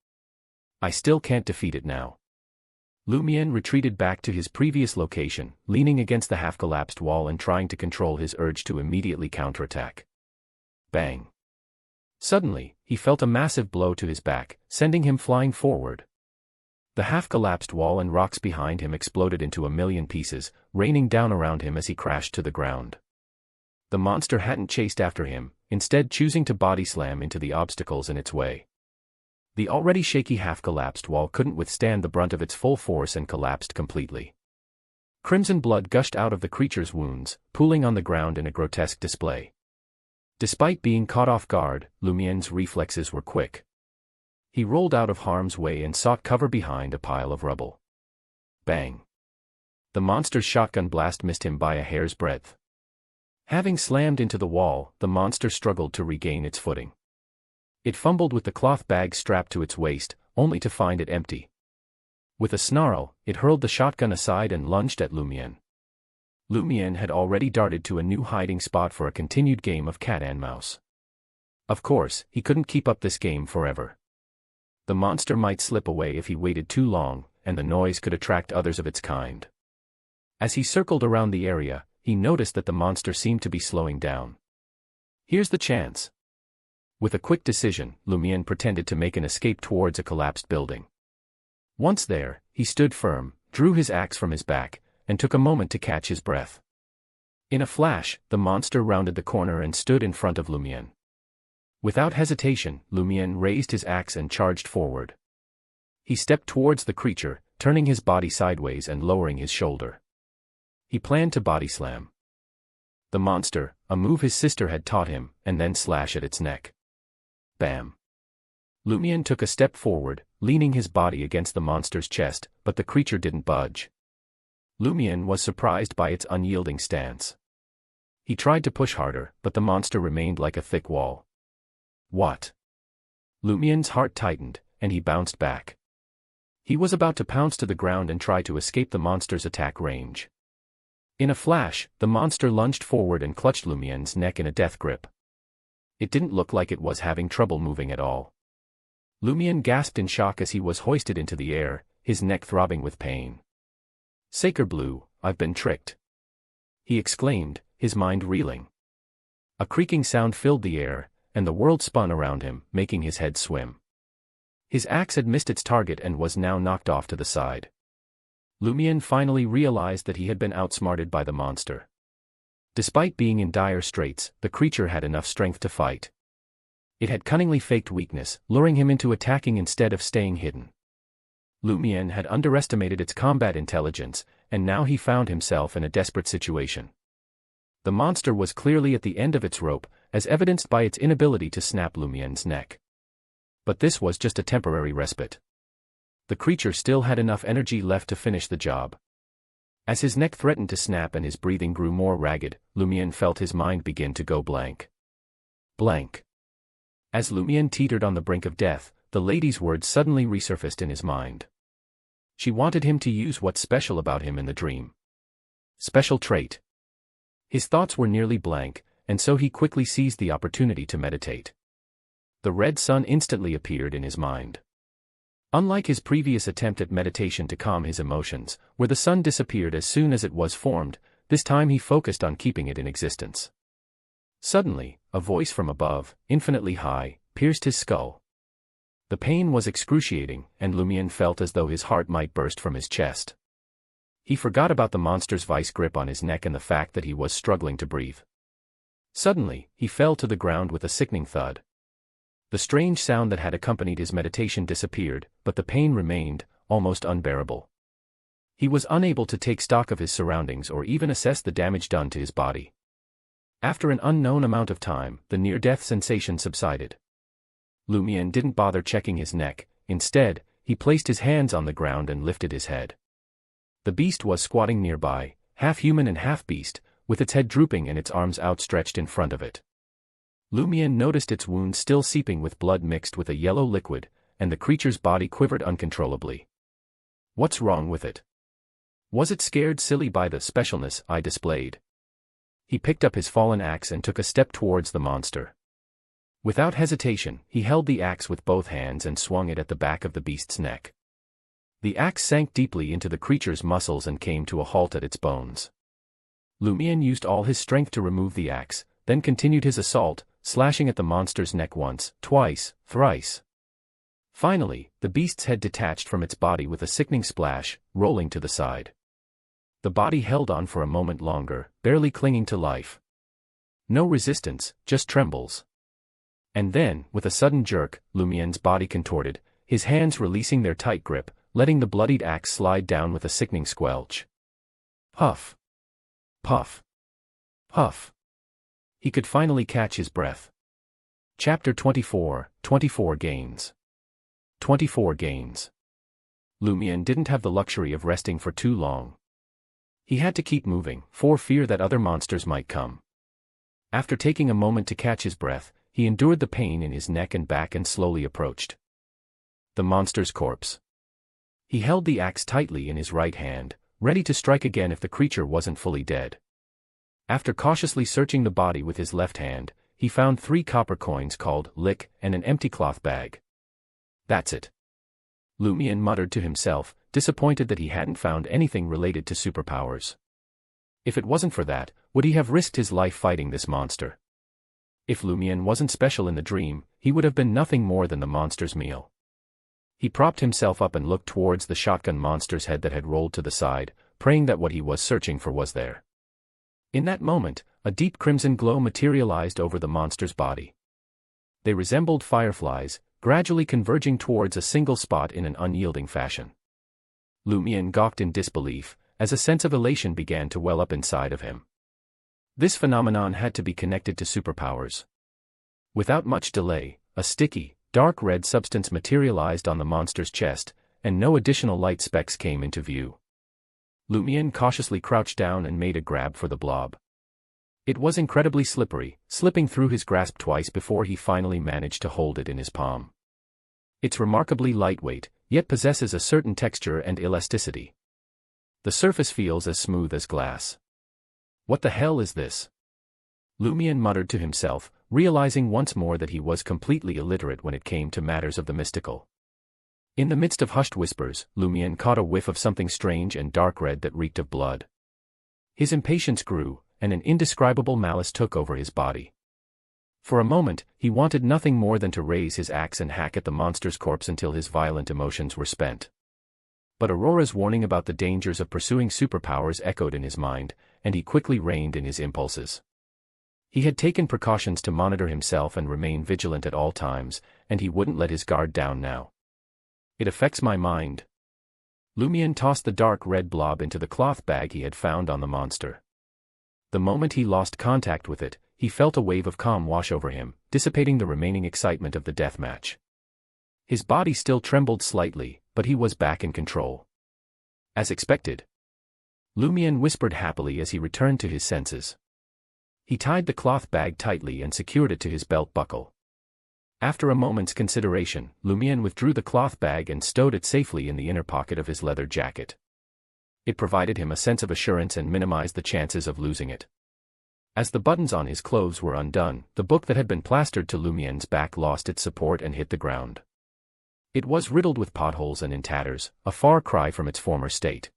I still can't defeat it now. Lumien retreated back to his previous location, leaning against the half-collapsed wall and trying to control his urge to immediately counterattack. Bang! Suddenly, he felt a massive blow to his back, sending him flying forward. The half-collapsed wall and rocks behind him exploded into a million pieces, raining down around him as he crashed to the ground. The monster hadn't chased after him, instead choosing to body slam into the obstacles in its way. The already shaky half-collapsed wall couldn't withstand the brunt of its full force and collapsed completely. Crimson blood gushed out of the creature's wounds, pooling on the ground in a grotesque display. Despite being caught off guard, Lumien's reflexes were quick. He rolled out of harm's way and sought cover behind a pile of rubble. Bang! The monster's shotgun blast missed him by a hair's breadth. Having slammed into the wall, the monster struggled to regain its footing. It fumbled with the cloth bag strapped to its waist, only to find it empty. With a snarl, it hurled the shotgun aside and lunged at Lumien. Lumien had already darted to a new hiding spot for a continued game of cat and mouse. Of course, he couldn't keep up this game forever. The monster might slip away if he waited too long, and the noise could attract others of its kind. As he circled around the area, he noticed that the monster seemed to be slowing down. Here's the chance. With a quick decision, Lumien pretended to make an escape towards a collapsed building. Once there, he stood firm, drew his axe from his back, and took a moment to catch his breath. In a flash, the monster rounded the corner and stood in front of Lumien. Without hesitation, Lumien raised his axe and charged forward. He stepped towards the creature, turning his body sideways and lowering his shoulder. He planned to body slam the monster, a move his sister had taught him, and then slash at its neck. Bam! Lumien took a step forward, leaning his body against the monster's chest, but the creature didn't budge. Lumien was surprised by its unyielding stance. He tried to push harder, but the monster remained like a thick wall. What? Lumien's heart tightened, and he bounced back. He was about to pounce to the ground and try to escape the monster's attack range. In a flash, the monster lunged forward and clutched Lumien's neck in a death grip. It didn't look like it was having trouble moving at all. Lumien gasped in shock as he was hoisted into the air, his neck throbbing with pain. "Sacre Blue, I've been tricked," he exclaimed, his mind reeling. A creaking sound filled the air, and the world spun around him, making his head swim. His axe had missed its target and was now knocked off to the side. Lumien finally realized that he had been outsmarted by the monster. Despite being in dire straits, the creature had enough strength to fight. It had cunningly faked weakness, luring him into attacking instead of staying hidden. Lumien had underestimated its combat intelligence, and now he found himself in a desperate situation. The monster was clearly at the end of its rope, as evidenced by its inability to snap Lumien's neck. But this was just a temporary respite. The creature still had enough energy left to finish the job. As his neck threatened to snap and his breathing grew more ragged, Lumien felt his mind begin to go blank. Blank. As Lumien teetered on the brink of death, the lady's words suddenly resurfaced in his mind. She wanted him to use what's special about him in the dream. Special trait. His thoughts were nearly blank, and so he quickly seized the opportunity to meditate. The red sun instantly appeared in his mind. Unlike his previous attempt at meditation to calm his emotions, where the sun disappeared as soon as it was formed, this time he focused on keeping it in existence. Suddenly, a voice from above, infinitely high, pierced his skull. The pain was excruciating, and Lumien felt as though his heart might burst from his chest. He forgot about the monster's vice grip on his neck and the fact that he was struggling to breathe. Suddenly, he fell to the ground with a sickening thud. The strange sound that had accompanied his meditation disappeared, but the pain remained, almost unbearable. He was unable to take stock of his surroundings or even assess the damage done to his body. After an unknown amount of time, the near-death sensation subsided. Lumien didn't bother checking his neck. Instead, he placed his hands on the ground and lifted his head. The beast was squatting nearby, half human and half beast, with its head drooping and its arms outstretched in front of it. Lumien noticed its wound still seeping with blood mixed with a yellow liquid, and the creature's body quivered uncontrollably. What's wrong with it? Was it scared silly by the specialness I displayed? He picked up his fallen axe and took a step towards the monster. Without hesitation, he held the axe with both hands and swung it at the back of the beast's neck. The axe sank deeply into the creature's muscles and came to a halt at its bones. Lumien used all his strength to remove the axe, then continued his assault, slashing at the monster's neck once, twice, thrice. Finally, the beast's head detached from its body with a sickening splash, rolling to the side. The body held on for a moment longer, barely clinging to life. No resistance, just trembles. And then, with a sudden jerk, Lumien's body contorted, his hands releasing their tight grip, letting the bloodied axe slide down with a sickening squelch. Puff. Puff. Puff. He could finally catch his breath. Chapter 24, 24 Gains. 24 Gains. Lumien didn't have the luxury of resting for too long. He had to keep moving, for fear that other monsters might come. After taking a moment to catch his breath, he endured the pain in his neck and back and slowly approached the monster's corpse. He held the axe tightly in his right hand, ready to strike again if the creature wasn't fully dead. After cautiously searching the body with his left hand, he found 3 copper coins called lick and an empty cloth bag. That's it. Lumien muttered to himself, disappointed that he hadn't found anything related to superpowers. If it wasn't for that, would he have risked his life fighting this monster? If Lumien wasn't special in the dream, he would have been nothing more than the monster's meal. He propped himself up and looked towards the shotgun monster's head that had rolled to the side, praying that what he was searching for was there. In that moment, a deep crimson glow materialized over the monster's body. They resembled fireflies, gradually converging towards a single spot in an unyielding fashion. Lumien gawked in disbelief, as a sense of elation began to well up inside of him. This phenomenon had to be connected to superpowers. Without much delay, a sticky, dark red substance materialized on the monster's chest, and no additional light specks came into view. Lumien cautiously crouched down and made a grab for the blob. It was incredibly slippery, slipping through his grasp twice before he finally managed to hold it in his palm. It's remarkably lightweight, yet possesses a certain texture and elasticity. The surface feels as smooth as glass. What the hell is this? Lumion muttered to himself, realizing once more that he was completely illiterate when it came to matters of the mystical. In the midst of hushed whispers, Lumion caught a whiff of something strange and dark red that reeked of blood. His impatience grew, and an indescribable malice took over his body. For a moment, he wanted nothing more than to raise his axe and hack at the monster's corpse until his violent emotions were spent. But Aurora's warning about the dangers of pursuing superpowers echoed in his mind, and he quickly reined in his impulses. He had taken precautions to monitor himself and remain vigilant at all times, and he wouldn't let his guard down now. It affects my mind. Lumion tossed the dark red blob into the cloth bag he had found on the monster. The moment he lost contact with it, he felt a wave of calm wash over him, dissipating the remaining excitement of the deathmatch. His body still trembled slightly, but he was back in control. As expected. Lumion whispered happily as he returned to his senses. He tied the cloth bag tightly and secured it to his belt buckle. After a moment's consideration, Lumion withdrew the cloth bag and stowed it safely in the inner pocket of his leather jacket. It provided him a sense of assurance and minimized the chances of losing it. As the buttons on his clothes were undone, the book that had been plastered to Lumion's back lost its support and hit the ground. It was riddled with potholes and in tatters, a far cry from its former state.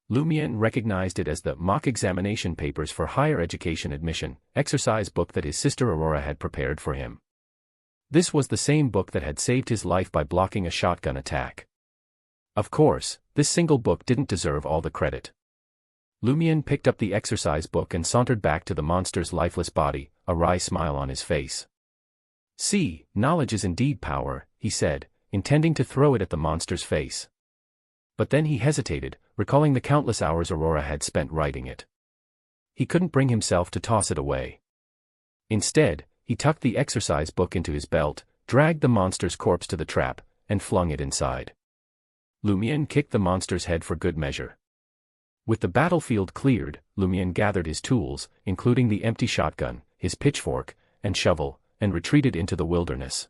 Lumion recognized it as the mock examination papers for higher education admission exercise book that his sister Aurora had prepared for him. This was the same book that had saved his life by blocking a shotgun attack. Of course, this single book didn't deserve all the credit. Lumion picked up the exercise book and sauntered back to the monster's lifeless body, a wry smile on his face. "See, knowledge is indeed power," he said, intending to throw it at the monster's face. But then he hesitated, recalling the countless hours Aurora had spent writing it. He couldn't bring himself to toss it away. Instead, he tucked the exercise book into his belt, dragged the monster's corpse to the trap, and flung it inside. Lumion kicked the monster's head for good measure. With the battlefield cleared, Lumion gathered his tools, including the empty shotgun, his pitchfork, and shovel, and retreated into the wilderness.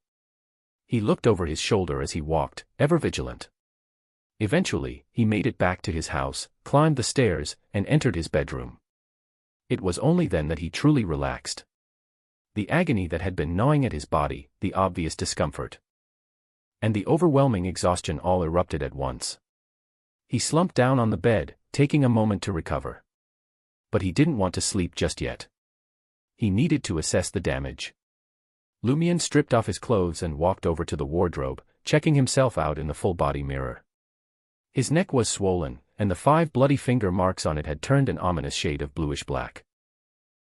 He looked over his shoulder as he walked, ever vigilant. Eventually, he made it back to his house, climbed the stairs, and entered his bedroom. It was only then that he truly relaxed. The agony that had been gnawing at his body, the obvious discomfort, and the overwhelming exhaustion all erupted at once. He slumped down on the bed, taking a moment to recover. But he didn't want to sleep just yet. He needed to assess the damage. Lumion stripped off his clothes and walked over to the wardrobe, checking himself out in the full-body mirror. His neck was swollen, and the 5 bloody finger marks on it had turned an ominous shade of bluish-black.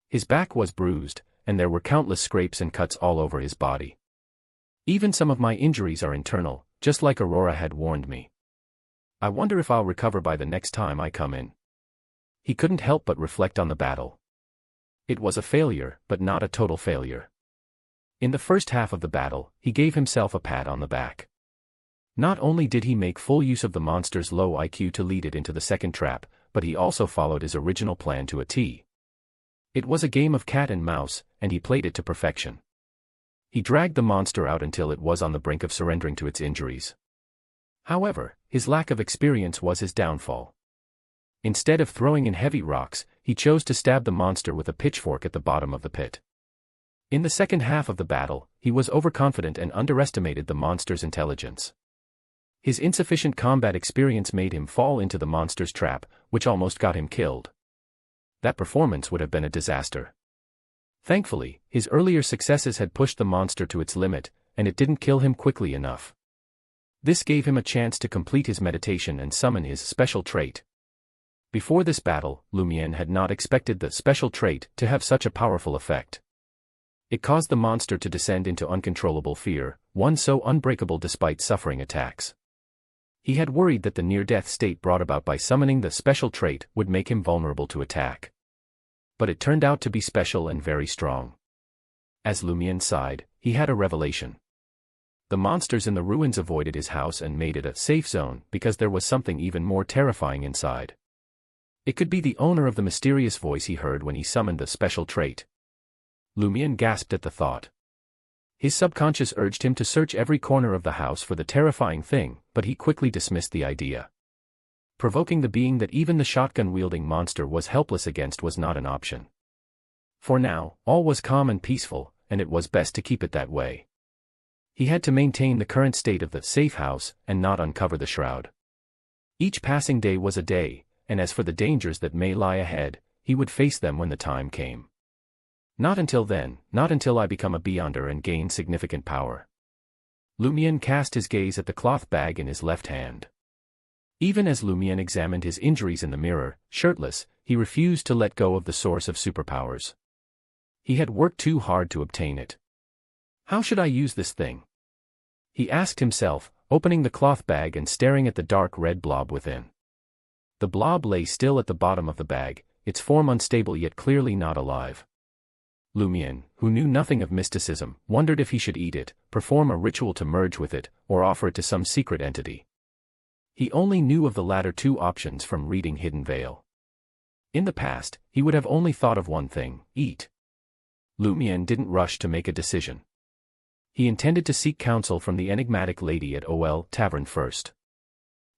His back was bruised, and there were countless scrapes and cuts all over his body. "Even some of my injuries are internal, just like Aurora had warned me. I wonder if I'll recover by the next time I come in." He couldn't help but reflect on the battle. It was a failure, but not a total failure. In the first half of the battle, he gave himself a pat on the back. Not only did he make full use of the monster's low IQ to lead it into the second trap, but he also followed his original plan to a T. It was a game of cat and mouse, and he played it to perfection. He dragged the monster out until it was on the brink of surrendering to its injuries. However, his lack of experience was his downfall. Instead of throwing in heavy rocks, he chose to stab the monster with a pitchfork at the bottom of the pit. In the second half of the battle, he was overconfident and underestimated the monster's intelligence. His insufficient combat experience made him fall into the monster's trap, which almost got him killed. That performance would have been a disaster. Thankfully, his earlier successes had pushed the monster to its limit, and it didn't kill him quickly enough. This gave him a chance to complete his meditation and summon his special trait. Before this battle, Lumion had not expected the special trait to have such a powerful effect. It caused the monster to descend into uncontrollable fear, one so unbreakable despite suffering attacks. He had worried that the near-death state brought about by summoning the special trait would make him vulnerable to attack. But it turned out to be special and very strong. As Lumion sighed, he had a revelation. The monsters in the ruins avoided his house and made it a safe zone because there was something even more terrifying inside. It could be the owner of the mysterious voice he heard when he summoned the special trait. Lumion gasped at the thought. His subconscious urged him to search every corner of the house for the terrifying thing, but he quickly dismissed the idea. Provoking the being that even the shotgun-wielding monster was helpless against was not an option. For now, all was calm and peaceful, and it was best to keep it that way. He had to maintain the current state of the safe house and not uncover the shroud. Each passing day was a day, and as for the dangers that may lie ahead, he would face them when the time came. Not until then, not until I become a Beyonder and gain significant power. Lumion cast his gaze at the cloth bag in his left hand. Even as Lumion examined his injuries in the mirror, shirtless, he refused to let go of the source of superpowers. He had worked too hard to obtain it. How should I use this thing? He asked himself, opening the cloth bag and staring at the dark red blob within. The blob lay still at the bottom of the bag, its form unstable yet clearly not alive. Lumion, who knew nothing of mysticism, wondered if he should eat it, perform a ritual to merge with it, or offer it to some secret entity. He only knew of the latter two options from reading Hidden Veil. In the past, he would have only thought of one thing: eat. Lumion didn't rush to make a decision. He intended to seek counsel from the enigmatic lady at OL Tavern first.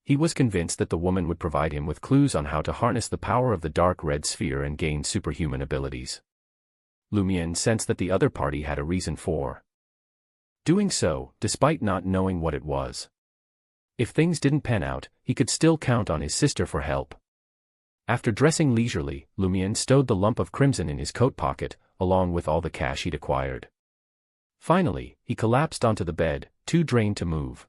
He was convinced that the woman would provide him with clues on how to harness the power of the dark red sphere and gain superhuman abilities. Lumion sensed that the other party had a reason for doing so, despite not knowing what it was. If things didn't pan out, he could still count on his sister for help. After dressing leisurely, Lumion stowed the lump of crimson in his coat pocket, along with all the cash he'd acquired. Finally, he collapsed onto the bed, too drained to move.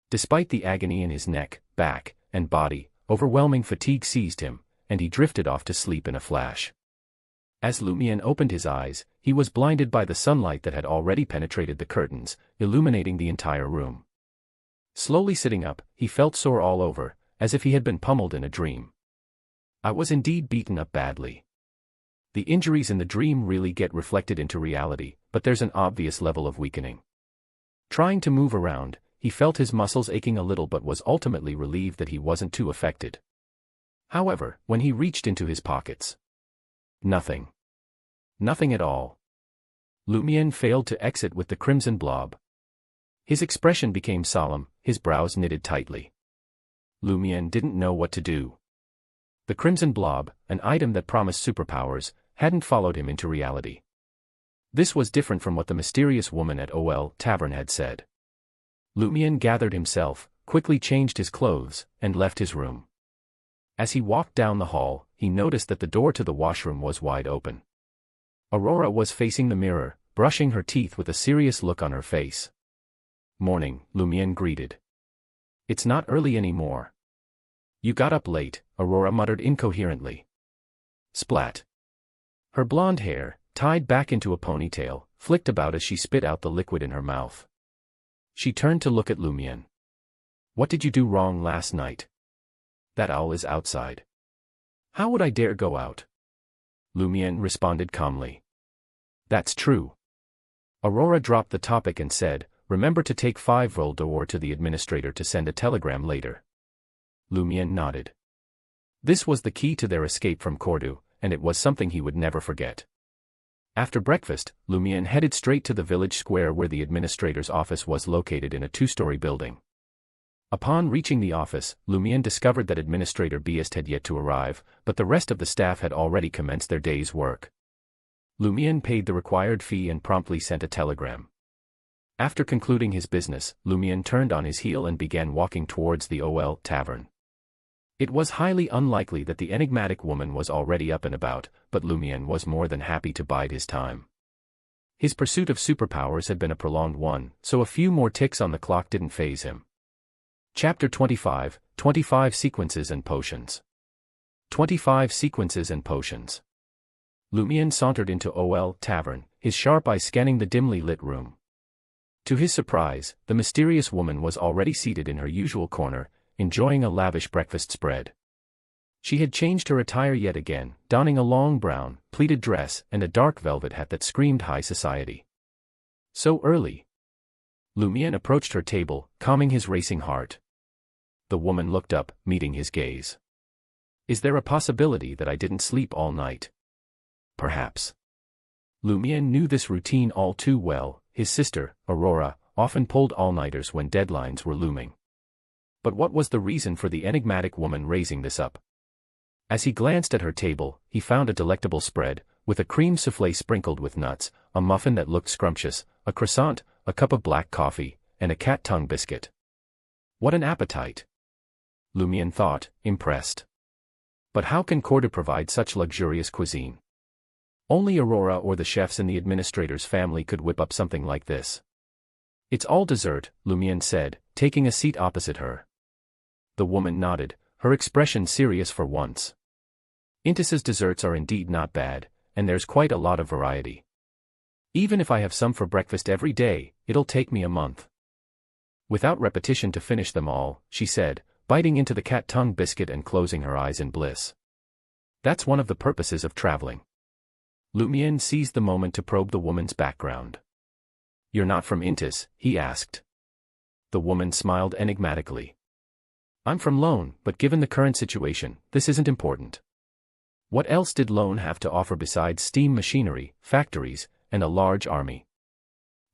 Despite the agony in his neck, back, and body, overwhelming fatigue seized him, and he drifted off to sleep in a flash. As Lumion opened his eyes, he was blinded by the sunlight that had already penetrated the curtains, illuminating the entire room. Slowly sitting up, he felt sore all over, as if he had been pummeled in a dream. I was indeed beaten up badly. The injuries in the dream really get reflected into reality, but there's an obvious level of weakening. Trying to move around, he felt his muscles aching a little but was ultimately relieved that he wasn't too affected. However, when he reached into his pockets, nothing. Nothing at all. Lumion failed to exit with the crimson blob. His expression became solemn, his brows knitted tightly. Lumion didn't know what to do. The crimson blob, an item that promised superpowers, hadn't followed him into reality. This was different from what the mysterious woman at OL Tavern had said. Lumion gathered himself, quickly changed his clothes, and left his room. As he walked down the hall, he noticed that the door to the washroom was wide open. Aurora was facing the mirror, brushing her teeth with a serious look on her face. "Morning," Lumion greeted. "It's not early anymore." "You got up late," Aurora muttered incoherently. Splat. Her blonde hair, tied back into a ponytail, flicked about as she spit out the liquid in her mouth. She turned to look at Lumion. "What did you do wrong last night?" "That owl is outside." "How would I dare go out?" Lumion responded calmly. "That's true." Aurora dropped the topic and said, "Remember to take 5 roll d'or to the administrator to send a telegram later." Lumion nodded. This was the key to their escape from Cordu, and it was something he would never forget. After breakfast, Lumion headed straight to the village square where the administrator's office was located in a 2-story building. Upon reaching the office, Lumion discovered that Administrator Beast had yet to arrive, but the rest of the staff had already commenced their day's work. Lumion paid the required fee and promptly sent a telegram. After concluding his business, Lumion turned on his heel and began walking towards the OL Tavern. It was highly unlikely that the enigmatic woman was already up and about, but Lumion was more than happy to bide his time. His pursuit of superpowers had been a prolonged one, so a few more ticks on the clock didn't faze him. Chapter 25, 25 Sequences and Potions. 25 Sequences and Potions. Lumion sauntered into OL Tavern, his sharp eye scanning the dimly lit room. To his surprise, the mysterious woman was already seated in her usual corner, enjoying a lavish breakfast spread. She had changed her attire yet again, donning a long brown, pleated dress and a dark velvet hat that screamed high society. So early. Lumion approached her table, calming his racing heart. The woman looked up, meeting his gaze. "Is there a possibility that I didn't sleep all night?" "Perhaps." Lumion knew this routine all too well. His sister, Aurora, often pulled all-nighters when deadlines were looming. But what was the reason for the enigmatic woman raising this up? As he glanced at her table, he found a delectable spread, with a cream soufflé sprinkled with nuts, a muffin that looked scrumptious, a croissant, a cup of black coffee, and a cat tongue biscuit. What an appetite! Lumion thought, impressed. But how can Corda provide such luxurious cuisine? Only Aurora or the chefs in the administrator's family could whip up something like this. It's all dessert, Lumion said, taking a seat opposite her. The woman nodded, her expression serious for once. Intis's desserts are indeed not bad, and there's quite a lot of variety. Even if I have some for breakfast every day, it'll take me a month. Without repetition to finish them all, she said, biting into the cat tongue biscuit and closing her eyes in bliss. That's one of the purposes of traveling. Lumion seized the moment to probe the woman's background. You're not from Intis, he asked. The woman smiled enigmatically. I'm from Lone, but given the current situation, this isn't important. What else did Lone have to offer besides steam machinery, factories, and a large army?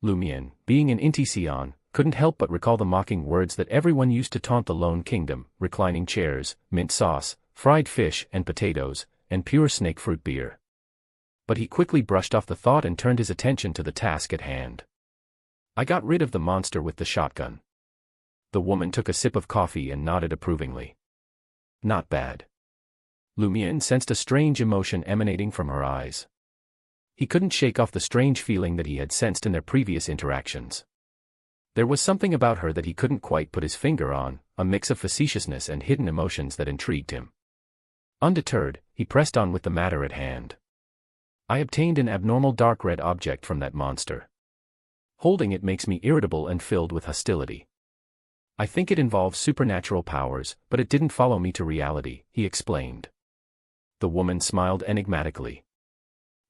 Lumion, being an Intisian, couldn't help but recall the mocking words that everyone used to taunt the Lone Kingdom: reclining chairs, mint sauce, fried fish and potatoes, and pure snake fruit beer. But he quickly brushed off the thought and turned his attention to the task at hand. I got rid of the monster with the shotgun. The woman took a sip of coffee and nodded approvingly. Not bad. Lumion sensed a strange emotion emanating from her eyes. He couldn't shake off the strange feeling that he had sensed in their previous interactions. There was something about her that he couldn't quite put his finger on, a mix of facetiousness and hidden emotions that intrigued him. Undeterred, he pressed on with the matter at hand. I obtained an abnormal dark red object from that monster. Holding it makes me irritable and filled with hostility. I think it involves supernatural powers, but it didn't follow me to reality, he explained. The woman smiled enigmatically.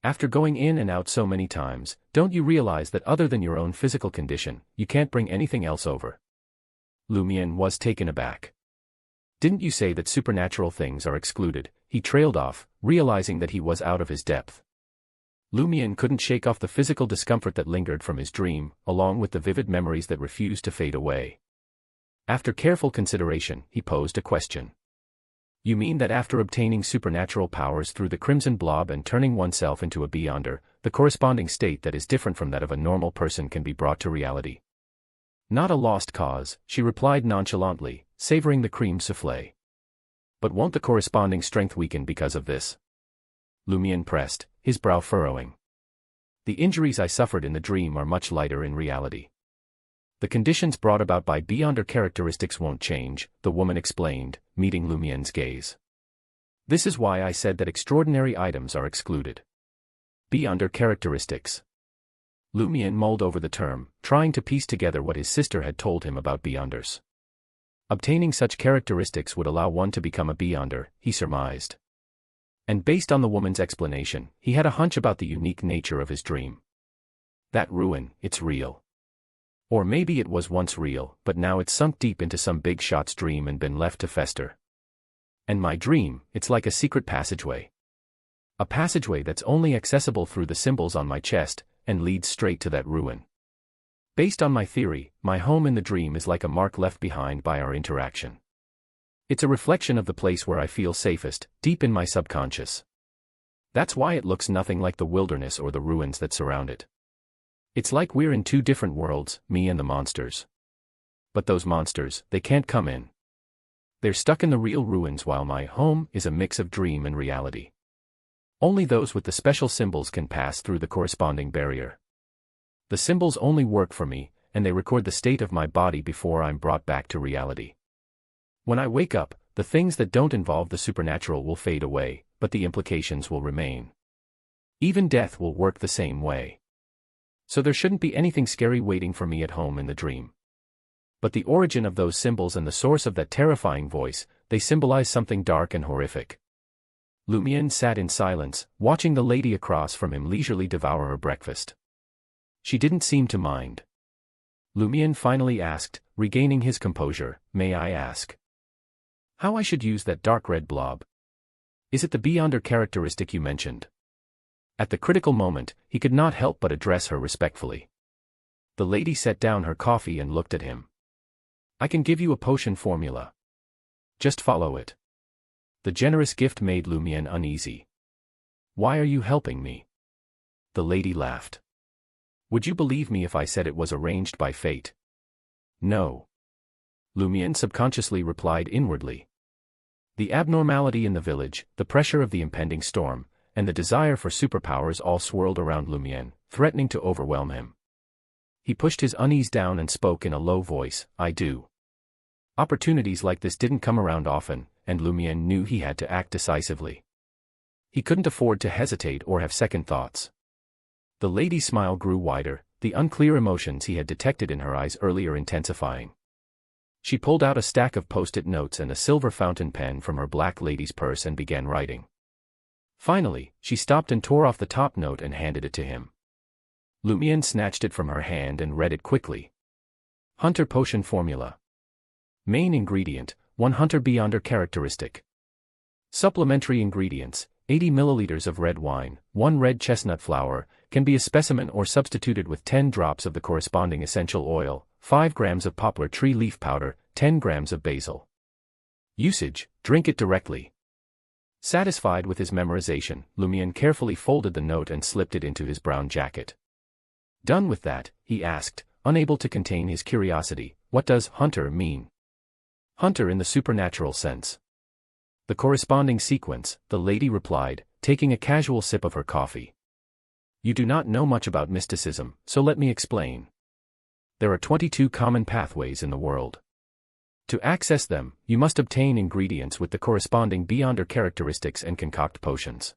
After going in and out so many times, don't you realize that other than your own physical condition, you can't bring anything else over? Lumion was taken aback. Didn't you say that supernatural things are excluded? He trailed off, realizing that he was out of his depth. Lumion couldn't shake off the physical discomfort that lingered from his dream, along with the vivid memories that refused to fade away. After careful consideration, he posed a question. You mean that after obtaining supernatural powers through the Crimson Blob and turning oneself into a Beyonder, the corresponding state that is different from that of a normal person can be brought to reality? Not a lost cause, she replied nonchalantly, savoring the cream soufflé. But won't the corresponding strength weaken because of this? Lumion pressed, his brow furrowing. The injuries I suffered in the dream are much lighter in reality. The conditions brought about by Beyonder characteristics won't change, the woman explained, meeting Lumion's gaze. This is why I said that extraordinary items are excluded. Beyonder characteristics. Lumion mulled over the term, trying to piece together what his sister had told him about Beyonders. Obtaining such characteristics would allow one to become a Beyonder, he surmised. And based on the woman's explanation, he had a hunch about the unique nature of his dream. That ruin, it's real. Or maybe it was once real, but now it's sunk deep into some big shot's dream and been left to fester. And my dream, it's like a secret passageway. A passageway that's only accessible through the symbols on my chest, and leads straight to that ruin. Based on my theory, my home in the dream is like a mark left behind by our interaction. It's a reflection of the place where I feel safest, deep in my subconscious. That's why it looks nothing like the wilderness or the ruins that surround it. It's like we're in two different worlds, me and the monsters. But those monsters, they can't come in. They're stuck in the real ruins while my home is a mix of dream and reality. Only those with the special symbols can pass through the corresponding barrier. The symbols only work for me, and they record the state of my body before I'm brought back to reality. When I wake up, the things that don't involve the supernatural will fade away, but the implications will remain. Even death will work the same way. So there shouldn't be anything scary waiting for me at home in the dream. But the origin of those symbols and the source of that terrifying voice, they symbolize something dark and horrific. Lumion sat in silence, watching the lady across from him leisurely devour her breakfast. She didn't seem to mind. Lumion finally asked, regaining his composure, may I ask how I should use that dark red blob? Is it the Beyonder characteristic you mentioned? At the critical moment, he could not help but address her respectfully. The lady set down her coffee and looked at him. I can give you a potion formula. Just follow it. The generous gift made Lumian uneasy. Why are you helping me? The lady laughed. Would you believe me if I said it was arranged by fate? No. Lumian subconsciously replied inwardly. The abnormality in the village, the pressure of the impending storm, and the desire for superpowers all swirled around Lumian, threatening to overwhelm him. He pushed his unease down and spoke in a low voice, I do. Opportunities like this didn't come around often, and Lumian knew he had to act decisively. He couldn't afford to hesitate or have second thoughts. The lady's smile grew wider, the unclear emotions he had detected in her eyes earlier intensifying. She pulled out a stack of post-it notes and a silver fountain pen from her black lady's purse and began writing. Finally, she stopped and tore off the top note and handed it to him. Lumian snatched it from her hand and read it quickly. Hunter Potion Formula. Main ingredient, 1 Hunter Beyonder characteristic. Supplementary ingredients, 80 milliliters of red wine, 1 red chestnut flower, can be a specimen or substituted with 10 drops of the corresponding essential oil, 5 grams of poplar tree leaf powder, 10 grams of basil. Usage, drink it directly. Satisfied with his memorization, Lumian carefully folded the note and slipped it into his brown jacket. Done with that, he asked, unable to contain his curiosity, what does hunter mean? Hunter in the supernatural sense. The corresponding sequence, the lady replied, taking a casual sip of her coffee. You do not know much about mysticism, so let me explain. There are 22 common pathways in the world. To access them, you must obtain ingredients with the corresponding Beyonder characteristics and concoct potions.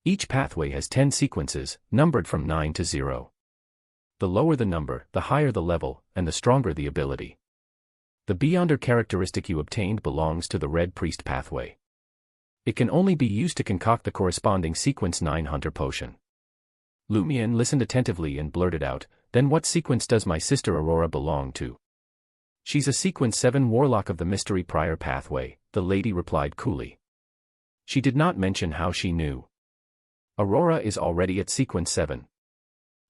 Each pathway has 10 sequences, numbered from 9 to 0. The lower the number, the higher the level, and the stronger the ability. The Beyonder characteristic you obtained belongs to the Red Priest pathway. It can only be used to concoct the corresponding sequence 9 Hunter potion. Lumian listened attentively and blurted out, then what sequence does my sister Aurora belong to? She's a sequence 7 warlock of the mystery prior pathway, the lady replied coolly. She did not mention how she knew. Aurora is already at sequence 7.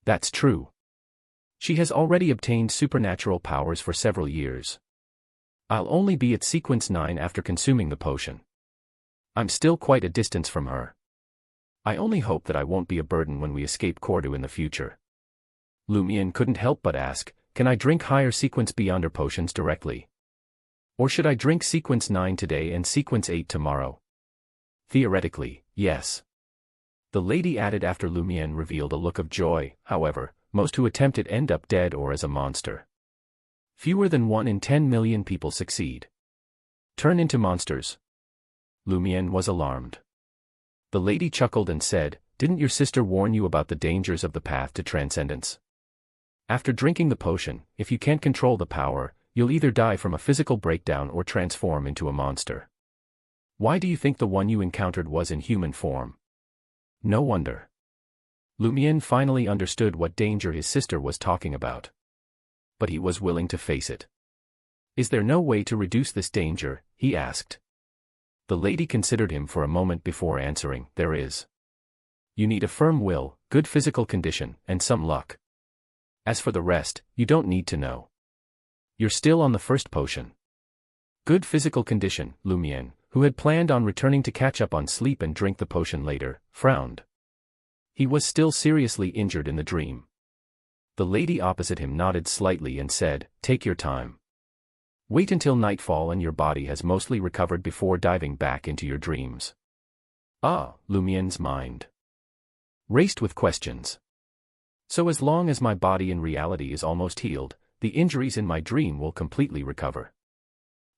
That's true. She has already obtained supernatural powers for several years. I'll only be at sequence 9 after consuming the potion. I'm still quite a distance from her. I only hope that I won't be a burden when we escape Cordu in the future. Lumian couldn't help but ask, can I drink higher sequence Beyonder potions directly? Or should I drink sequence 9 today and sequence 8 tomorrow? Theoretically, yes. The lady added after Lumian revealed a look of joy, however, most who attempt it end up dead or as a monster. Fewer than 1 in 10 million people succeed. Turn into monsters. Lumian was alarmed. The lady chuckled and said, didn't your sister warn you about the dangers of the path to transcendence? After drinking the potion, if you can't control the power, you'll either die from a physical breakdown or transform into a monster. Why do you think the one you encountered was in human form? No wonder. Lumian finally understood what danger his sister was talking about. But he was willing to face it. Is there no way to reduce this danger? He asked. The lady considered him for a moment before answering, there is. You need a firm will, good physical condition, and some luck. As for the rest, you don't need to know. You're still on the first potion. Good physical condition, Lumian, who had planned on returning to catch up on sleep and drink the potion later, frowned. He was still seriously injured in the dream. The lady opposite him nodded slightly and said, take your time. Wait until nightfall and your body has mostly recovered before diving back into your dreams. Lumian's mind raced with questions. So as long as my body in reality is almost healed, the injuries in my dream will completely recover.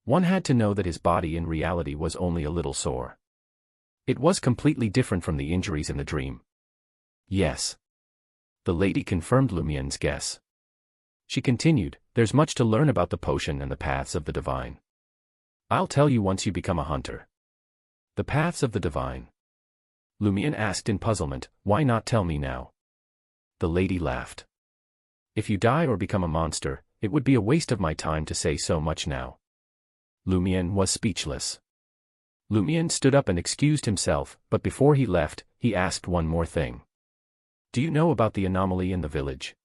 One had to know that his body in reality was only a little sore. It was completely different from the injuries in the dream. Yes. The lady confirmed Lumian's guess. She continued, there's much to learn about the potion and the paths of the divine. I'll tell you once you become a hunter. The paths of the divine. Lumian asked in puzzlement, why not tell me now? The lady laughed. If you die or become a monster, it would be a waste of my time to say so much now. Lumian was speechless. Lumian stood up and excused himself, but before he left, he asked one more thing. Do you know about the anomaly in the village?